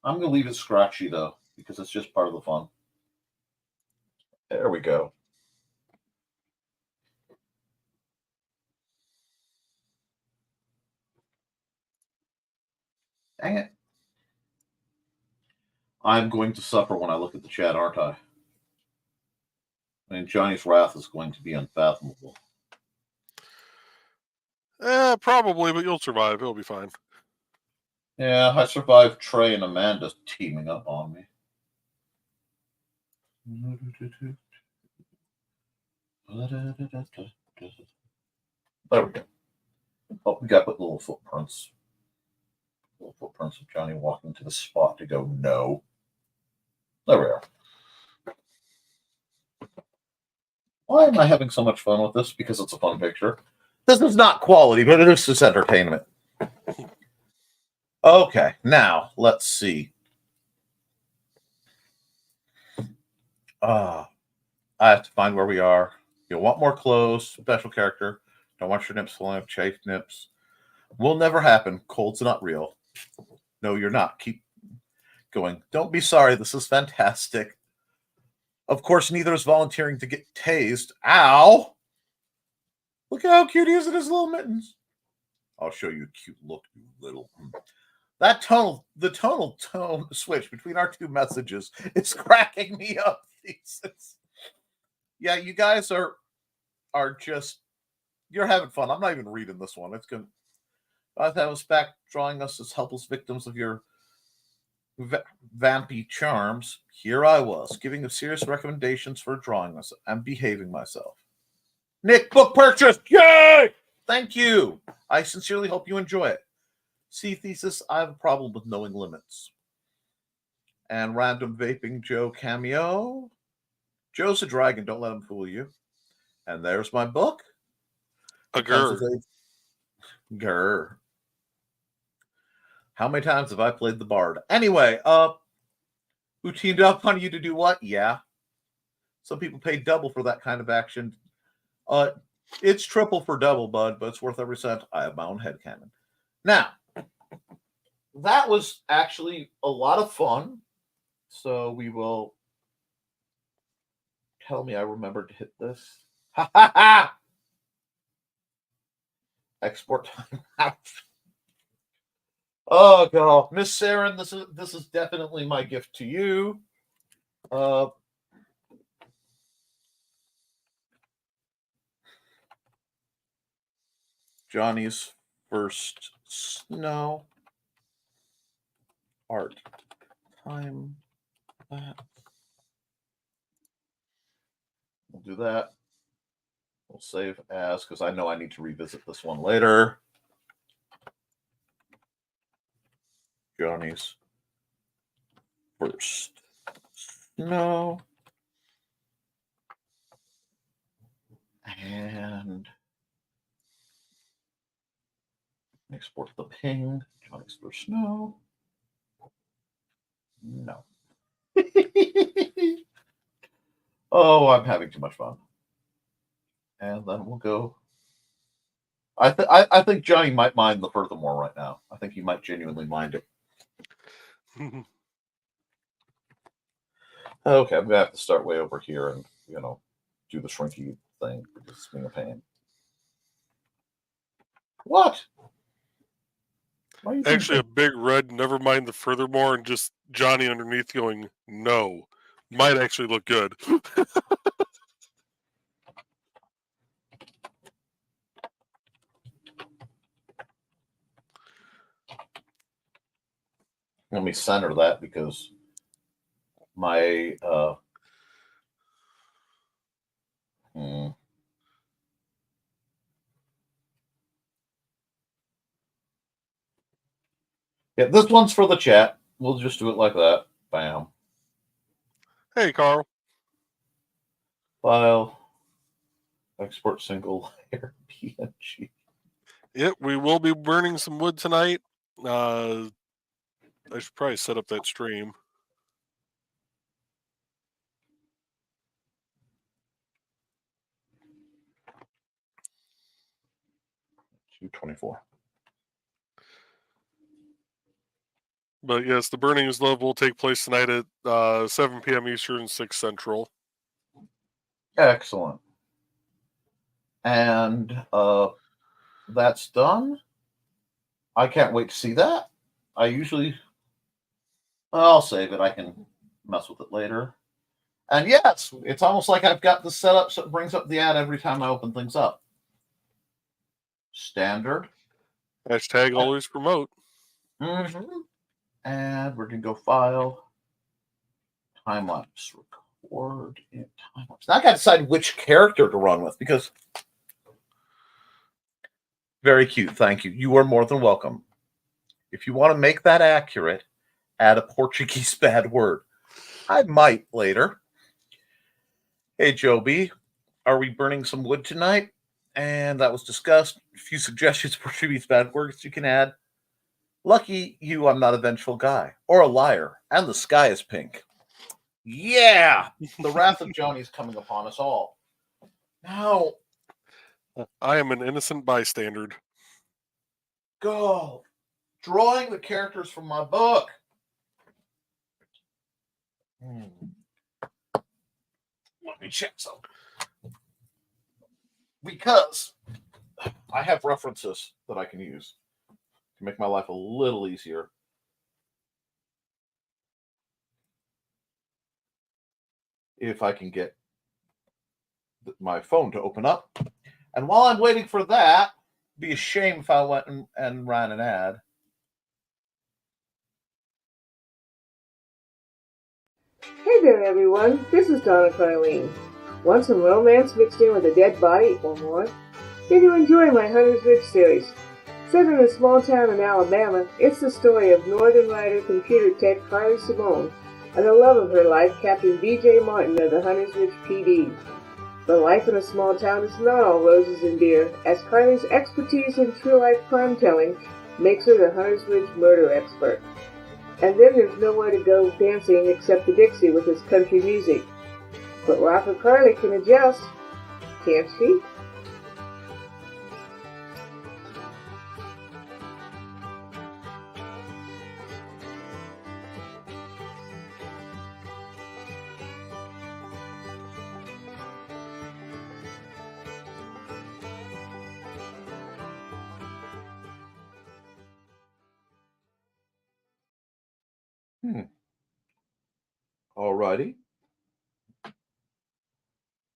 I'm going to leave it scratchy, though, because it's just part of the fun. There we go. Dang it. I'm going to suffer when I look at the chat, aren't I? I mean, Johnny's wrath is going to be unfathomable. Probably, but you'll survive. It'll be fine. Yeah, I survived Trey and Amanda teaming up on me. There we go. Oh, we got to put little footprints. Little footprints of Johnny walking to the spot to go, no. There we are. Why am I having so much fun with this? Because it's a fun picture. This is not quality, but it is just entertainment. Okay, now let's see. I have to find where we are. You'll want more clothes, special character. Don't want your nips falling off, chafed nips. Will never happen. Cold's not real. No, you're not. Keep going. Don't be sorry. This is fantastic. Of course, neither is volunteering to get tased. Ow! Look at how cute he is in his little mittens. I'll show you a cute look, you little... The tonal tone switch between our two messages is cracking me up. Yeah, you guys are just... You're having fun. I'm not even reading this one. It's good. I was back drawing us as helpless victims of your vampy charms. Here I was, giving serious recommendations for drawing us and behaving myself. Nick, book purchased! Yay! Thank you. I sincerely hope you enjoy it. See thesis, I have a problem with knowing limits. And random vaping Joe cameo. Joe's a dragon, don't let him fool you. And there's my book. A grr. Grr. How many times have I played the bard? Anyway, who teamed up on you to do what? Yeah. Some people pay double for that kind of action. It's triple for double, bud, but it's worth every cent. I have my own headcanon. Now, that was actually a lot of fun. So we will tell me I remembered to hit this. Ha ha ha! Export time out. Oh god, Miss Saren, this is definitely my gift to you. Johnny's first snow art. Time that. We'll do that. We'll save as, because I know I need to revisit this one later. Johnny's first snow. And export the ping. Johnny's first snow. No. Oh, I'm having too much fun. And then we'll go. I think Johnny might mind the Furthermore right now. I think he might genuinely mind it. Okay, I'm gonna have to start way over here and do the shrinky thing because it's being a pain. What? Actually, a big red Nevermind the Furthermore and just Johnny underneath going, no. Might actually look good. Let me center that because my yeah, this one's for the chat. We'll just do it like that. Bam. Hey, Carl. File. Export single layer PNG. Yep, we will be burning some wood tonight. I should probably set up that stream. $2.24. But yes, the burning is love will take place tonight at 7 p.m. Eastern, 6 Central. Excellent. And that's done. I can't wait to see that. I'll save it. I can mess with it later. And yes, it's almost like I've got this set up so it brings up the ad every time I open things up. Standard. Hashtag always promote. Mm-hmm. And we're going to go file. Time-lapse. Record in time-lapse. Now I got to decide which character to run with because... Very cute. Thank you. You are more than welcome. If you want to make that accurate, add a Portuguese bad word. I might later. Hey, Joby. Are we burning some wood tonight? And that was discussed. A few suggestions for Portuguese bad words you can add. Lucky you, I'm not a vengeful guy. Or a liar. And the sky is pink. Yeah! The wrath of Johnny is coming upon us all. Now... I am an innocent bystander. Go. Drawing the characters from my book. Let me check some. Because I have references that I can use to make my life a little easier. If I can get my phone to open up. And while I'm waiting for that, it'd be a shame if I went and ran an ad. Hey there, everyone. This is Donna Carlene. Want some romance mixed in with a dead body or more? Then you enjoy my Hunter's Ridge series. Set in a small town in Alabama, it's the story of Northern Rider computer tech Carly Simone and the love of her life, Captain B.J. Martin of the Hunter's Ridge PD. But life in a small town is not all roses and beer, as Carly's expertise in true-life crime-telling makes her the Hunter's Ridge murder expert. And then there's nowhere to go dancing except the Dixie with its country music. But Rocker Carly can adjust, can't she? Alrighty.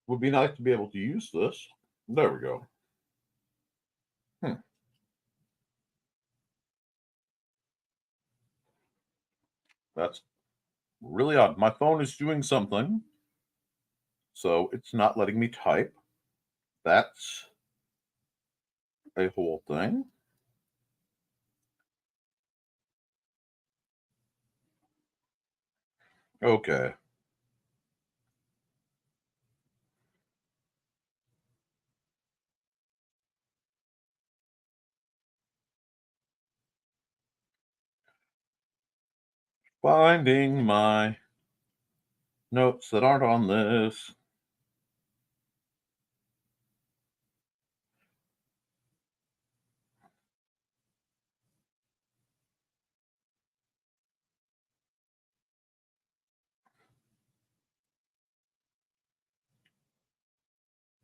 Would be nice to be able to use this. There we go. That's really odd. My phone is doing something, so it's not letting me type. That's a whole thing. Okay. Finding my notes that aren't on this.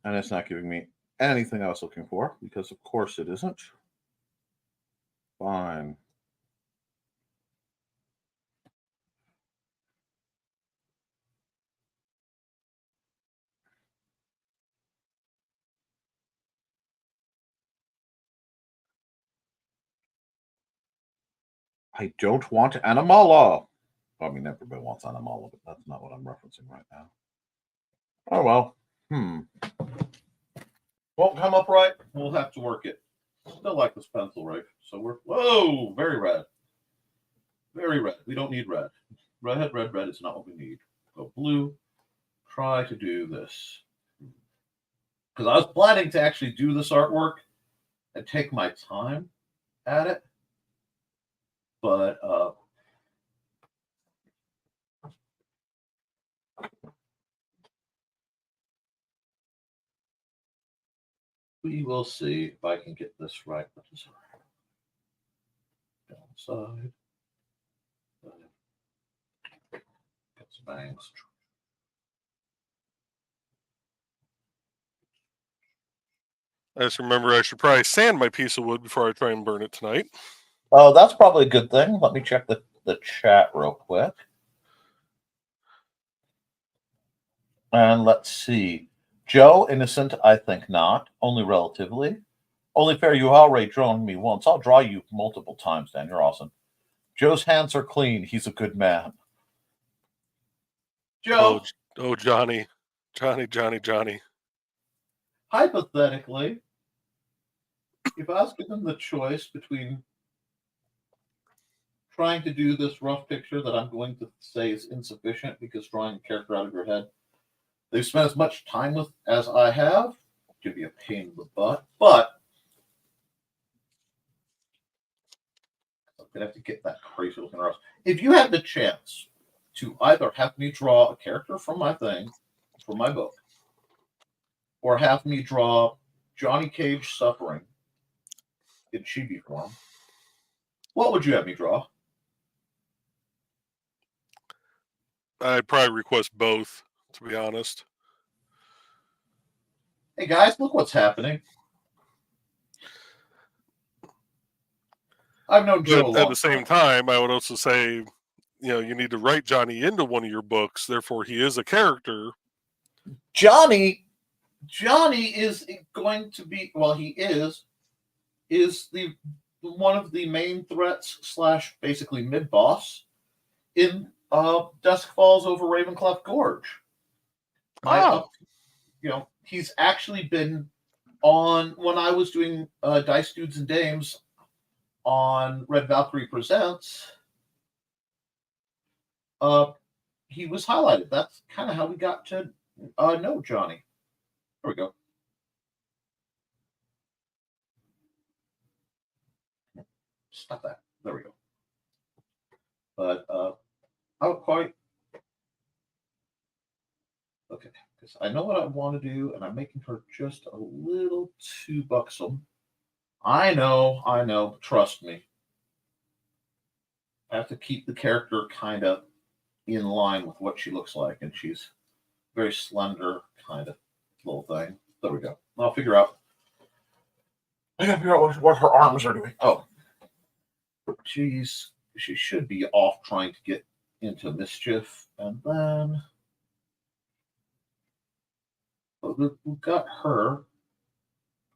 And it's not giving me anything I was looking for, because of course it isn't. Fine. I don't want Animala. I mean, everybody wants Animala, but that's not what I'm referencing right now. Oh, well. Won't come up right. We'll have to work it. Still like this pencil, right? So we're, whoa, very red. Very red. We don't need red. Red is not what we need. Go blue. Try to do this. Because I was planning to actually do this artwork and take my time at it. But we will see if I can get this right. Downside. Get some bangs. I just remember I should probably sand my piece of wood before I try and burn it tonight. Oh, that's probably a good thing. Let me check the chat real quick. And let's see. Joe, innocent, I think not. Only relatively. Only fair, you already drawn me once. I'll draw you multiple times, Dan. You're awesome. Joe's hands are clean. He's a good man. Joe. Oh, Johnny. Johnny. Hypothetically, if I was given the choice between trying to do this rough picture that I'm going to say is insufficient because drawing a character out of your head, they've spent as much time with as I have, it could be a pain in the butt, but I'm going to have to get that crazy looking around. If you had the chance to either have me draw a character from my thing, from my book, or have me draw Johnny Cage suffering in chibi form, what would you have me draw? I'd probably request both, to be honest. Hey guys, look what's happening. I've known Joe a long At the same time, I would also say, you need to write Johnny into one of your books. Therefore, he is a character. Johnny is going to be, well, he is the one of the main threats / basically mid boss in Dusk Falls over Ravencleft Gorge. He's actually been on, when I was doing Dice Dudes and Dames on Red Valkyrie Presents, he was highlighted. That's kind of how we got to know Johnny. There we go. Stop that. There we go. But I would quite... Okay, because I know what I want to do, and I'm making her just a little too buxom. I know. Trust me. I have to keep the character kind of in line with what she looks like, and she's very slender, kind of little thing. There we go. I gotta figure out what her arms are doing. Oh, she should be off trying to get into mischief, and then we've got her.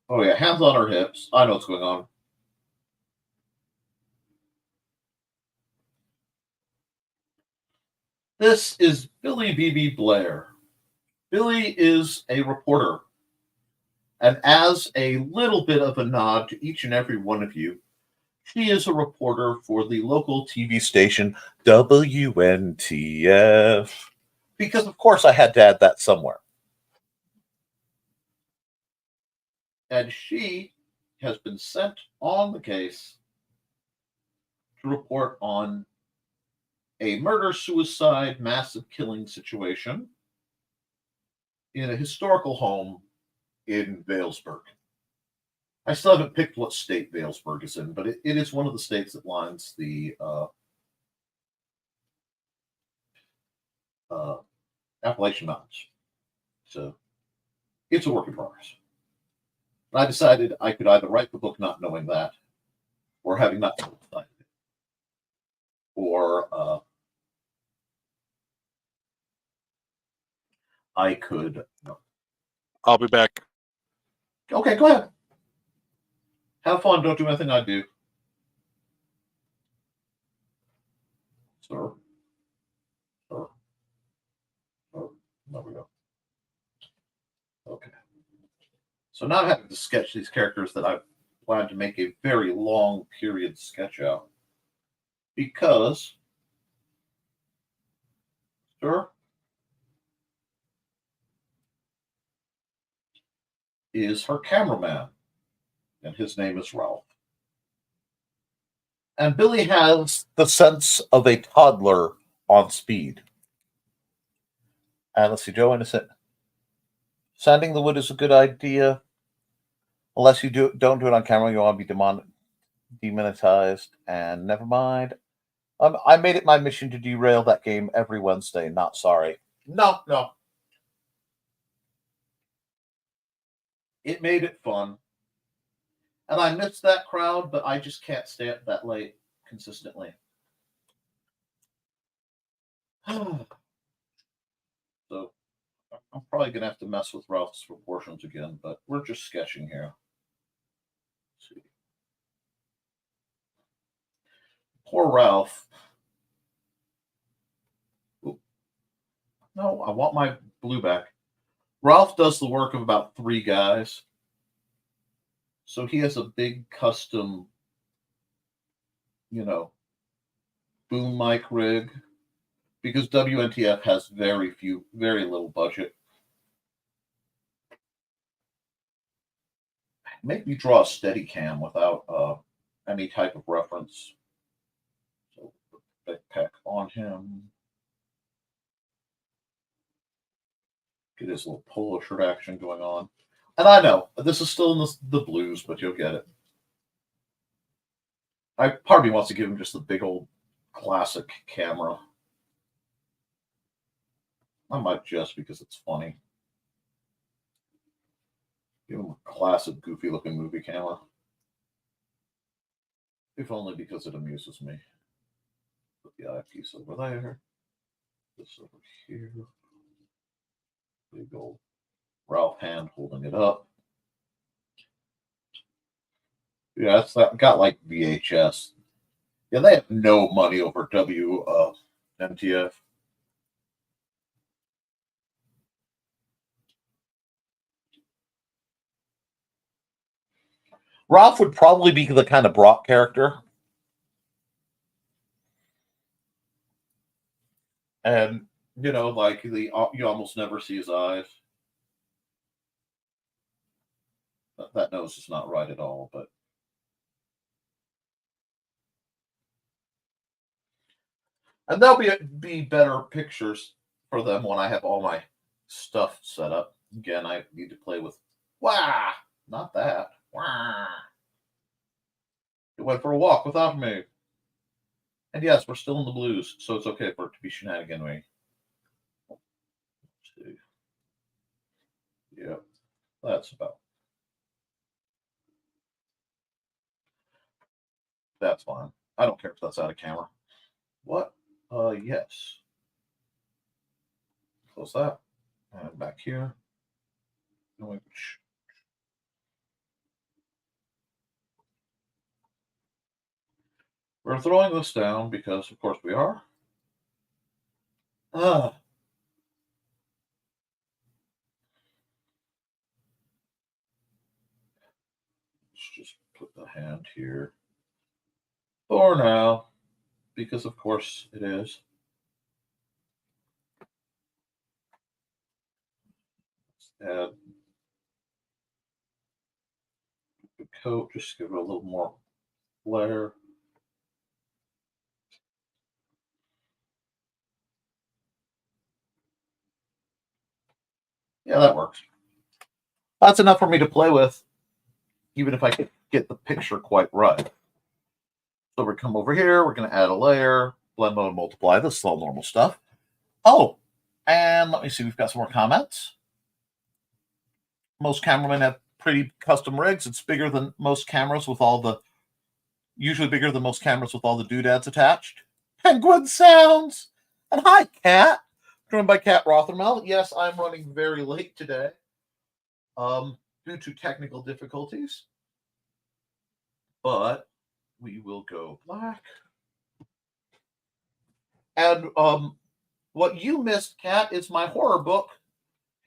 Oh yeah, hands on her hips. I know what's going on. This is Billy B.B. Blair. Billy is a reporter. And as a little bit of a nod to each and every one of you, she is a reporter for the local TV station WNTF. Because, of course, I had to add that somewhere. And she has been sent on the case to report on a murder-suicide massive killing situation in a historical home in Valesburg. I still haven't picked what state Valesburg is in, but it is one of the states that lines the Appalachian Mountains. So it's a work in progress. I decided I could either write the book not knowing that, or having not decided it, or I could. I'll be back. Okay, go ahead. Have fun. Don't do anything I do. Sir. Sir. Sir. There we go. Okay. So now I'm having to sketch these characters that I've planned to make a very long period sketch out. Because, sir, is her cameraman, and his name is Ralph. And Billy has the sense of a toddler on speed. And let's see, Joe Innocent. Sanding the wood is a good idea. Unless you don't do it on camera, you want to be demonetized. And never mind. I made it my mission to derail that game every Wednesday. Not sorry. No. It made it fun. And I miss that crowd, but I just can't stay up that late consistently. So I'm probably going to have to mess with Ralph's proportions again, but we're just sketching here. Let's see. Poor Ralph. Ooh. No, I want my blue back. Ralph does the work of about 3 guys. So he has a big custom, boom mic rig, because WNTF has very little budget. Make me draw a steady cam without any type of reference. So backpack on him. Get his little polo shirt action going on. And I know, this is still in the blues, but you'll get it. Part of me wants to give him just the big old classic camera. I might just because it's funny. Give him a classic, goofy-looking movie camera. If only because it amuses me. Put the eyepiece over there. This over here. Big old Ralph hand holding it up. Yeah, it's got like VHS. Yeah, they have no money over WNTF. Ralph would probably be the kind of Brock character. And, like you almost never see his eyes. That nose is not right at all, but. And there'll be better pictures for them when I have all my stuff set up. Again, I need to play with, not that. It went for a walk without me. And yes, we're still in the blues, so it's okay for it to be shenanigan-y. Let's see. Yep, that's about. That's fine. I don't care if that's out of camera. What? Yes. Close that. And back here. We're throwing this down because, of course, we are. Let's just put the hand here for now, because, of course, it is. Let's add the coat, just give it a little more flair. Yeah, that works. That's enough for me to play with, even if I could get the picture quite right. So we come over here, we're going to add a layer, blend mode, multiply. This is all normal stuff. Oh, and let me see, we've got some more comments. Most cameramen have pretty custom rigs. It's bigger than most cameras with all the, usually bigger than most cameras with all the doodads attached. Penguin sounds. And hi, Kat. Joined by Kat Rothermel. Yes, I'm running very late today due to technical difficulties. But we will go black. And what you missed, Kat, is my horror book,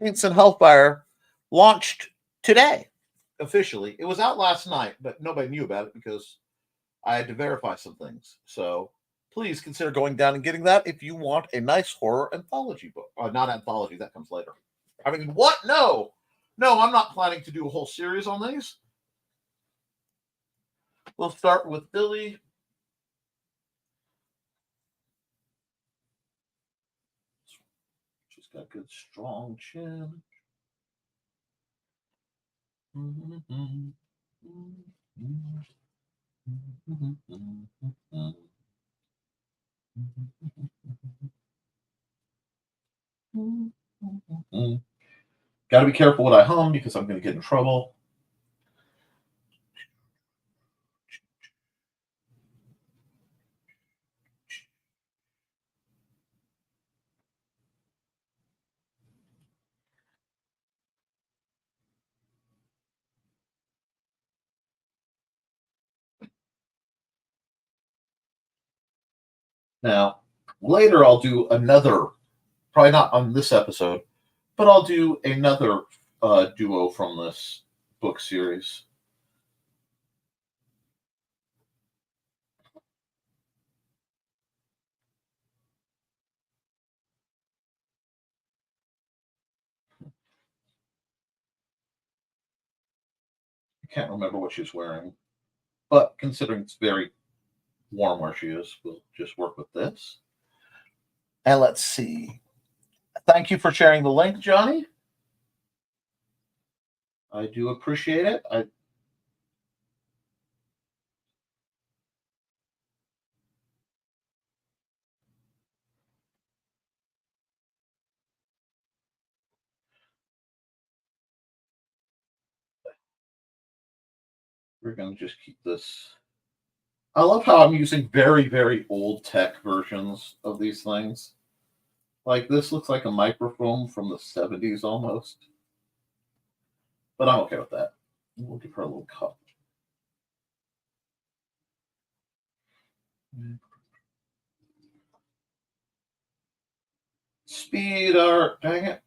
Saints and Hellfire, launched today, officially. It was out last night, but nobody knew about it because I had to verify some things. So please consider going down and getting that if you want a nice horror anthology book. Not anthology, that comes later. I mean, what? No, I'm not planning to do a whole series on these. We'll start with Billy. She's got a good, strong chin. Got to be careful what I hum because I'm going to get in trouble. Now, later I'll do another, probably not on this episode, but I'll do another duo from this book series. I can't remember what she's wearing, but considering it's very warm where she is, we'll just work with this. And let's see. Thank you for sharing the link, Johnny. I do appreciate it. We're going to just keep this. I love how I'm using very, very old tech versions of these things. Like this looks like a microphone from the 70s almost. But I'm okay with that. We'll give her a little cup. Speed art, dang it.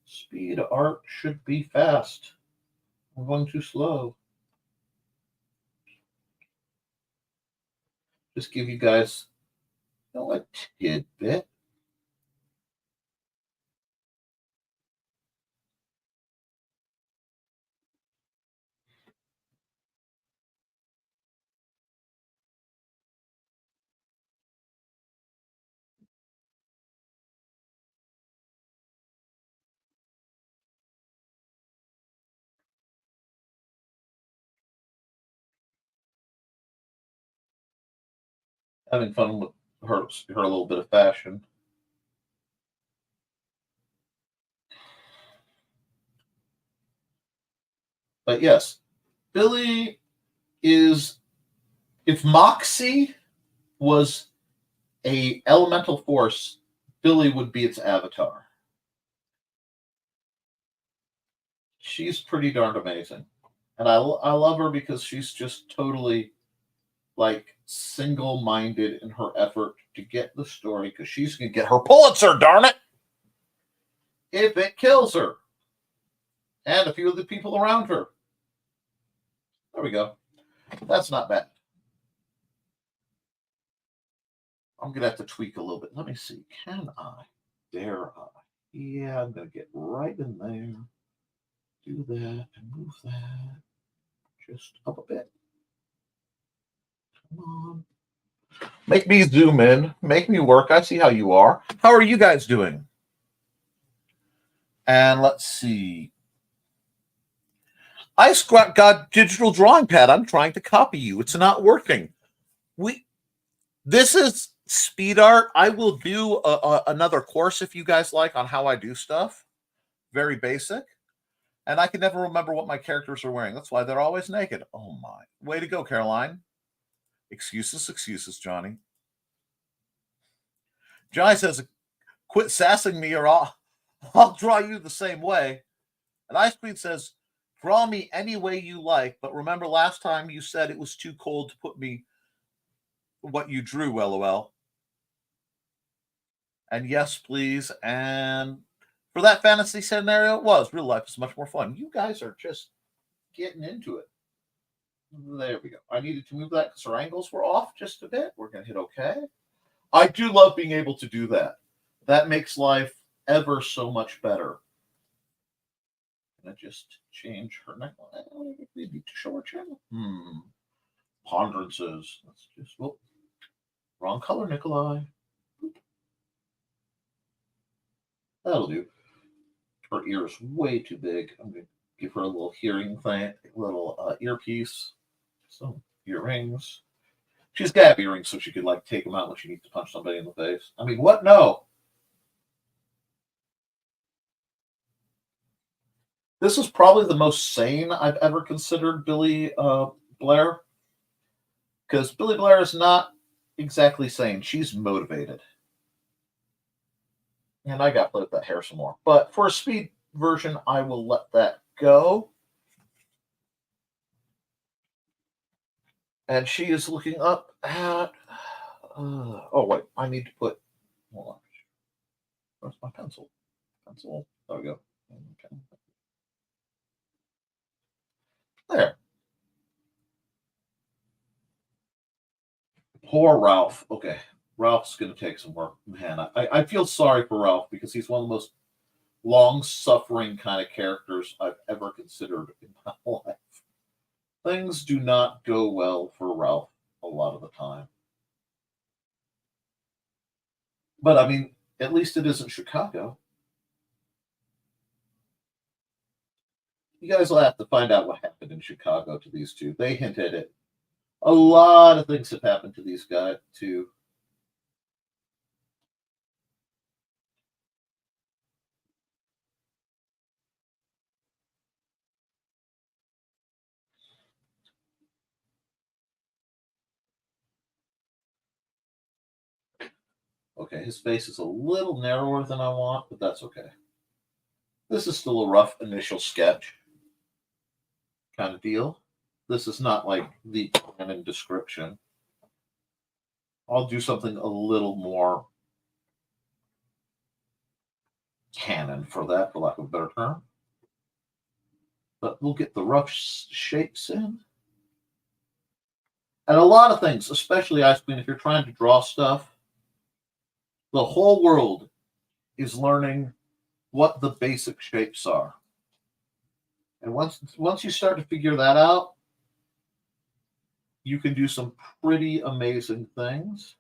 Speed art should be fast. I'm going too slow. Just give you guys, a tidbit. Having fun with her a little bit of fashion. But yes, Billy is, if Moxie was a elemental force, Billy would be its avatar. She's pretty darn amazing. And I love her because she's just totally like single-minded in her effort to get the story, because she's going to get her Pulitzer, darn it, if it kills her and a few of the people around her. There we go. That's not bad. I'm going to have to tweak a little bit. Let me see. Can I? Dare I? Yeah, I'm going to get right in there. Do that and move that just up a bit. Come on. Make me zoom in. Make me work. I see how you are. How are you guys doing? And let's see. I got digital drawing pad. I'm trying to copy you. It's not working. This is speed art. I will do another course if you guys like on how I do stuff. Very basic. And I can never remember what my characters are wearing. That's why they're always naked. Oh my. Way to go, Caroline. Excuses, Johnny. Johnny says, quit sassing me or I'll draw you the same way. And Ice Queen says, draw me any way you like, but remember last time you said it was too cold to put me what you drew, LOL. And yes, please. And for that fantasy scenario, it was. Real life is much more fun. You guys are just getting into it. There we go. I needed to move that because our angles were off just a bit. We're going to hit OK. I do love being able to do that. That makes life ever so much better. And I just change her neckline. We need to show her channel. Ponderances. Let's just, wrong color, Nikolai. That'll do. Her ear is way too big. I'm going to give her a little hearing thing, a little earpiece, some earrings. She's got to have earrings so she could like take them out when she needs to punch somebody in the face. I mean, what? No. This is probably the most sane I've ever considered Billy Blair, because Billy Blair is not exactly sane. She's motivated. And I got to play with that hair some more. But for a speed version, I will let that go. And she is looking up at... oh, wait. I need to put... Hold on. Where's my pencil? Pencil. There we go. Okay. There. Poor Ralph. Okay. Ralph's going to take some work. Man, I feel sorry for Ralph because he's one of the most long-suffering kind of characters I've ever considered in my life. Things do not go well for Ralph a lot of the time. But, I mean, at least it isn't Chicago. You guys will have to find out what happened in Chicago to these two. They hinted at it. A lot of things have happened to these guys, too. Okay, his face is a little narrower than I want, but that's okay. This is still a rough initial sketch kind of deal. This is not like the canon description. I'll do something a little more canon for that, for lack of a better term. But we'll get the rough shapes in. And a lot of things, especially Ice Queen, if you're trying to draw stuff, the whole world is learning what the basic shapes are. And once you start to figure that out, you can do some pretty amazing things.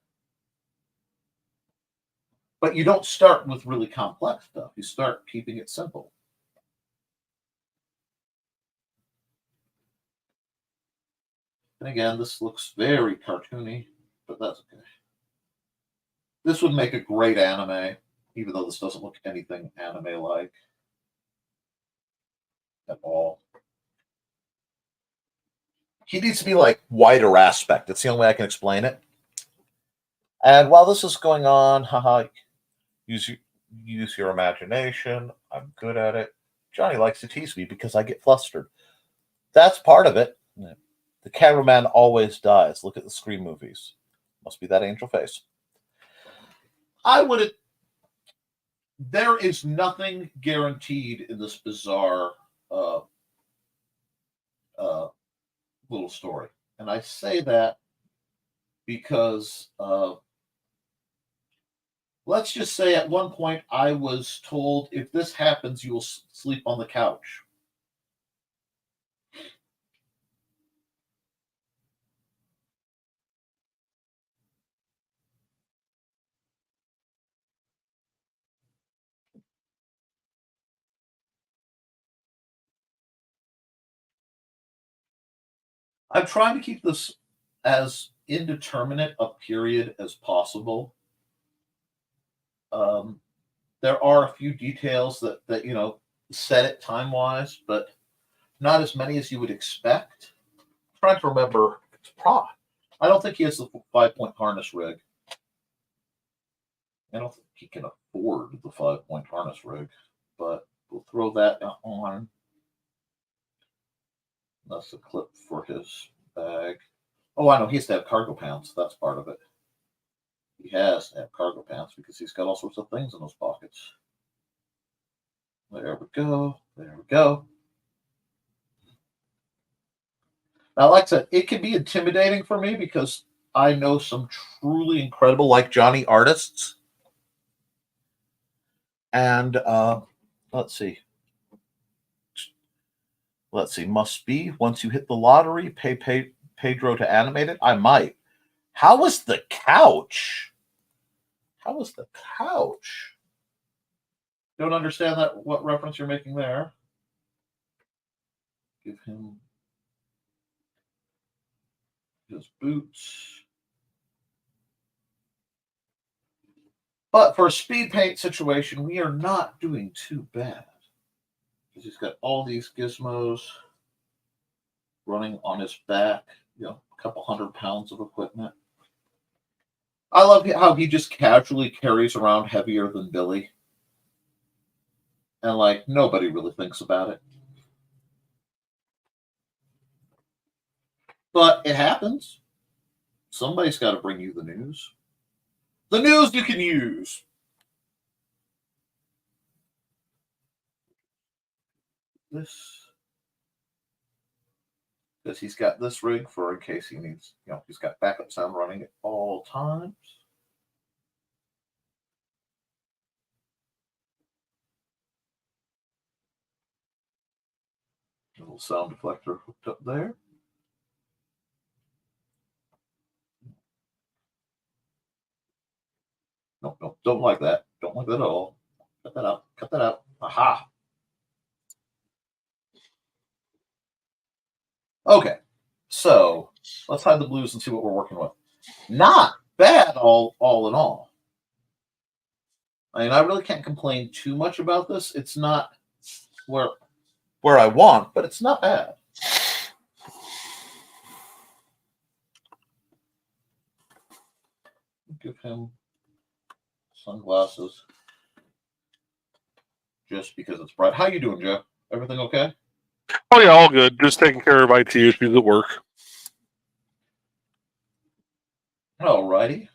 But you don't start with really complex stuff. You start keeping it simple. And again, this looks very cartoony, but that's okay. This would make a great anime, even though this doesn't look anything anime-like at all. He needs to be like wider aspect. That's the only way I can explain it. And while this is going on, haha, use your imagination. I'm good at it. Johnny likes to tease me because I get flustered. That's part of it. The cameraman always dies. Look at the Scream movies. Must be that angel face. I wouldn't. There is nothing guaranteed in this bizarre little story. And I say that because let's just say at one point I was told, if this happens, you'll sleep on the couch. I'm trying to keep this as indeterminate a period as possible. There are a few details that set it time wise, but not as many as you would expect. I'm trying to remember. I don't think he has the 5-point harness rig. I don't think he can afford the 5-point harness rig, but we'll throw that on. That's a clip for his bag. Oh, I know. He has to have cargo pants. That's part of it. He has to have cargo pants because he's got all sorts of things in those pockets. There we go. There we go. Now, like I said, it can be intimidating for me because I know some truly incredible, like Johnny, artists. And let's see. Must be once you hit the lottery, pay Pedro to animate it. I might. How was the couch? Don't understand that. What reference you're making there? Give him his boots. But for a speed paint situation, we are not doing too bad. Because he's got all these gizmos running on his back, a couple 100 pounds of equipment. I love how he just casually carries around heavier than Billy. And nobody really thinks about it. But it happens. Somebody's got to bring you the news. The news you can use. This. Because he's got this rig for in case he needs, he's got backup sound running at all times. Little sound deflector hooked up there. Nope, don't like that. Don't like that at all. Cut that out. Aha. Okay, so let's hide the blues and see what we're working with. Not bad, all in all. I mean, I really can't complain too much about this. It's not where I want, but it's not bad. Give him sunglasses just because it's bright. How you doing, Joe? Everything okay? Oh yeah, all good. Just taking care of IT issues at work. Alrighty.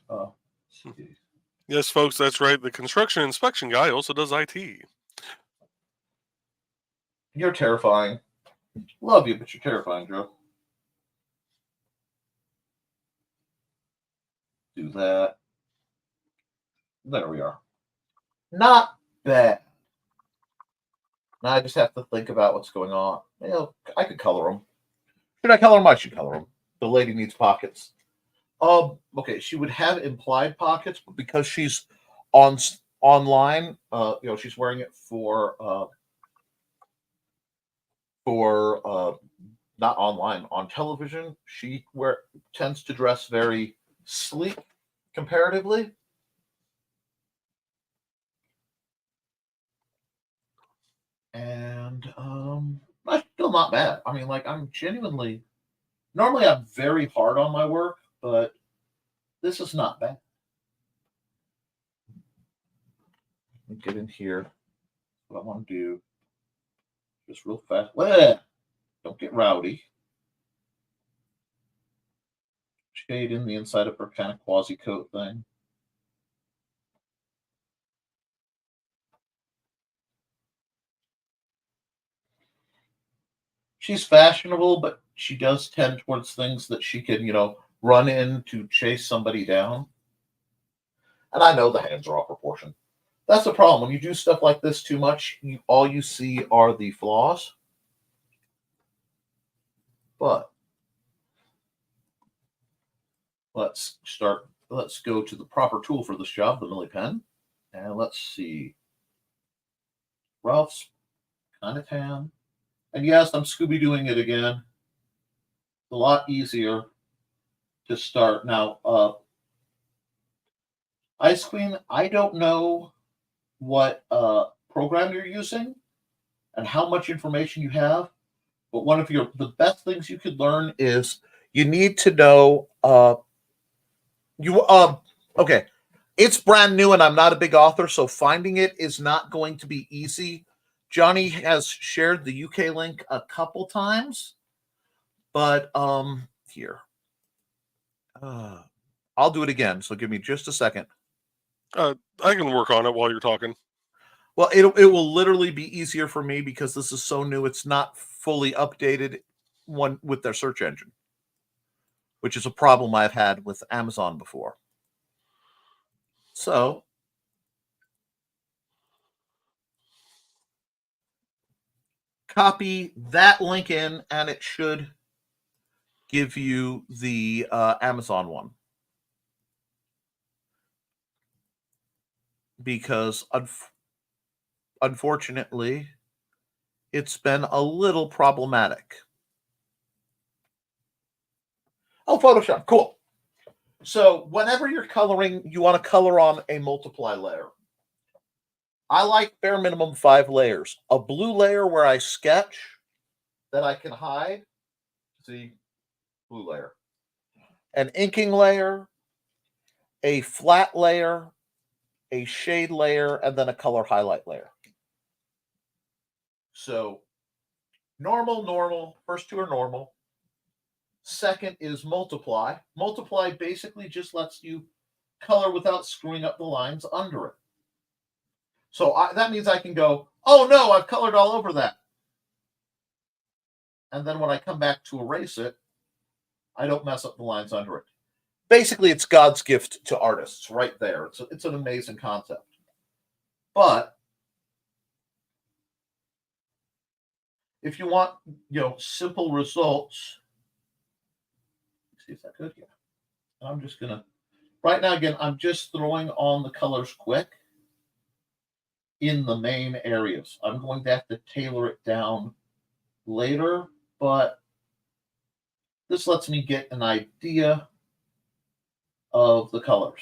Yes, folks, that's right. The construction inspection guy also does IT. You're terrifying. Love you, but you're terrifying, Joe. Do that. There we are. Not bad. Now I just have to think about what's going on. I could color them. Should I color them? I should color them. The lady needs pockets. Okay, she would have implied pockets, but because she's online, she's wearing it for not online, on television. She tends to dress very sleek comparatively. And I'm still not bad. I mean, I'm normally I'm very hard on my work, but this is not bad. Let me get in here. What I want to do, just real fast. Well, don't get rowdy. Shade in the inside of her kind of quasi coat thing. She's fashionable, but she does tend towards things that she can, run in to chase somebody down. And I know the hands are off proportion. That's the problem. When you do stuff like this too much, all you see are the flaws. But let's go to the proper tool for this job, the Millie pen. And let's see. Ralph's kind of tan. And yes, I'm Scooby-Dooing it again. It's a lot easier to start. Now, Ice Queen, I don't know what program you're using and how much information you have, but one of the best things you could learn is you need to know okay, it's brand new and I'm not a big author, so finding it is not going to be easy. Johnny has shared the UK link a couple times, but here. I'll do it again, so give me just a second. I can work on it while you're talking. Well, it will literally be easier for me because this is so new. It's not fully updated one with their search engine, which is a problem I've had with Amazon before. So copy that link in, and it should give you the Amazon one. Because unfortunately, it's been a little problematic. Oh, Photoshop, cool. So whenever you're coloring, you want to color on a multiply layer. I like bare minimum 5 layers. A blue layer where I sketch that I can hide. See, blue layer. An inking layer, a flat layer, a shade layer, and then a color highlight layer. So normal. First two are normal. Second is multiply. Multiply basically just lets you color without screwing up the lines under it. So that means I can go, oh no, I've colored all over that. And then when I come back to erase it, I don't mess up the lines under it. Basically, it's God's gift to artists right there. It's an amazing concept. But if you want, simple results, let's see if that's good. Yeah. I'm just going to, right now, again, I'm just throwing on the colors quick in the main areas. I'm going to have to tailor it down later, but this lets me get an idea of the colors.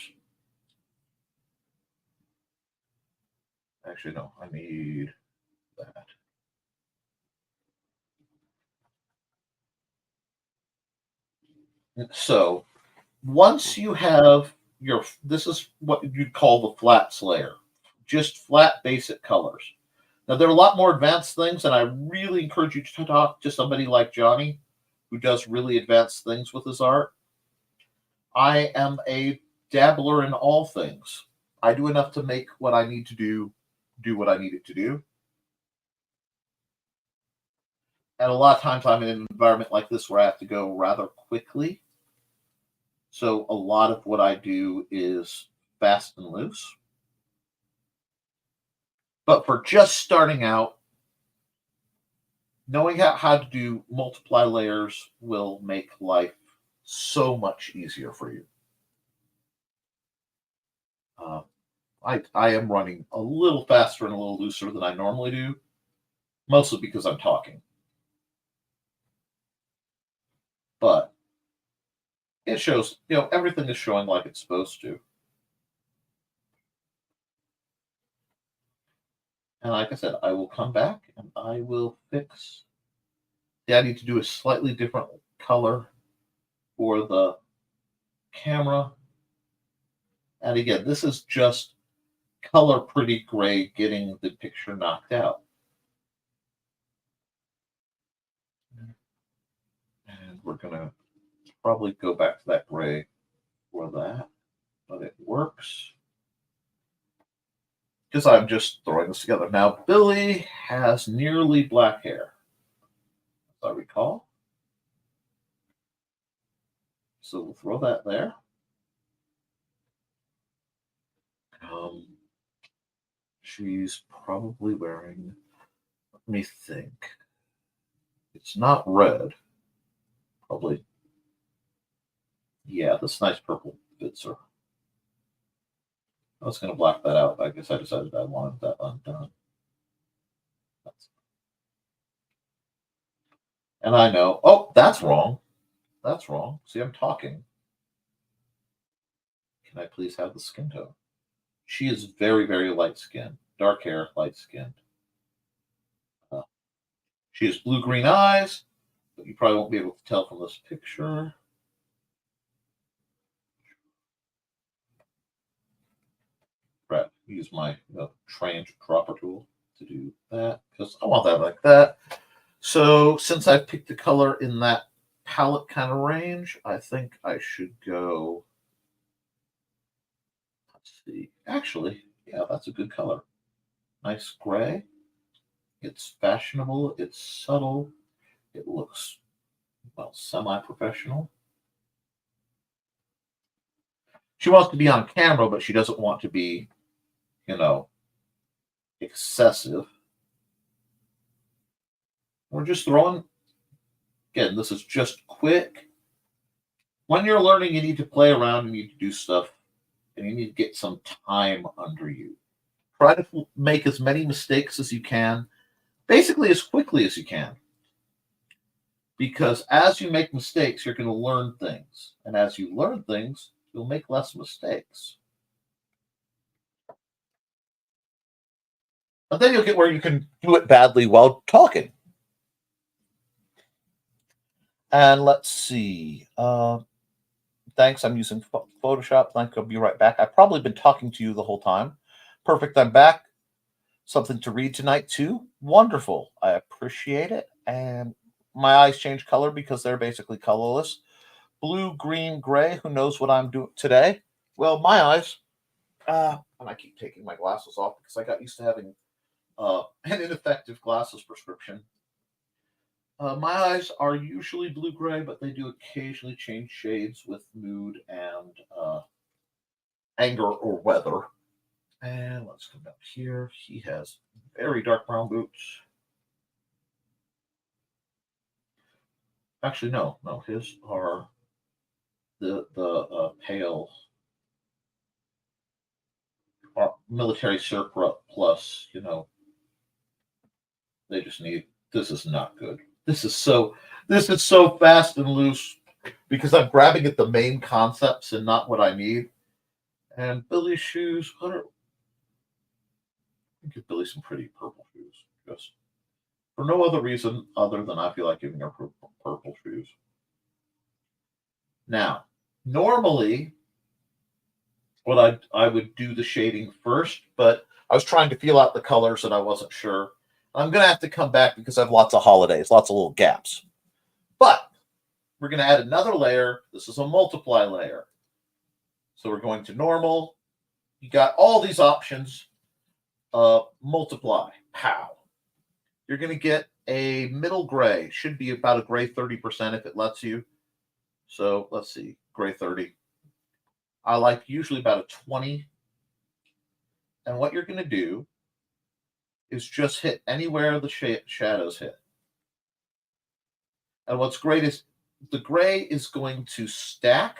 Actually, no, I need that. So once you have this is what you'd call the flats layer, just flat basic colors. Now, there are a lot more advanced things, and I really encourage you to talk to somebody like Johnny, who does really advanced things with his art. I am a dabbler in all things. I do enough to make what I need to do what I need it to do. And a lot of times I'm in an environment like this where I have to go rather quickly. So a lot of what I do is fast and loose. But for just starting out, knowing how to do multiply layers will make life so much easier for you. I am running a little faster and a little looser than I normally do, mostly because I'm talking. But it shows, everything is showing like it's supposed to. And like I said, I will come back and I will fix. Yeah, I need to do a slightly different color for the camera. And again, this is just color pretty gray, getting the picture knocked out. And we're going to probably go back to that gray for that, but it works. Because I'm just throwing this together. Now, Billy has nearly black hair, as I recall. So we'll throw that there. She's probably wearing, let me think. It's not red. Probably. Yeah, this nice purple fits her. I was going to black that out. I guess I decided I wanted that undone. And I know, oh, that's wrong. That's wrong. See, I'm talking. Can I please have the skin tone? She is very, very light skinned. Dark hair, light skinned. She has blue-green eyes, but you probably won't be able to tell from this picture. Right, use my trained dropper tool to do that because I want that like that. So since I picked the color in that palette kind of range, I think I should go. Let's see. Actually, yeah, that's a good color. Nice gray. It's fashionable. It's subtle. It looks, well, semi-professional. She wants to be on camera, but she doesn't want to be, excessive. We're just throwing, again, this is just quick. When you're learning, you need to play around, you need to do stuff, and you need to get some time under you. Try to make as many mistakes as you can, basically as quickly as you can. Because as you make mistakes, you're going to learn things. And as you learn things, you'll make less mistakes. But then you'll get where you can do it badly while talking. And let's see. Thanks, I'm using Photoshop. Thank you, I'll be right back. I've probably been talking to you the whole time. Perfect, I'm back. Something to read tonight, too. Wonderful. I appreciate it. And my eyes change color because they're basically colorless. Blue, green, gray. Who knows what I'm doing today? Well, my eyes, and I keep taking my glasses off because I got used to having an ineffective glasses prescription. My eyes are usually blue-gray, but they do occasionally change shades with mood and anger or weather. And let's come down here. He has very dark brown boots. Actually, no, his are the pale military surplus. They just need. This is not good. This is so fast and loose because I'm grabbing at the main concepts and not what I need. And Billy's shoes. I give Billy some pretty purple shoes, just for no other reason other than I feel like giving her purple shoes. Now, normally, what I would do the shading first, but I was trying to feel out the colors and I wasn't sure. I'm going to have to come back because I have lots of holidays, lots of little gaps. But we're going to add another layer. This is a multiply layer. So we're going to normal. You got all these options. Multiply. Pow. You're going to get a middle gray. Should be about a gray 30% if it lets you. So let's see. Gray 30. I like usually about a 20. And what you're going to do is just hit anywhere the shadows hit. And what's great is the gray is going to stack.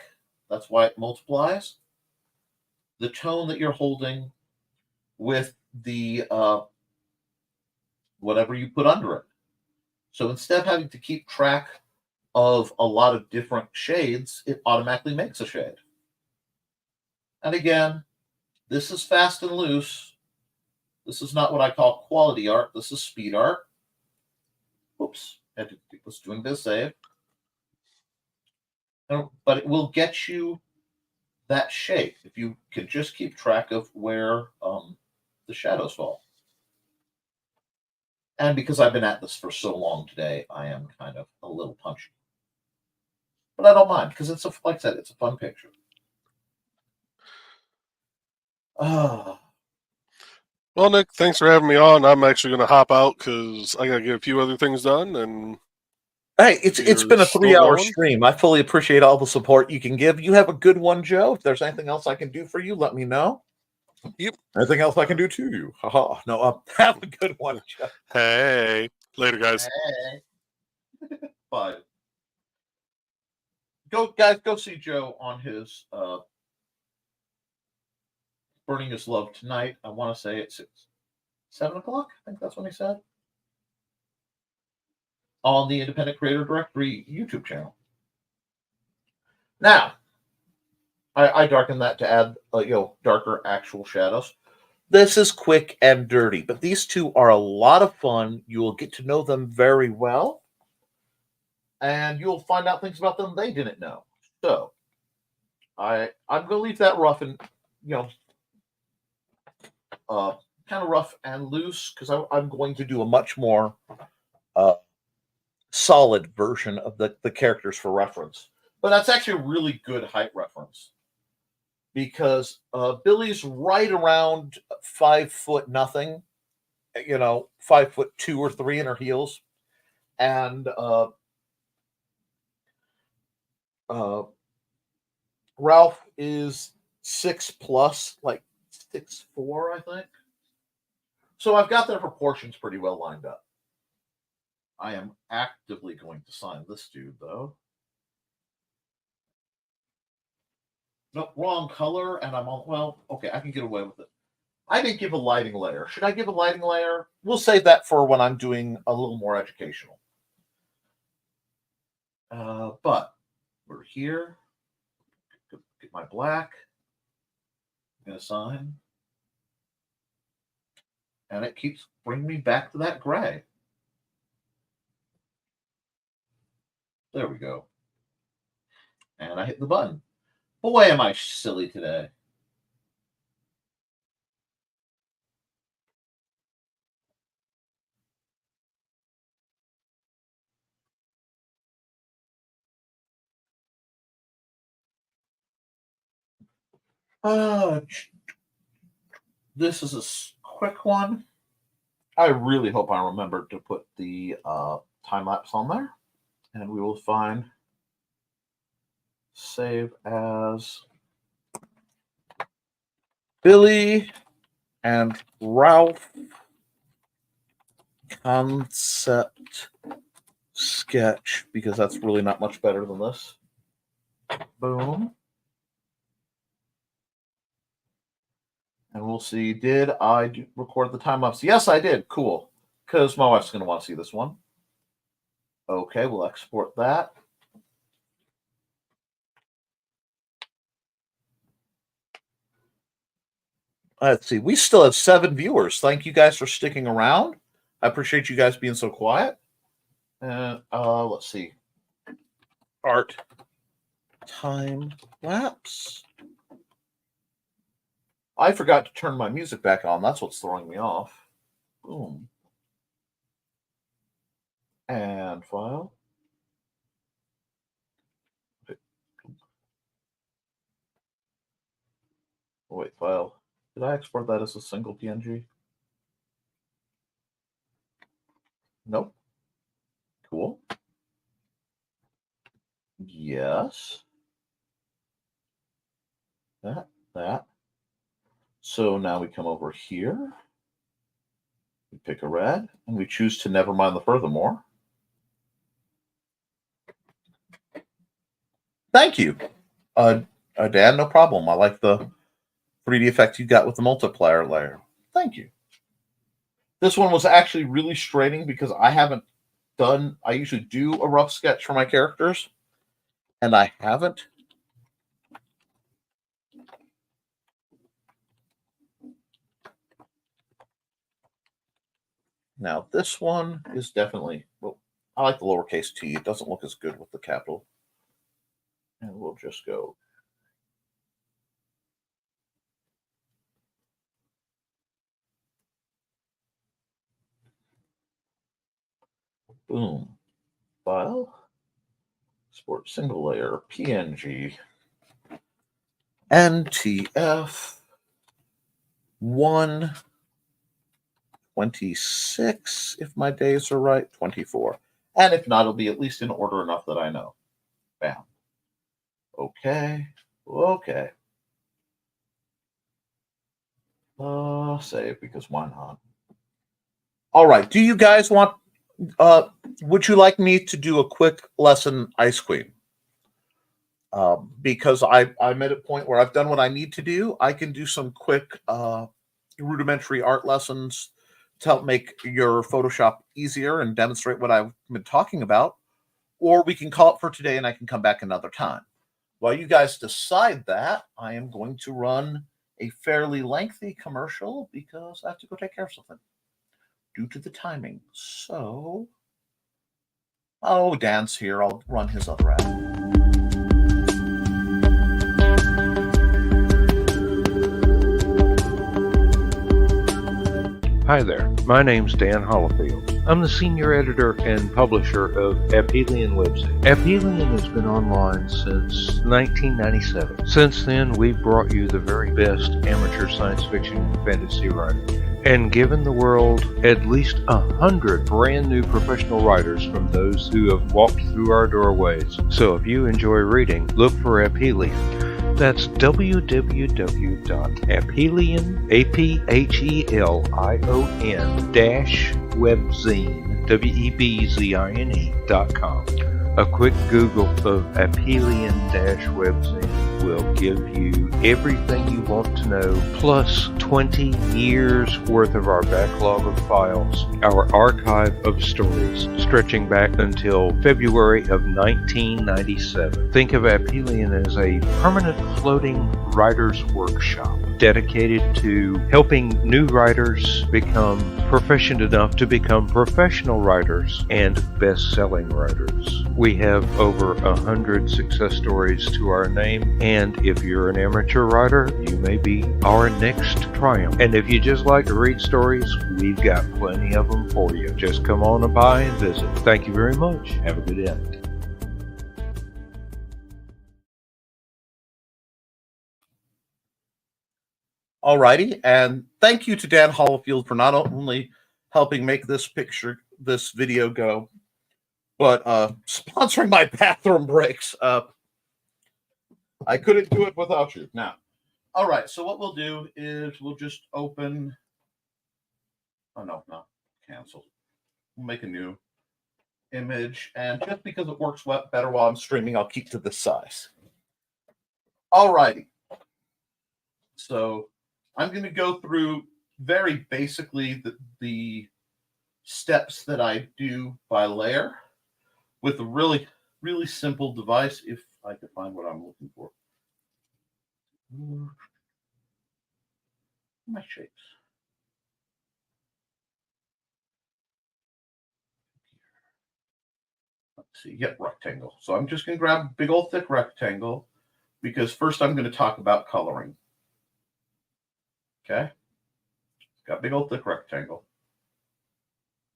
That's why it multiplies. The tone that you're holding with the whatever you put under it. So instead of having to keep track of a lot of different shades, it automatically makes a shade. And again, this is fast and loose. This is not what I call quality art. This is speed art. Oops, I was doing this save. But it will get you that shape if you could just keep track of where the shadows fall. And because I've been at this for so long today, I am kind of a little punchy. But I don't mind because like I said, it's a fun picture. Well, Nick, thanks for having me on. I'm actually going to hop out because I got to get a few other things done. And hey, it's been a still 3-hour going? stream. I fully appreciate all the support you can give. You have a good one, Joe. If there's anything else I can do for you, let me know. Yep. Anything else I can do to you? Haha. No, have a good one, Joe. Hey, later, guys. Hey. Bye. Go see Joe on his Burning His Love tonight. I want to say it's 7 o'clock. I think that's when he said. On the Independent Creator Directory YouTube channel. Now, I darken that to add darker actual shadows. This is quick and dirty, but these two are a lot of fun. You will get to know them very well, and you'll find out things about them they didn't know. So, I'm going to leave that rough and kind of rough and loose because I'm going to do a much more solid version of the characters for reference. But that's actually a really good height reference because Billy's right around 5 foot nothing, 5'2" or 3" in her heels, and Ralph is 6+, like 6'4", I think. So I've got their proportions pretty well lined up. I am actively going to sign this dude, though. Nope, wrong color, and I'm all, well, okay, I can get away with it. I didn't give a lighting layer. Should I give a lighting layer? We'll save that for when I'm doing a little more educational. But we're here. Get my black. I'm going to sign. And it keeps bringing me back to that gray. There we go. And I hit the button. Boy, am I silly today. This is a quick one. I really hope I remember to put the time lapse on there. And we will find save as Billy and Ralph concept sketch, because that's really not much better than this. Boom. And we'll see, did I record the time lapse? Yes, I did. Cool. Because my wife's going to want to see this one. Okay, we'll export that. Let's see. We still have 7 viewers. Thank you guys for sticking around. I appreciate you guys being so quiet. And let's see. Art time lapse. I forgot to turn my music back on. That's what's throwing me off. Boom. And file. Oh, wait, file. Did I export that as a single PNG? Nope. Cool. Yes. That. So now we come over here. We pick a red, and we choose to Nevermind the Furthermore. Thank you. Dan, no problem. I like the 3D effect you got with the multiplier layer. Thank you. This one was actually really straining because I usually do a rough sketch for my characters, and I haven't. Now, this one is definitely, well, I like the lowercase t. It doesn't look as good with the capital. And we'll just go Boom. File. Export single layer. PNG. NTF. 126, if my days are right. 24. And if not, it'll be at least in order enough that I know. Bam. Okay. Okay. Save, because why not? All right. Do you guys want, would you like me to do a quick lesson, Ice Queen? Because I'm at a point where I've done what I need to do. I can do some quick rudimentary art lessons to help make your Photoshop easier and demonstrate what I've been talking about. Or we can call it for today and I can come back another time. While you guys decide that, I am going to run a fairly lengthy commercial because I have to go take care of something due to the timing. So, oh, Dan's here. I'll run his other ad. Hi there, my name's Dan Hollifield. I'm the senior editor and publisher of Aphelion website. Aphelion has been online since 1997. Since then, we've brought you the very best amateur science fiction and fantasy writing, and given the world at least 100 brand new professional writers from those who have walked through our doorways. So if you enjoy reading, look for Aphelion. That's www.aphelion, APHELION -webzine.com. A quick Google of Aphelion-webzine will give you everything you want to know, plus 20 years worth of our backlog of files, our archive of stories stretching back until February of 1997. Think of Aphelion as a permanent floating writer's workshop dedicated to helping new writers become proficient enough to become professional writers and best-selling writers. We have over 100 success stories to our name, and if you're an amateur writer, you may be our next triumph. And if you just like to read stories, we've got plenty of them for you. Just come on by and visit. Thank you very much. Have a good day. Alrighty, and thank you to Dan Hollifield for not only helping make this video go, but sponsoring my bathroom breaks. I couldn't do it without you. Now, all right, so what we'll do is we'll just open. Oh, no, cancel. We'll make a new image, and just because it works better while I'm streaming, I'll keep to this size. Alrighty. So I'm going to go through very basically the steps that I do by layer with a really, really simple device, if I could find what I'm looking for. My shapes. Let's see, rectangle. So I'm just going to grab a big old thick rectangle because first I'm going to talk about coloring. Okay, got big old thick rectangle.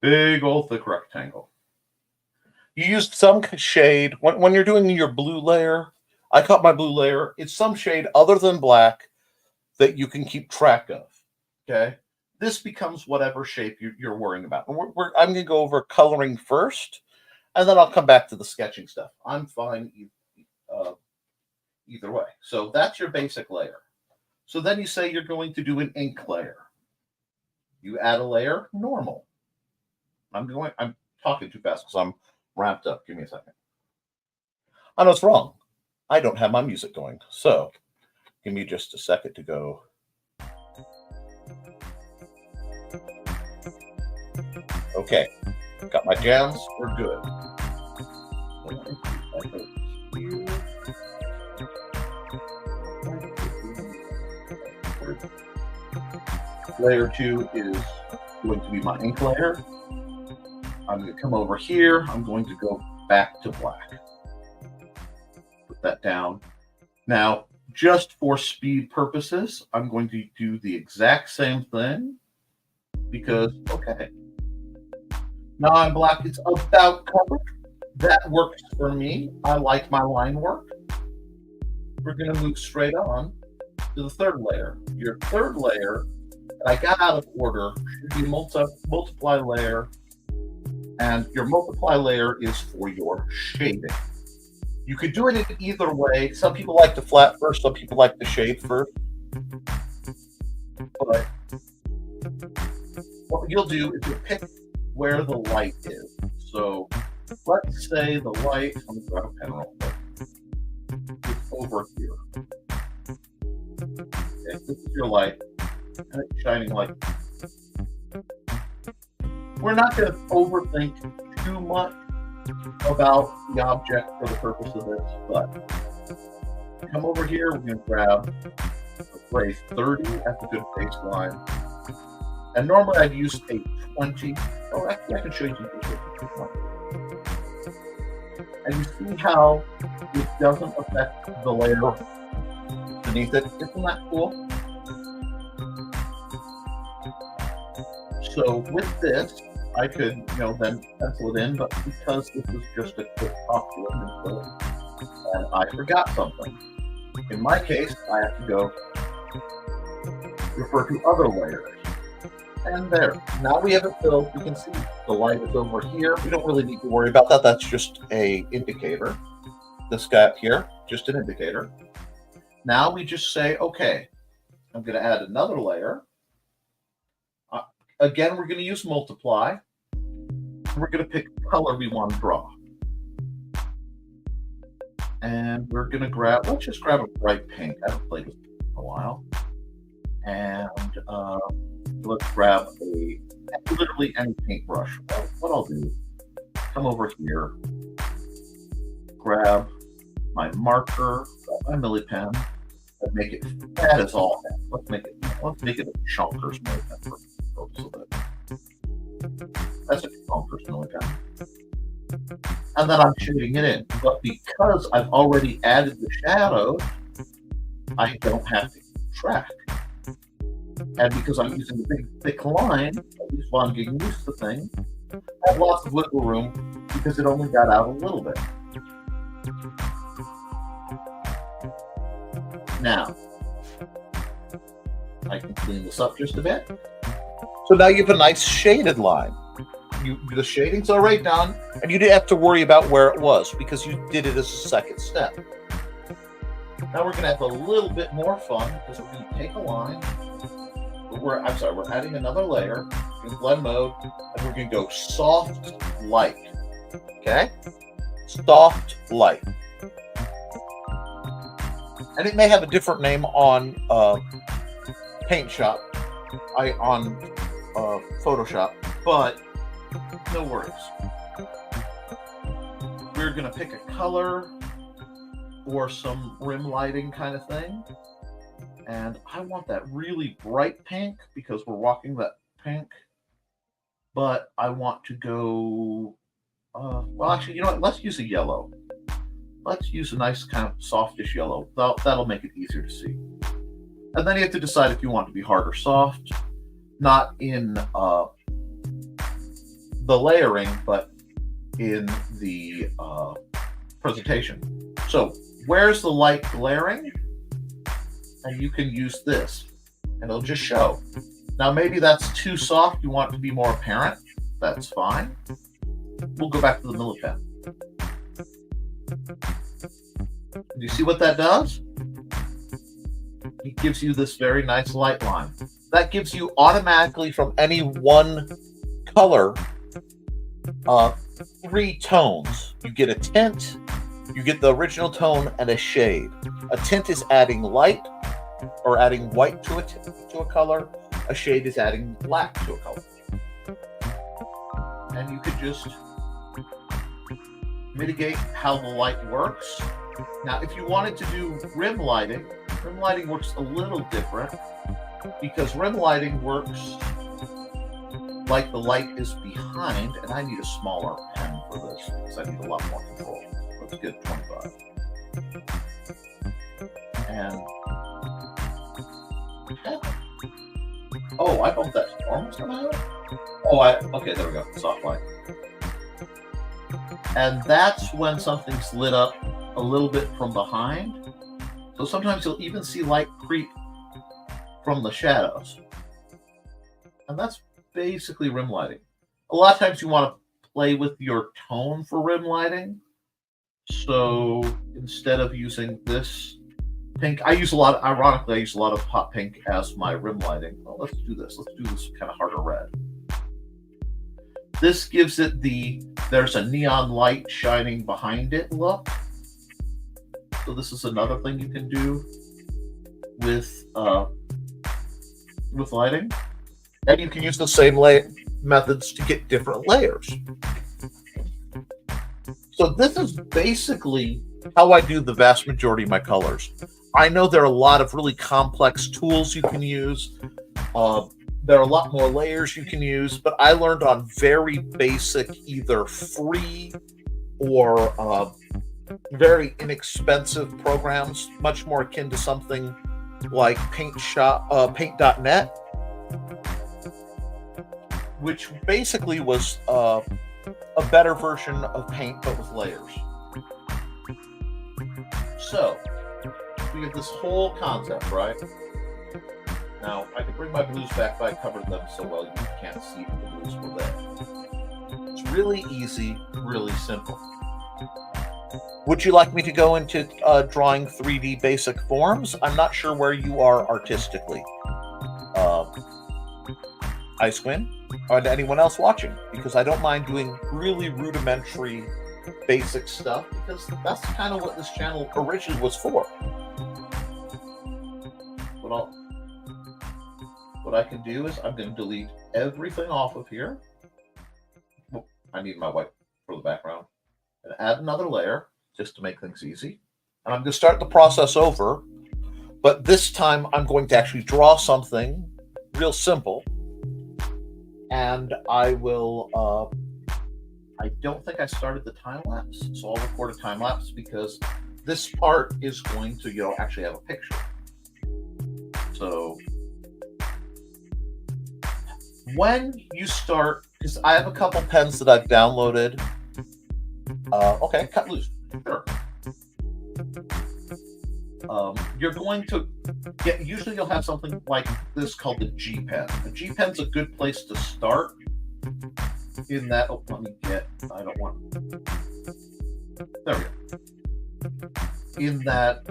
Big old thick rectangle. You use some shade when you're doing your blue layer. I caught my blue layer. It's some shade other than black that you can keep track of. Okay, this becomes whatever shape you're worrying about. I'm going to go over coloring first, and then I'll come back to the sketching stuff. I'm fine either way. So that's your basic layer. So then you say you're going to do an ink layer. You add a layer, normal. I'm talking too fast because I'm ramped up. Give me a second. I know it's wrong. I don't have my music going. So give me just a second to go. Okay. Got my jams. We're good. Layer 2 is going to be my ink layer. I'm going to come over here. I'm going to go back to black. Put that down. Now, just for speed purposes, I'm going to do the exact same thing because, okay. Non-black is about covered. That works for me. I like my line work. We're going to move straight on to the third layer. Your third layer, that I got out of order, should be multiply layer. And your multiply layer is for your shading. You could do it in either way. Some people like to flat first, some people like to shade first. But what you'll do is you'll pick where the light is. So let's say the light, let me grab a pen real quick. It's over here. Okay, this is your light, and it's shining like this. We're not going to overthink too much about the object for the purpose of this, but come over here, we're going to grab a gray 30 as a good baseline. And normally I'd use a 20. Oh, actually I can show you some. And you see how it doesn't affect the layer beneath it. Isn't that cool? So with this, I could, then pencil it in, but because this is just a quick top look, and I forgot something. In my case, I have to go refer to other layers. And there. Now we have it filled. You can see the light is over here. We don't really need to worry about that. That's just an indicator. This guy up here, just an indicator. Now we just say, okay, I'm going to add another layer. Again, we're going to use multiply. We're going to pick the color we want to draw. And we're going to let's just grab a bright pink. I haven't played with it in a while. And let's grab literally any paintbrush. What I'll do, come over here, grab my marker, grab my Milli pen, and make it fat as all that. Let's make it a Chonkers Milli pen for the purpose of it. That's a Chonkers Milli pen. And then I'm shading it in. But because I've already added the shadows, I don't have to keep track. And because I'm using a big, thick line, at least while I'm getting used to things, I have lots of wiggle room because it only got out a little bit. Now, I can clean this up just a bit. So now you have a nice shaded line. The shading's already done, and you didn't have to worry about where it was because you did it as a second step. Now we're going to have a little bit more fun because we're going to take a line. We're adding another layer in blend mode, and we're going to go soft light. Okay? Soft light. And it may have a different name on Paint Shop, on Photoshop, but no worries. We're going to pick a color or some rim lighting kind of thing. And I want that really bright pink because we're walking that pink. But I want to go, well, actually, you know what? Let's use a yellow. Let's use a nice kind of softish yellow. That'll make it easier to see. And then you have to decide if you want to be hard or soft. Not in the layering, but in the presentation. So where's the light glaring? And you can use this, and it'll just show. Now, maybe that's too soft. You want it to be more apparent. That's fine. We'll go back to the Milli pen. Do you see what that does? It gives you this very nice light line. That gives you automatically from any one color 3 tones. You get a tint, you get the original tone, and a shade. A tint is adding light or adding white to a color. A shade is adding black to a color. And you could just mitigate how the light works. Now, if you wanted to do rim lighting works a little different because rim lighting works like the light is behind, and I need a smaller pen for this because I need a lot more control. Let's get 25. And oh, I bumped that to normal somehow? Okay, there we go. Soft light. And that's when something's lit up a little bit from behind. So sometimes you'll even see light creep from the shadows. And that's basically rim lighting. A lot of times you want to play with your tone for rim lighting. So instead of using this pink, I use a lot of hot pink as my rim lighting. Well, let's do this kind of harder red. This gives it there's a neon light shining behind it look. So this is another thing you can do with lighting. And you can use the same methods to get different layers. So this is basically how I do the vast majority of my colors. I know there are a lot of really complex tools you can use. There are a lot more layers you can use, but I learned on very basic, either free or very inexpensive programs, much more akin to something like paint.net, which basically was a better version of Paint, but with layers. So, we have this whole concept, right? Now, I can bring my blues back, but I covered them so well you can't see that the blues were there. It's really easy, really simple. Would you like me to go into drawing 3D basic forms? I'm not sure where you are artistically. Icewind, or anyone else watching, because I don't mind doing really rudimentary basic stuff, because that's kind of what this channel originally was for. What I can do is I'm going to delete everything off of here. Oh, I need my white for the background. And add another layer just to make things easy. And I'm going to start the process over, but this time I'm going to actually draw something real simple. And I will, I don't think I started the time lapse, so I'll record a time lapse because this part is going to, actually have a picture. So when you start, because I have a couple pens that I've downloaded. Okay, cut loose. Sure. You're going to get, usually you'll have something like this called the G pen. The G pen's a good place to start in that. Oh, let me get, I don't want, there we go. In that,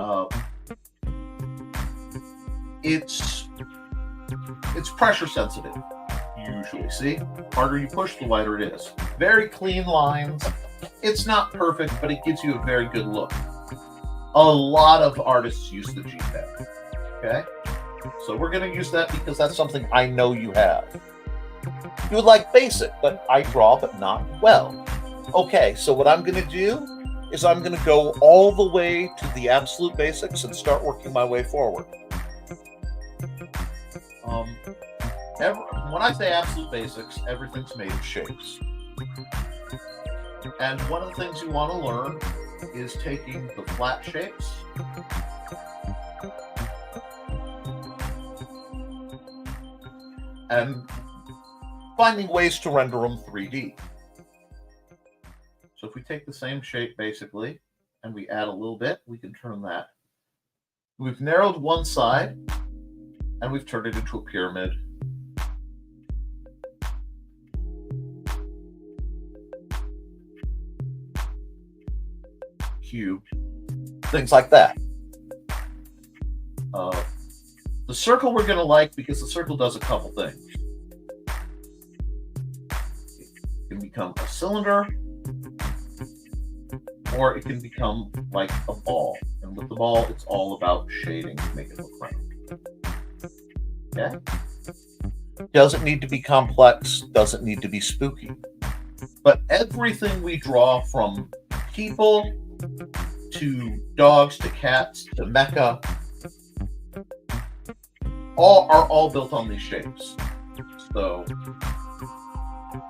it's pressure sensitive, usually. See, harder you push, the lighter it is. Very clean lines. It's not perfect, but it gives you a very good look. A lot of artists use the G pen. Okay, so we're going to use that because that's something I know you have. You would like basic, but I draw, but not well. Okay, so what I'm going to do is I'm going to go all the way to the absolute basics and start working my way forward. When I say absolute basics, everything's made of shapes. And one of the things you want to learn is taking the flat shapes and finding ways to render them 3D. So if we take the same shape basically and we add a little bit, we can turn that. We've narrowed one side and we've turned it into a pyramid. Cube, things like that. The circle we're going to like because the circle does a couple things. It can become a cylinder, or it can become like a ball. And with the ball, it's all about shading to make it look round. Okay? Doesn't need to be complex, doesn't need to be spooky. But everything we draw, from people to dogs to cats to mecha, are all built on these shapes. So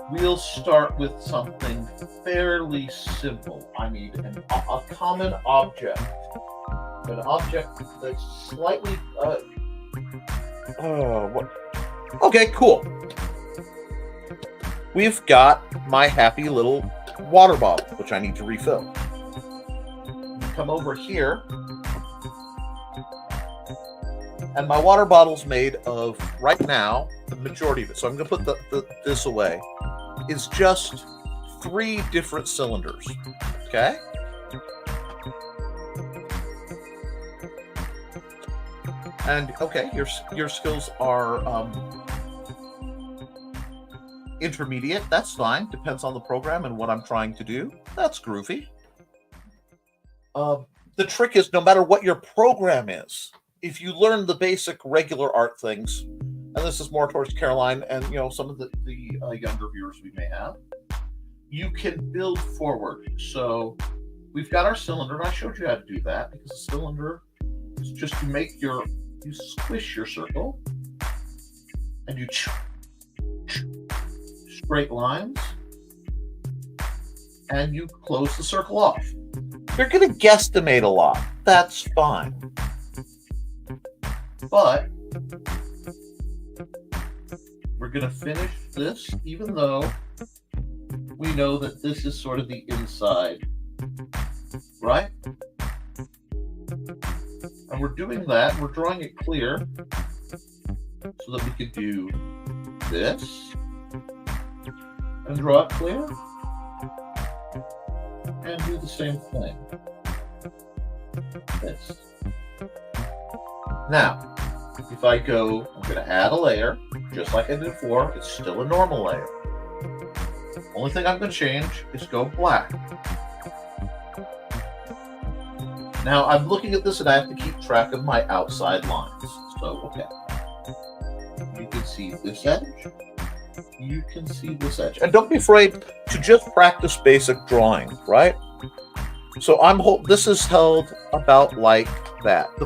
we'll start with something fairly simple. I need a common object, an object that's slightly what? Okay, cool. We've got my happy little water bottle, which I need to refill. Come over here, and my water bottle's made of, right now, the majority of it, so I'm going to put this away, is just 3 different cylinders, okay? And, okay, your skills are intermediate. That's fine. Depends on the program and what I'm trying to do. That's groovy. The trick is, no matter what your program is, if you learn the basic regular art things, and this is more towards Caroline and some of the younger viewers we may have, you can build forward. So we've got our cylinder, and I showed you how to do that, because the cylinder is just you squish your circle, and you straight lines, and you close the circle off. You're going to guesstimate a lot. That's fine. But we're going to finish this, even though we know that this is sort of the inside, right? And we're doing that. We're drawing it clear so that we could do this and draw it clear and do the same thing. This. Now, if I go, I'm going to add a layer, just like I did before. It's still a normal layer. Only thing I'm going to change is go black. Now, I'm looking at this and I have to keep track of my outside lines. So, okay. You can see this edge. You can see this edge. And don't be afraid to just practice basic drawing, right? So this is held about like that. The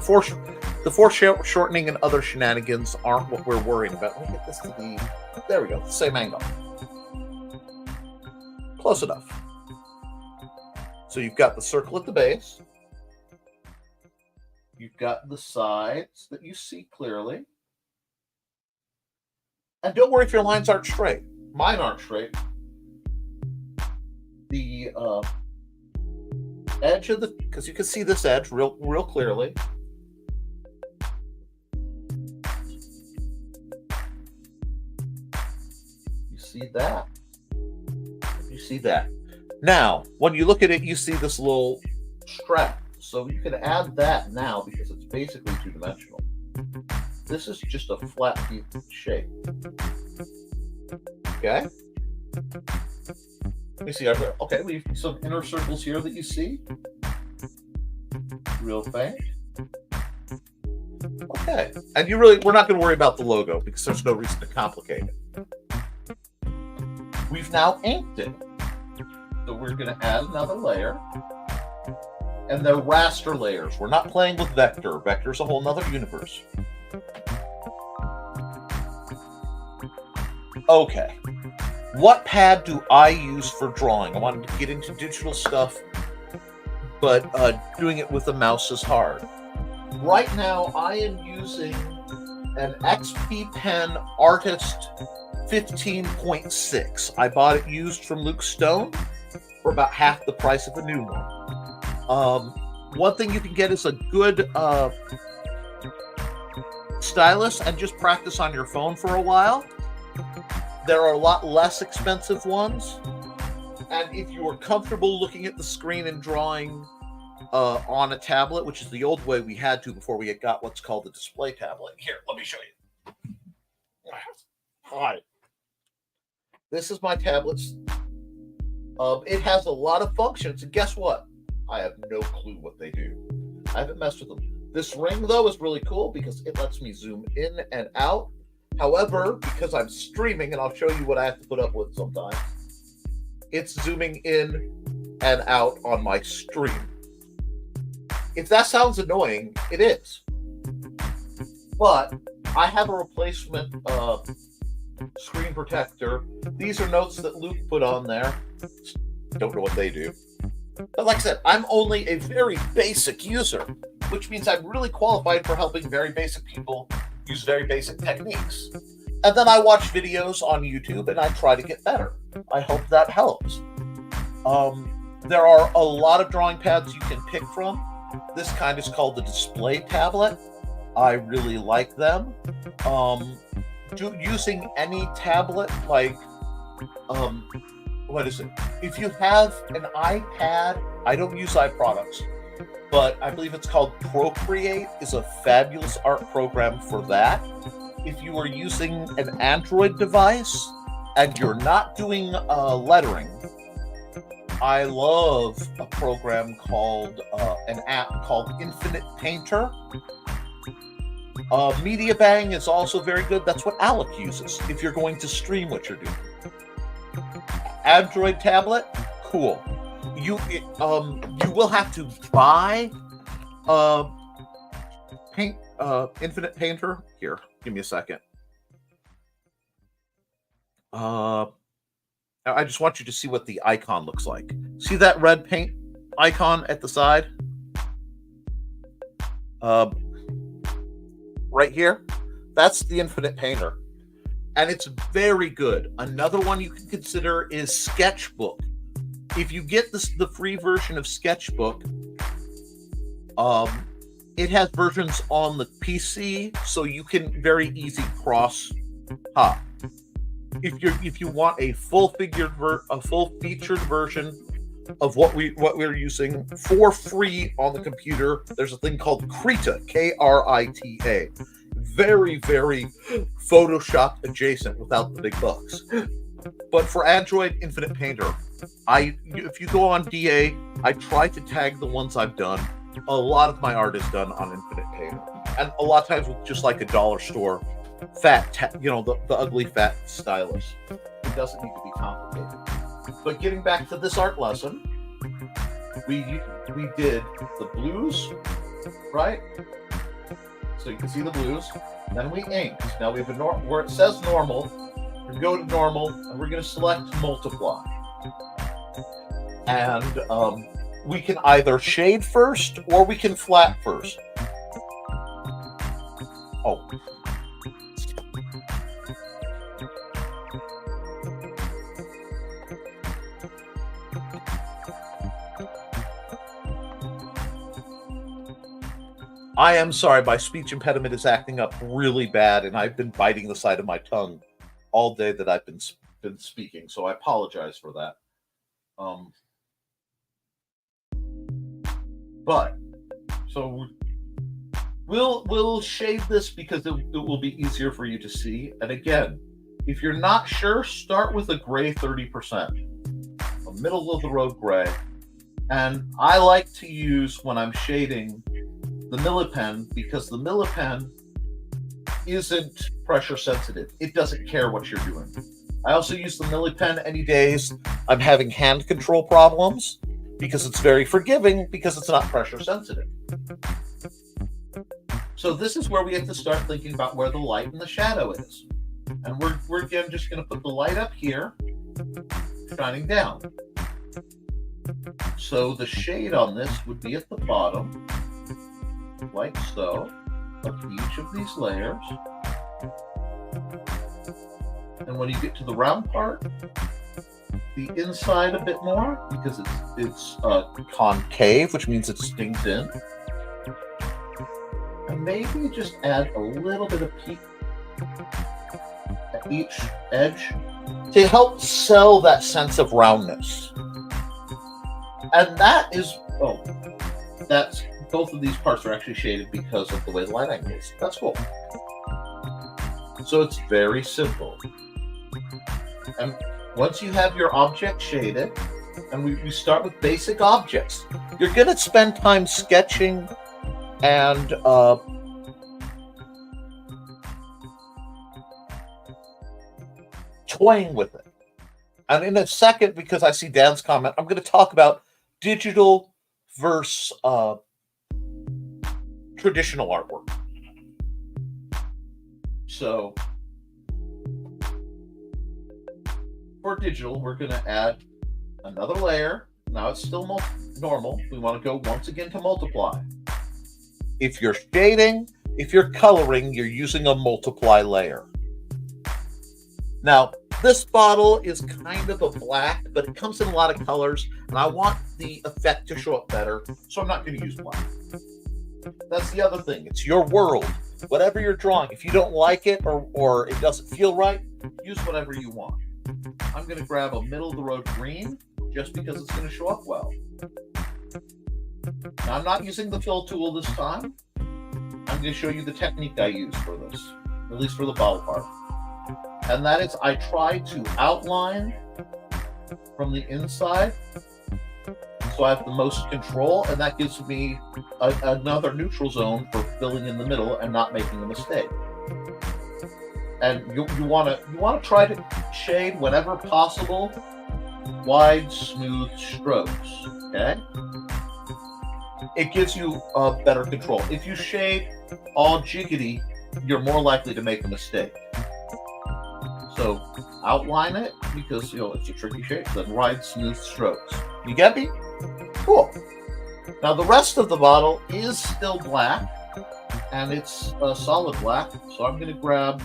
foreshortening and other shenanigans aren't what we're worrying about. Let me get this to there we go, the same angle. Close enough. So you've got the circle at the base. You've got the sides that you see clearly. And don't worry if your lines aren't straight. Mine aren't straight. The edge of because you can see this edge real clearly. You see that. You see that. Now, when you look at it, you see this little strap. So you can add that now because it's basically two-dimensional. This is just a flat shape. Okay? Let me see. Okay, we have some inner circles here that you see. Real faint. Okay. And we're not going to worry about the logo because there's no reason to complicate it. We've now inked it. So we're going to add another layer. And they're raster layers. We're not playing with vector. Vector's a whole nother universe. Okay. What pad do I use for drawing? I wanted to get into digital stuff, but doing it with a mouse is hard. Right now, I am using an XP Pen Artist 15.6. I bought it used from Luke Stone for about half the price of a new one. One thing you can get is a good stylus and just practice on your phone for a while. There are a lot less expensive ones. And if you are comfortable looking at the screen and drawing on a tablet, which is the old way we had to before we had got what's called the display tablet. Here, let me show you. Hi. This is my tablet. It has a lot of functions, and guess what? I have no clue what they do. I haven't messed with them. This ring, though, is really cool because it lets me zoom in and out. However, because I'm streaming, and I'll show you what I have to put up with sometimes, it's zooming in and out on my stream. If that sounds annoying, it is. But I have a replacement screen protector. These are notes that Luke put on there. Don't know what they do. But like I said, I'm only a very basic user, which means I'm really qualified for helping very basic people use very basic techniques. And then I watch videos on YouTube and I try to get better. I hope that helps. There are a lot of drawing pads you can pick from. This kind is called the display tablet. I really like them. Using any tablet, like, what is it? If you have an iPad, I don't use iProducts, but I believe it's called Procreate, is a fabulous art program for that. If you are using an Android device and you're not doing lettering, I love a program called, an app called Infinite Painter. Media Bang is also very good. That's what Alec uses if you're going to stream what you're doing. Android tablet, cool. You will have to buy Infinite Painter. Here, give me a second. I just want you to see what the icon looks like. See that red paint icon at the side? Right here? That's the Infinite Painter. And it's very good. Another one you can consider is Sketchbook. If you get the free version of Sketchbook, it has versions on the PC, so you can very easy cross hop. If you want a full-featured version of what we're using for free on the computer, there's a thing called Krita, Krita. Very, very Photoshop adjacent without the big bucks. But for Android Infinite Painter, if you go on DA, I try to tag the ones I've done. A lot of my art is done on Infinite Painter, and a lot of times with just like a dollar store the ugly fat stylus. It doesn't need to be complicated. But getting back to this art lesson, we did the blues, right? So you can see the blues. Then we inked. Now we have where it says normal. We go to normal, and we're going to select multiply. And we can either shade first or we can flat first. Oh. I am sorry, my speech impediment is acting up really bad, and I've been biting the side of my tongue all day that I've been speaking, so I apologize for that. But so we'll shade this because it will be easier for you to see. And again, if you're not sure, start with a gray 30%, a middle of the road gray. And I like to use, when I'm shading, the Millipen, because the Millipen isn't pressure sensitive. It doesn't care what you're doing. I also use the Millipen any days I'm having hand control problems, because it's very forgiving, because it's not pressure sensitive. So this is where we have to start thinking about where the light and the shadow is. And we're again just going to put the light up here, shining down. So the shade on this would be at the bottom, like so, of each of these layers. And when you get to the round part, the inside a bit more, because it's concave, which means it stings in. And maybe just add a little bit of peak at each edge to help sell that sense of roundness. And that is, that's, both of these parts are actually shaded because of the way the light angle is. That's cool. So it's very simple. And once you have your object shaded, and we start with basic objects, you're going to spend time sketching and toying with it. And in a second, because I see Dan's comment, I'm going to talk about digital versus traditional artwork. So for digital, we're going to add another layer. Now it's still normal. We want to go once again to multiply. If you're shading, if you're coloring, you're using a multiply layer. Now, This bottle is kind of a black, but it comes in a lot of colors, and I want the effect to show up better, so I'm not going to use black. That's the other thing. It's your world. Whatever you're drawing, if you don't like it or it doesn't feel right, use whatever you want. I'm going to grab a middle-of-the-road green just because it's going to show up well. Now, I'm not using the fill tool this time. I'm going to show you the technique I use for this, at least for the bottle part. And that is, I try to outline from the inside so I have the most control, and that gives me another neutral zone for filling in the middle and not making a mistake. And you want to try to shade whenever possible wide, smooth strokes. Okay, it gives you better control. If you shade all jiggity, you're more likely to make a mistake. So outline it because it's a tricky shape. Then wide, smooth strokes. You get me? Cool. Now the rest of the bottle is still black, and it's a solid black. So I'm going to grab.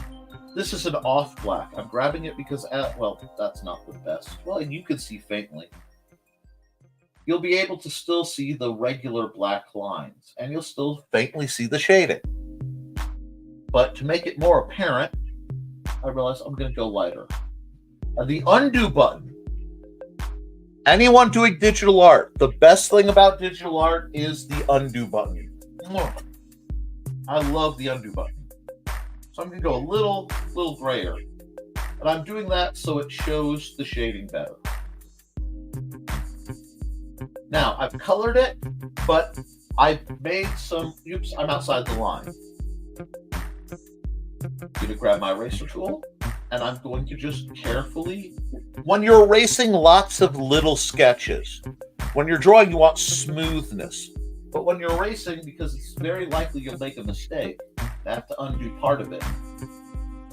This is an off black. I'm grabbing it because, that's not the best. Well, you can see faintly. You'll be able to still see the regular black lines, and you'll still faintly see the shading. But to make it more apparent, I realize I'm going to go lighter. The undo button. Anyone doing digital art, the best thing about digital art is the undo button. I love the undo button. So I'm going to go a little grayer. And I'm doing that so it shows the shading better. Now, I've colored it, but I've made some... Oops, I'm outside the line. I'm going to grab my eraser tool, and I'm going to just carefully... When you're erasing lots of little sketches, when you're drawing, you want smoothness. But when you're erasing, because it's very likely you'll make a mistake, you have to undo part of it.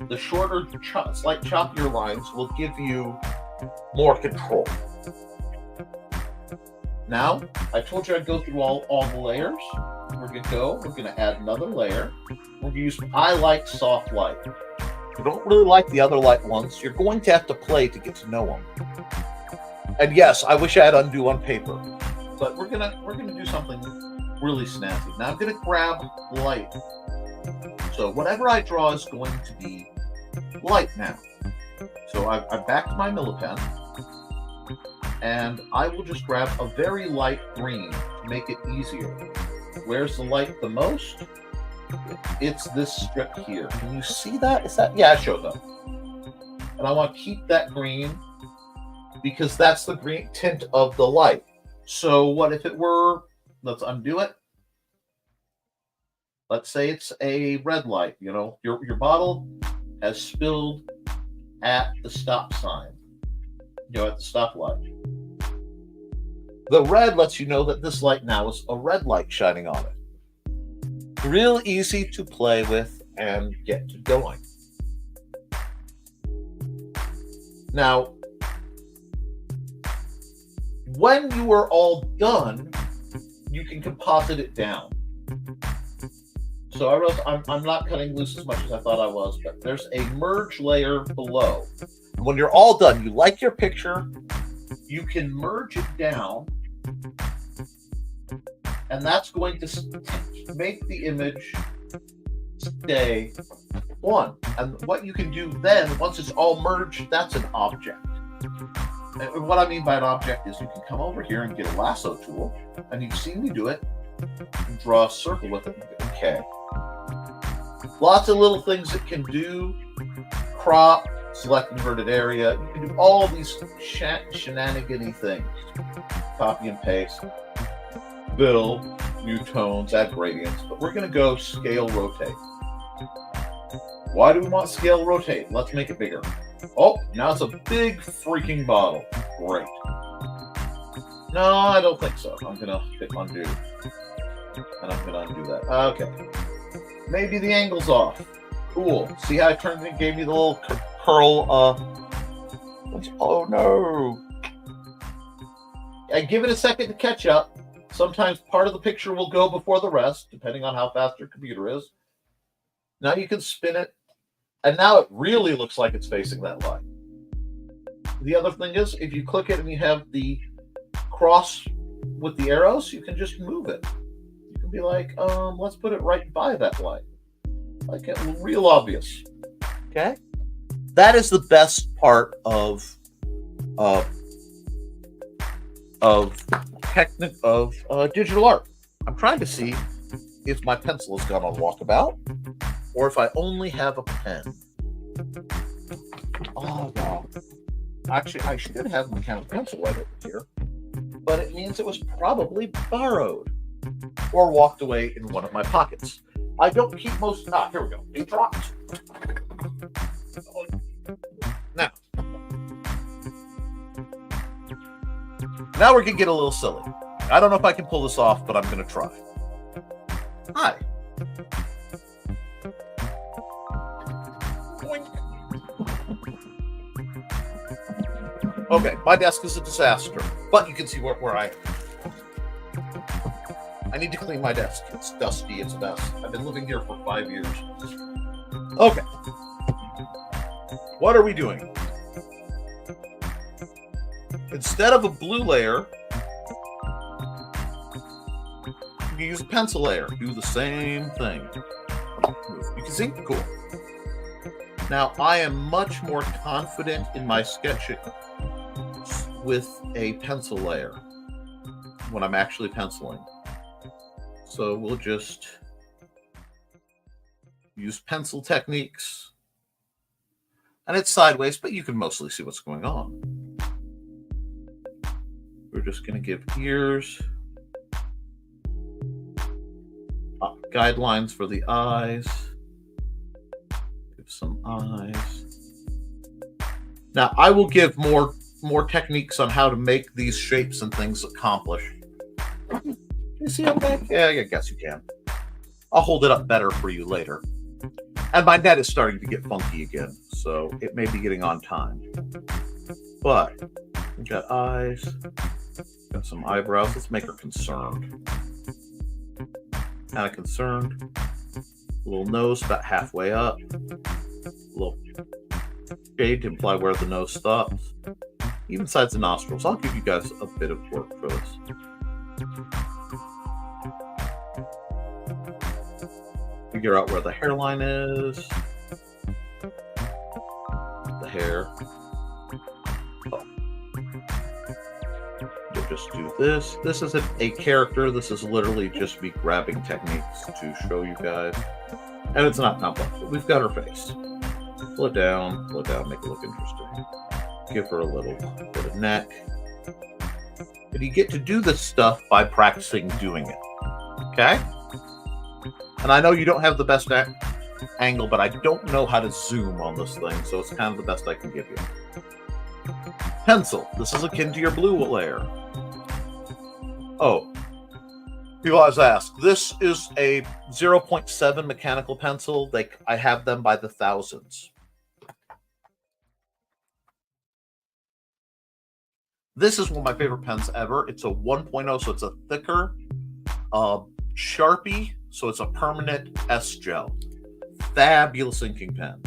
The shorter, slight choppier lines will give you more control. Now, I told you I'd go through all the layers. We're going to add another layer. We're going to use, I like soft light. If you don't really like the other light ones, you're going to have to play to get to know them. And yes, I wish I had undo on paper, but we're gonna do something really snazzy. Now I'm gonna grab light. So whatever I draw is going to be light now. So I've back to my Millipen, and I will just grab a very light green to make it easier. Where's the light the most? It's this strip here. Can you see that? Is that? Yeah, it shows up. And I want to keep that green because that's the green tint of the light. So what if it were, let's undo it. Let's say it's a red light. Your bottle has spilled at the stop sign, at the stoplight. The red lets you know that this light now is a red light shining on it. Real easy to play with and get to going. Now, when you are all done, you can composite it down. So I realize I'm not cutting loose as much as I thought I was, but there's a merge layer below. When you're all done, you like your picture, you can merge it down, and that's going to make the image stay one. And what you can do then, once it's all merged, that's an object. And what I mean by an object is you can come over here and get a lasso tool, and you've seen me do it, and draw a circle with it. Okay. Lots of little things it can do. Crop, select inverted area. You can do all these shenanigan-y things. Copy and paste. Fill, new tones, add gradients. But we're going to go scale rotate. Why do we want scale rotate? Let's make it bigger. Oh, now it's a big freaking bottle. Great. No, I don't think so. I'm going to hit undo. And I'm going to undo that. Okay. Maybe the angle's off. Cool. See how I turned it and gave me the little curl? Oh no. I give it a second to catch up. Sometimes part of the picture will go before the rest, depending on how fast your computer is. Now you can spin it. And now it really looks like it's facing that light. The other thing is, if you click it and you have the cross with the arrows, you can just move it. You can be like, let's put it right by that light. Like it real obvious. Okay? That is the best part of digital art. I'm trying to see if my pencil has gone on walkabout or if I only have a pen. Oh, wow. Actually, I should have a mechanical pencil right over here, but it means it was probably borrowed or walked away in one of my pockets. I don't keep most... here we go. It dropped. Now we're going to get a little silly. I don't know if I can pull this off, but I'm going to try. Hi. Boink. Okay, my desk is a disaster, but you can see where I need to clean my desk. It's dusty, it's a mess. I've been living here for 5 years. Okay. What are we doing? Instead of a blue layer, you use a pencil layer. Do the same thing. You can see? Cool. Now, I am much more confident in my sketching with a pencil layer when I'm actually penciling. So we'll just use pencil techniques. And it's sideways, but you can mostly see what's going on. We're just going to give ears, guidelines for the eyes, give some eyes. Now, I will give more techniques on how to make these shapes and things accomplish. Can you see okay? Yeah, I guess you can. I'll hold it up better for you later. And my net is starting to get funky again, so it may be getting on time. But we got eyes, got some eyebrows. Let's make her concerned. Kind of concerned. A little nose about halfway up. A little shade to imply where the nose stops. Even besides the nostrils. I'll give you guys a bit of work for this. Figure out where the hairline is. The hair. We'll just do this. This isn't a character. This is literally just me grabbing techniques to show you guys. And it's not complex. We've got her face. Pull it down, make it look interesting. Give her a little bit of neck. And you get to do this stuff by practicing doing it. Okay? And I know you don't have the best angle, but I don't know how to zoom on this thing, so it's kind of the best I can give you. Pencil. This is akin to your blue layer. Oh. People always ask. This is a 0.7 mechanical pencil. I have them by the thousands. This is one of my favorite pens ever. It's a 1.0, so it's a thicker Sharpie, so it's a permanent S gel. Fabulous inking pen.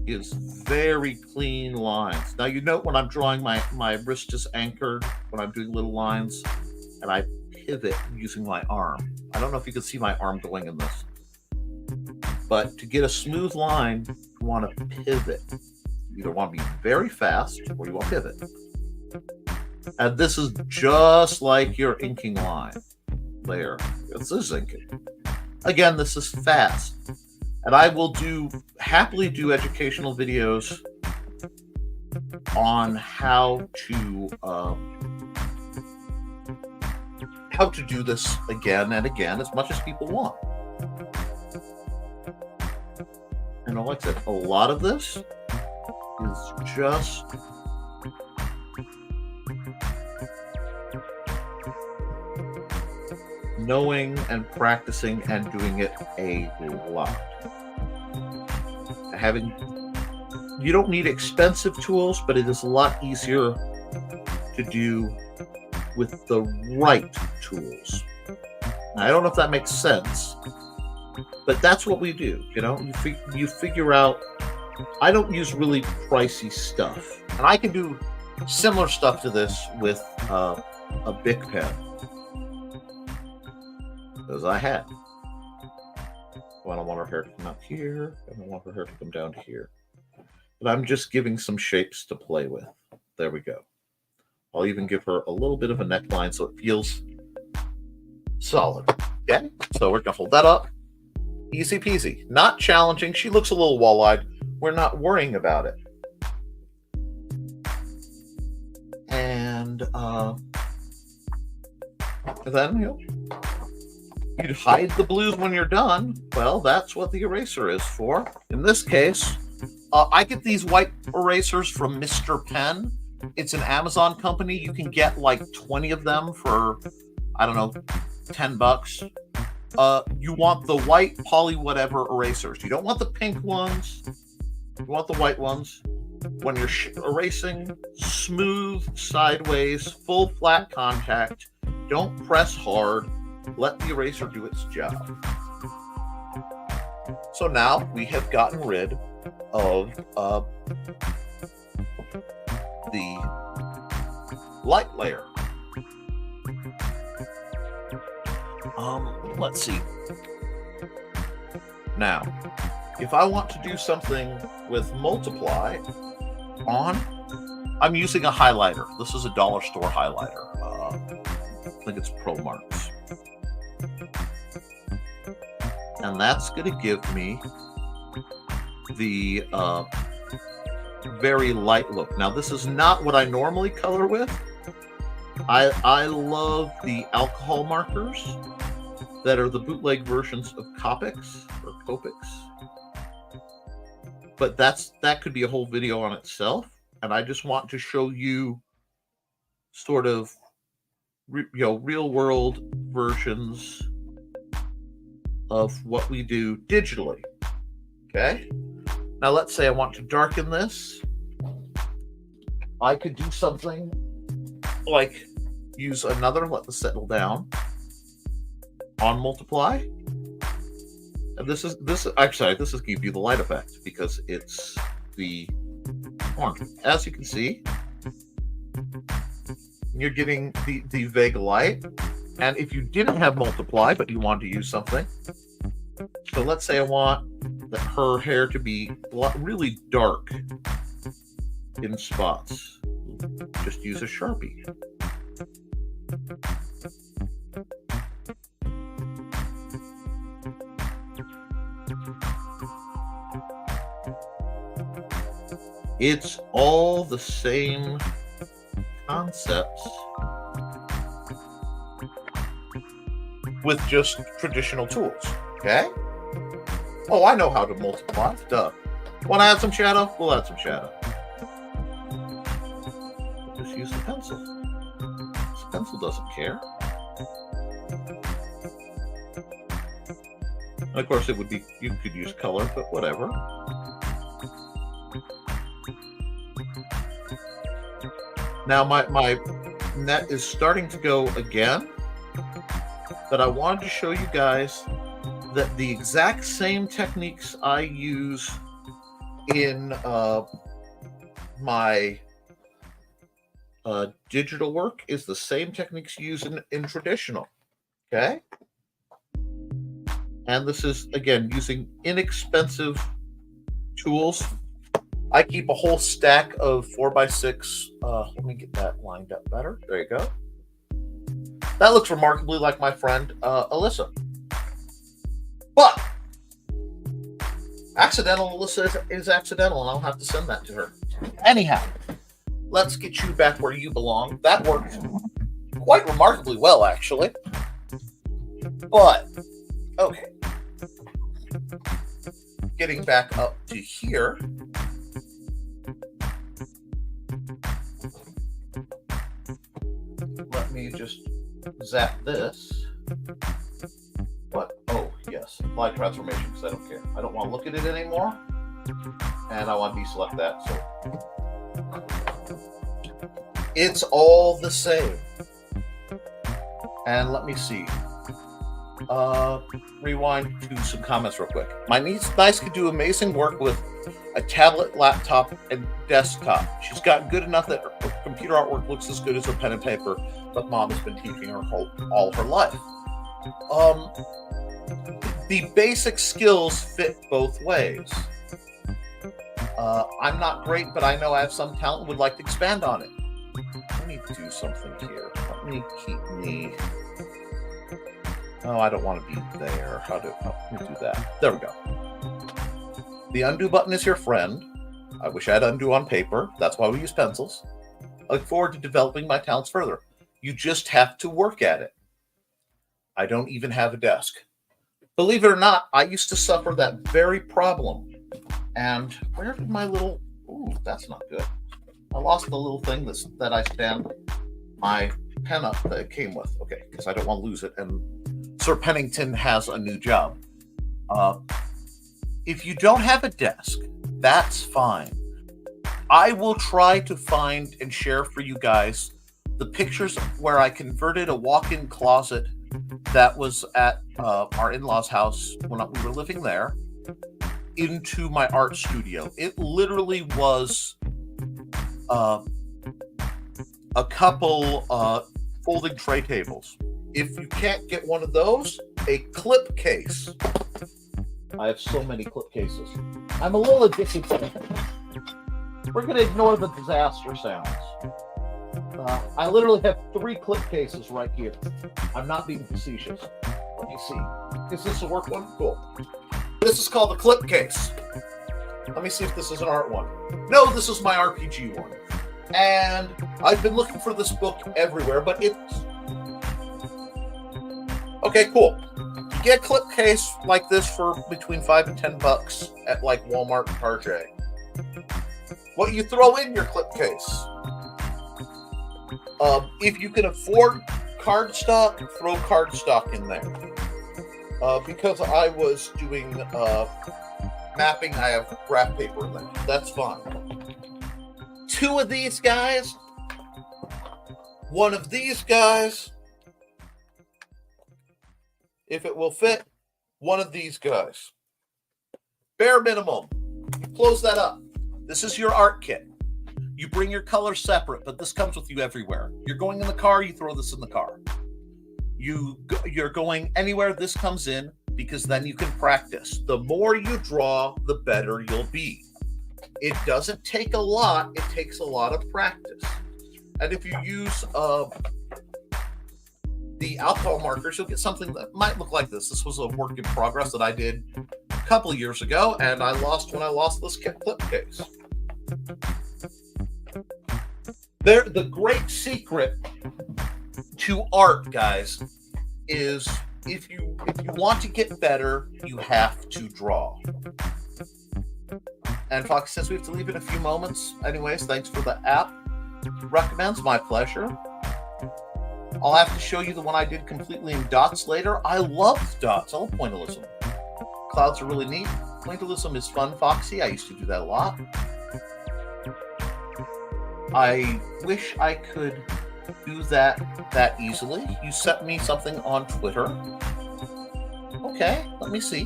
Gives very clean lines. Now you note when I'm drawing, my wrist is anchored when I'm doing little lines, and I pivot using my arm. I don't know if you can see my arm going in this. But to get a smooth line, you want to pivot. You either want to be very fast or you want to pivot. And this is just like your inking line layer. This is inking. Again, this is fast. And I will happily do educational videos on how to do this again and again as much as people want. And like I said, a lot of this is just knowing and practicing and doing it a lot. You don't need expensive tools, but it is a lot easier to do with the right tools. Now, I don't know if that makes sense, but that's what we do. You know, you figure out I don't use really pricey stuff. And I can do similar stuff to this with a Bic pen. As I had. I don't want her hair to come out here. I don't want her hair to come down to here. But I'm just giving some shapes to play with. There we go. I'll even give her a little bit of a neckline so it feels solid. Okay, so we're going to hold that up. Easy peasy. Not challenging. She looks a little wall-eyed. We're not worrying about it. And then you'd hide the blues when you're done. Well, that's what the eraser is for. In this case, I get these white erasers from Mr. Pen. It's an Amazon company. You can get like 20 of them for, I don't know, $10. You want the white poly whatever erasers. You don't want the pink ones. You want the white ones. When you're erasing, smooth, sideways, full flat contact. Don't press hard. Let the eraser do its job. So now we have gotten rid of the light layer. Let's see. Now, if I want to do something with multiply on, I'm using a highlighter. This is a dollar store highlighter. I think it's Pro Marks. And that's going to give me the very light look. Now, this is not what I normally color with. I love the alcohol markers that are the bootleg versions of Koepps or Koepps. But that could be a whole video on itself. And I just want to show you sort of real world versions of what we do digitally. Okay. Now let's say I want to darken this. I could do something like use another, let this settle down on multiply. And this is give you the light effect because it's the orange. As you can see, you're getting the vague light. And if you didn't have multiply, but you wanted to use something, so let's say I want her hair to be really dark in spots. Just use a Sharpie. It's all the same concepts with just traditional tools, okay? Oh, I know how to multiply, duh. Want to add some shadow? We'll add some shadow. Just use the pencil. This pencil doesn't care. And of course, it would be, you could use color, but whatever. Now my net is starting to go again, but I wanted to show you guys that the exact same techniques I use in my digital work is the same techniques used in traditional. Okay? And this is, again, using inexpensive tools. I keep a whole stack of 4x6. Let me get that lined up better. There you go. That looks remarkably like my friend Alyssa. But accidental Alyssa is accidental, and I'll have to send that to her. Anyhow, let's get you back where you belong. That worked quite remarkably well, actually. But, okay. Getting back up to here. Let me just zap this. What? Oh, yes. Apply transformation because I don't care. I don't want to look at it anymore. And I want to deselect that. So it's all the same. And let me see. Rewind to some comments real quick. My niece could do amazing work with a tablet, laptop, and desktop. She's gotten good enough that her computer artwork looks as good as her pen and paper, but Mom has been teaching her all her life. The basic skills fit both ways. I'm not great, but I know I have some talent and would like to expand on it. Let me do something here. Let me keep me... Oh, I don't want to be there. Let me do that. There we go. The undo button is your friend. I wish I had undo on paper. That's why we use pencils. I look forward to developing my talents further. You just have to work at it. I don't even have a desk. Believe it or not, I used to suffer that very problem. And where did my little... Ooh, that's not good. I lost the little thing that I stand my pen up that it came with. Okay, because I don't want to lose it. And Sir Pennington has a new job. If you don't have a desk, that's fine. I will try to find and share for you guys the pictures where I converted a walk-in closet that was at our in-laws' house when we were living there into my art studio. It literally was a couple folding tray tables. If you can't get one of those, a clip case. I have so many clip cases. I'm a little addicted to them. We're going to ignore the disaster sounds. I literally have 3 clip cases right here. I'm not being facetious. Let me see. Is this a work one? Cool. This is called a clip case. Let me see if this is an art one. No, this is my RPG one. And I've been looking for this book everywhere, but it's... Okay, cool. You get a clip case like this for between $5 and $10 at like Walmart and Target. What you throw in your clip case? If you can afford cardstock, throw cardstock in there. Because I was doing mapping, I have graph paper in there. That's fine. 2 of these guys, 1 of these guys, if it will fit, 1 of these guys. Bare minimum. You close that up. This is your art kit. You bring your colors separate, but this comes with you everywhere. You're going in the car, you throw this in the car. You're going anywhere, this comes in, because then you can practice. The more you draw, the better you'll be. It doesn't take a lot, it takes a lot of practice. And if you use the alcohol markers, you'll get something that might look like this. This was a work in progress that I did a couple of years ago, and I lost when I lost this clip case. The great secret to art, guys, is if you want to get better, you have to draw. And Fox says we have to leave in a few moments. Anyways, thanks for the app. Recommends, my pleasure. I'll have to show you the one I did completely in dots later. I love dots. I love pointillism. Clouds are really neat. Pointillism is fun, Foxy. I used to do that a lot. I wish I could do that easily. You sent me something on Twitter. Okay, let me see.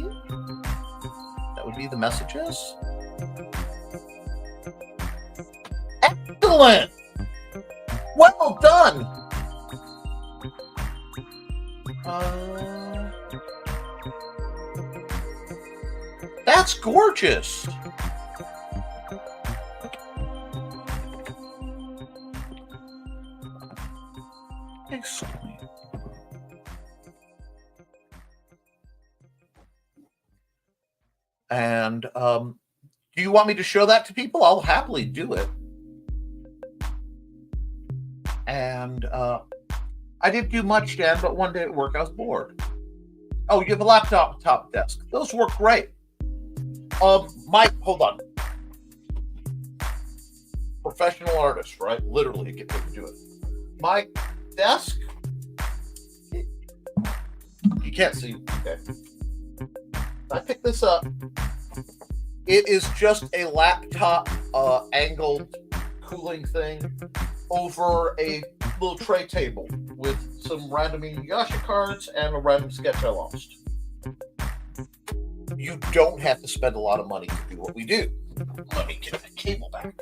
That would be the messages. Excellent! Well done! That's gorgeous! Excellent. And do you want me to show that to people? I'll happily do it. And I didn't do much, Dan, but one day at work I was bored. Oh, you have a laptop top desk. Those work great. Mike, hold on. Professional artist, right? Literally, get paid to do it. My desk. You can't see. Okay. I picked this up. It is just a laptop angled cooling thing over a little tray table with some random Inuyasha cards and a random sketch I lost. You don't have to spend a lot of money to do what we do. Let me get the cable back.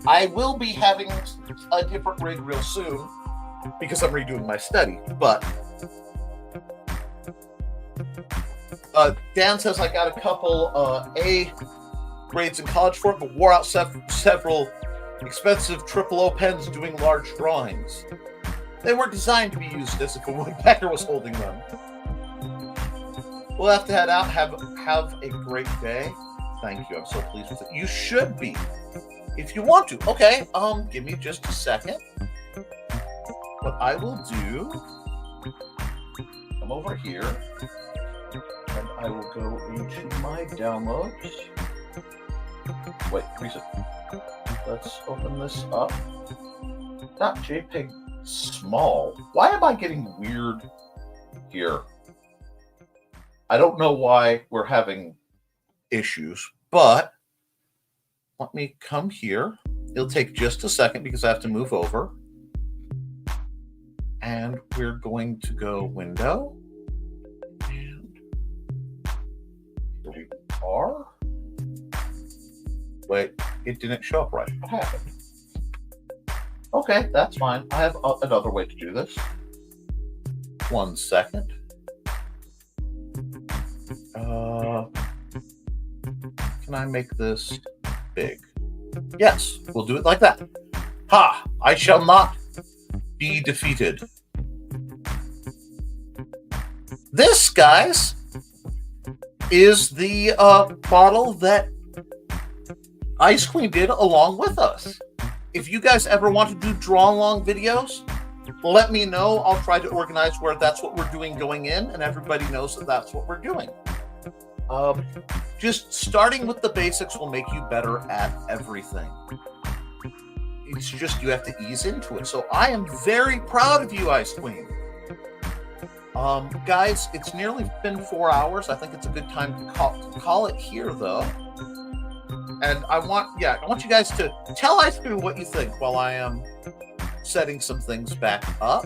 I will be having a different rig real soon because I'm redoing my study, but Dan says I got a couple A grades in college for it, but wore out several expensive O pens doing large drawings. They weren't designed to be used as if a woodpecker was holding them. We'll have to head out. Have a great day. Thank you. I'm so pleased with it. You should be, if you want to. Okay. Give me just a second. What I will do, come over here, and I will go into my downloads. Wait, reset. Let's open this up. Not JPEG small. Why am I getting weird here? I don't know why we're having issues, but let me come here. It'll take just a second because I have to move over. And we're going to go window. And here we are. Wait, it didn't show up right. What happened? Okay, that's fine. I have another way to do this. 1 second. Can I make this big? Yes, we'll do it like that. Ha! I shall not be defeated. This, guys, is the bottle that Ice Queen did along with us. If you guys ever want to do draw-along videos, let me know. I'll try to organize where that's what we're doing going in, and everybody knows that that's what we're doing. Just starting with the basics will make you better at everything. It's just you have to ease into it. So I am very proud of you, Ice Queen. Guys, it's nearly been 4 hours. I think it's a good time to call it here, though. And I want you guys to tell Ice Queen what you think while I am setting some things back up.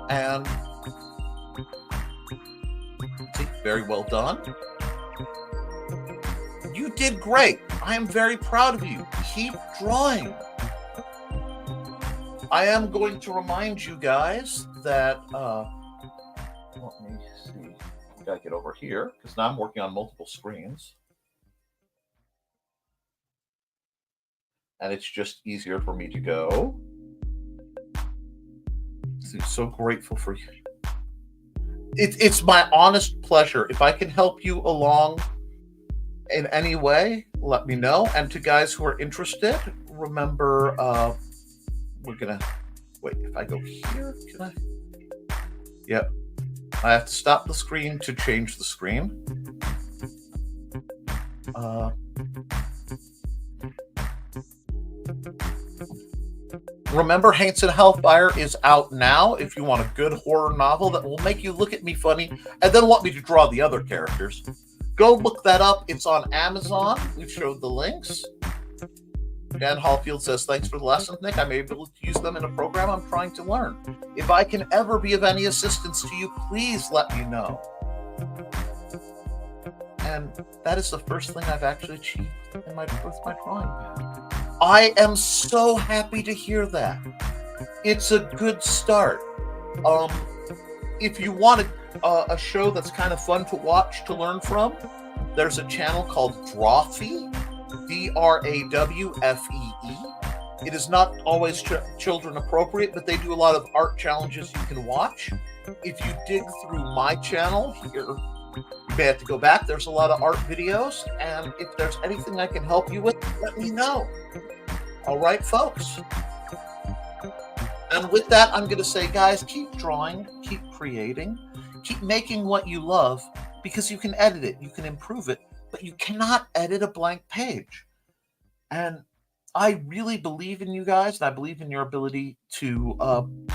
And very well done. You did great. I am very proud of you. Keep drawing. I am going to remind you guys that let me see. I gotta get over here because now I'm working on multiple screens. And it's just easier for me to go. I'm so grateful for you. It's my honest pleasure. If I can help you along in any way, let me know. And to guys who are interested, remember, we're gonna wait. If I go here, can I? Yep. I have to stop the screen to change the screen. Remember, Haints and Hellfire is out now if you want a good horror novel that will make you look at me funny and then want me to draw the other characters. Go look that up. It's on Amazon. We've showed the links. Dan Hallfield says, thanks for the lessons, Nick. I'm able to use them in a program I'm trying to learn. If I can ever be of any assistance to you, please let me know. And that is the first thing I've actually achieved with my drawing pad. I am so happy to hear that. It's a good start. If you want a show that's kind of fun to watch, to learn from, there's a channel called Drawfee, DRAWFEE. It is not always children appropriate, but they do a lot of art challenges you can watch. If you dig through my channel here, you may have to go back. There's a lot of art videos, and if there's anything I can help you with, let me know. All right, folks. And with that, I'm going to say, guys, keep drawing, keep creating, keep making what you love, because you can edit it, you can improve it, but you cannot edit a blank page. And I really believe in you guys, and I believe in your ability to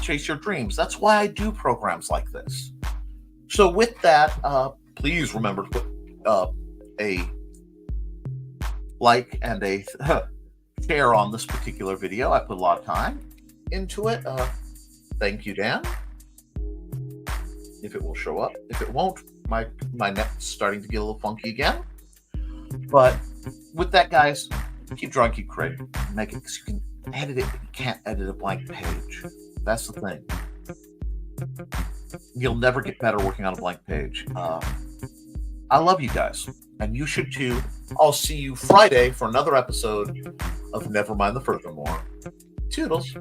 chase your dreams. That's why I do programs like this. So with that, please remember to put a like and a share on this particular video. I put a lot of time into it. Thank you, Dan. If it will show up. If it won't, my net's starting to get a little funky again. But with that, guys, keep drawing, keep creating. Make it, because you can edit it, but you can't edit a blank page. That's the thing. You'll never get better working on a blank page. I love you guys, and you should too. I'll see you Friday for another episode of Nevermind the Furthermore. Toodles.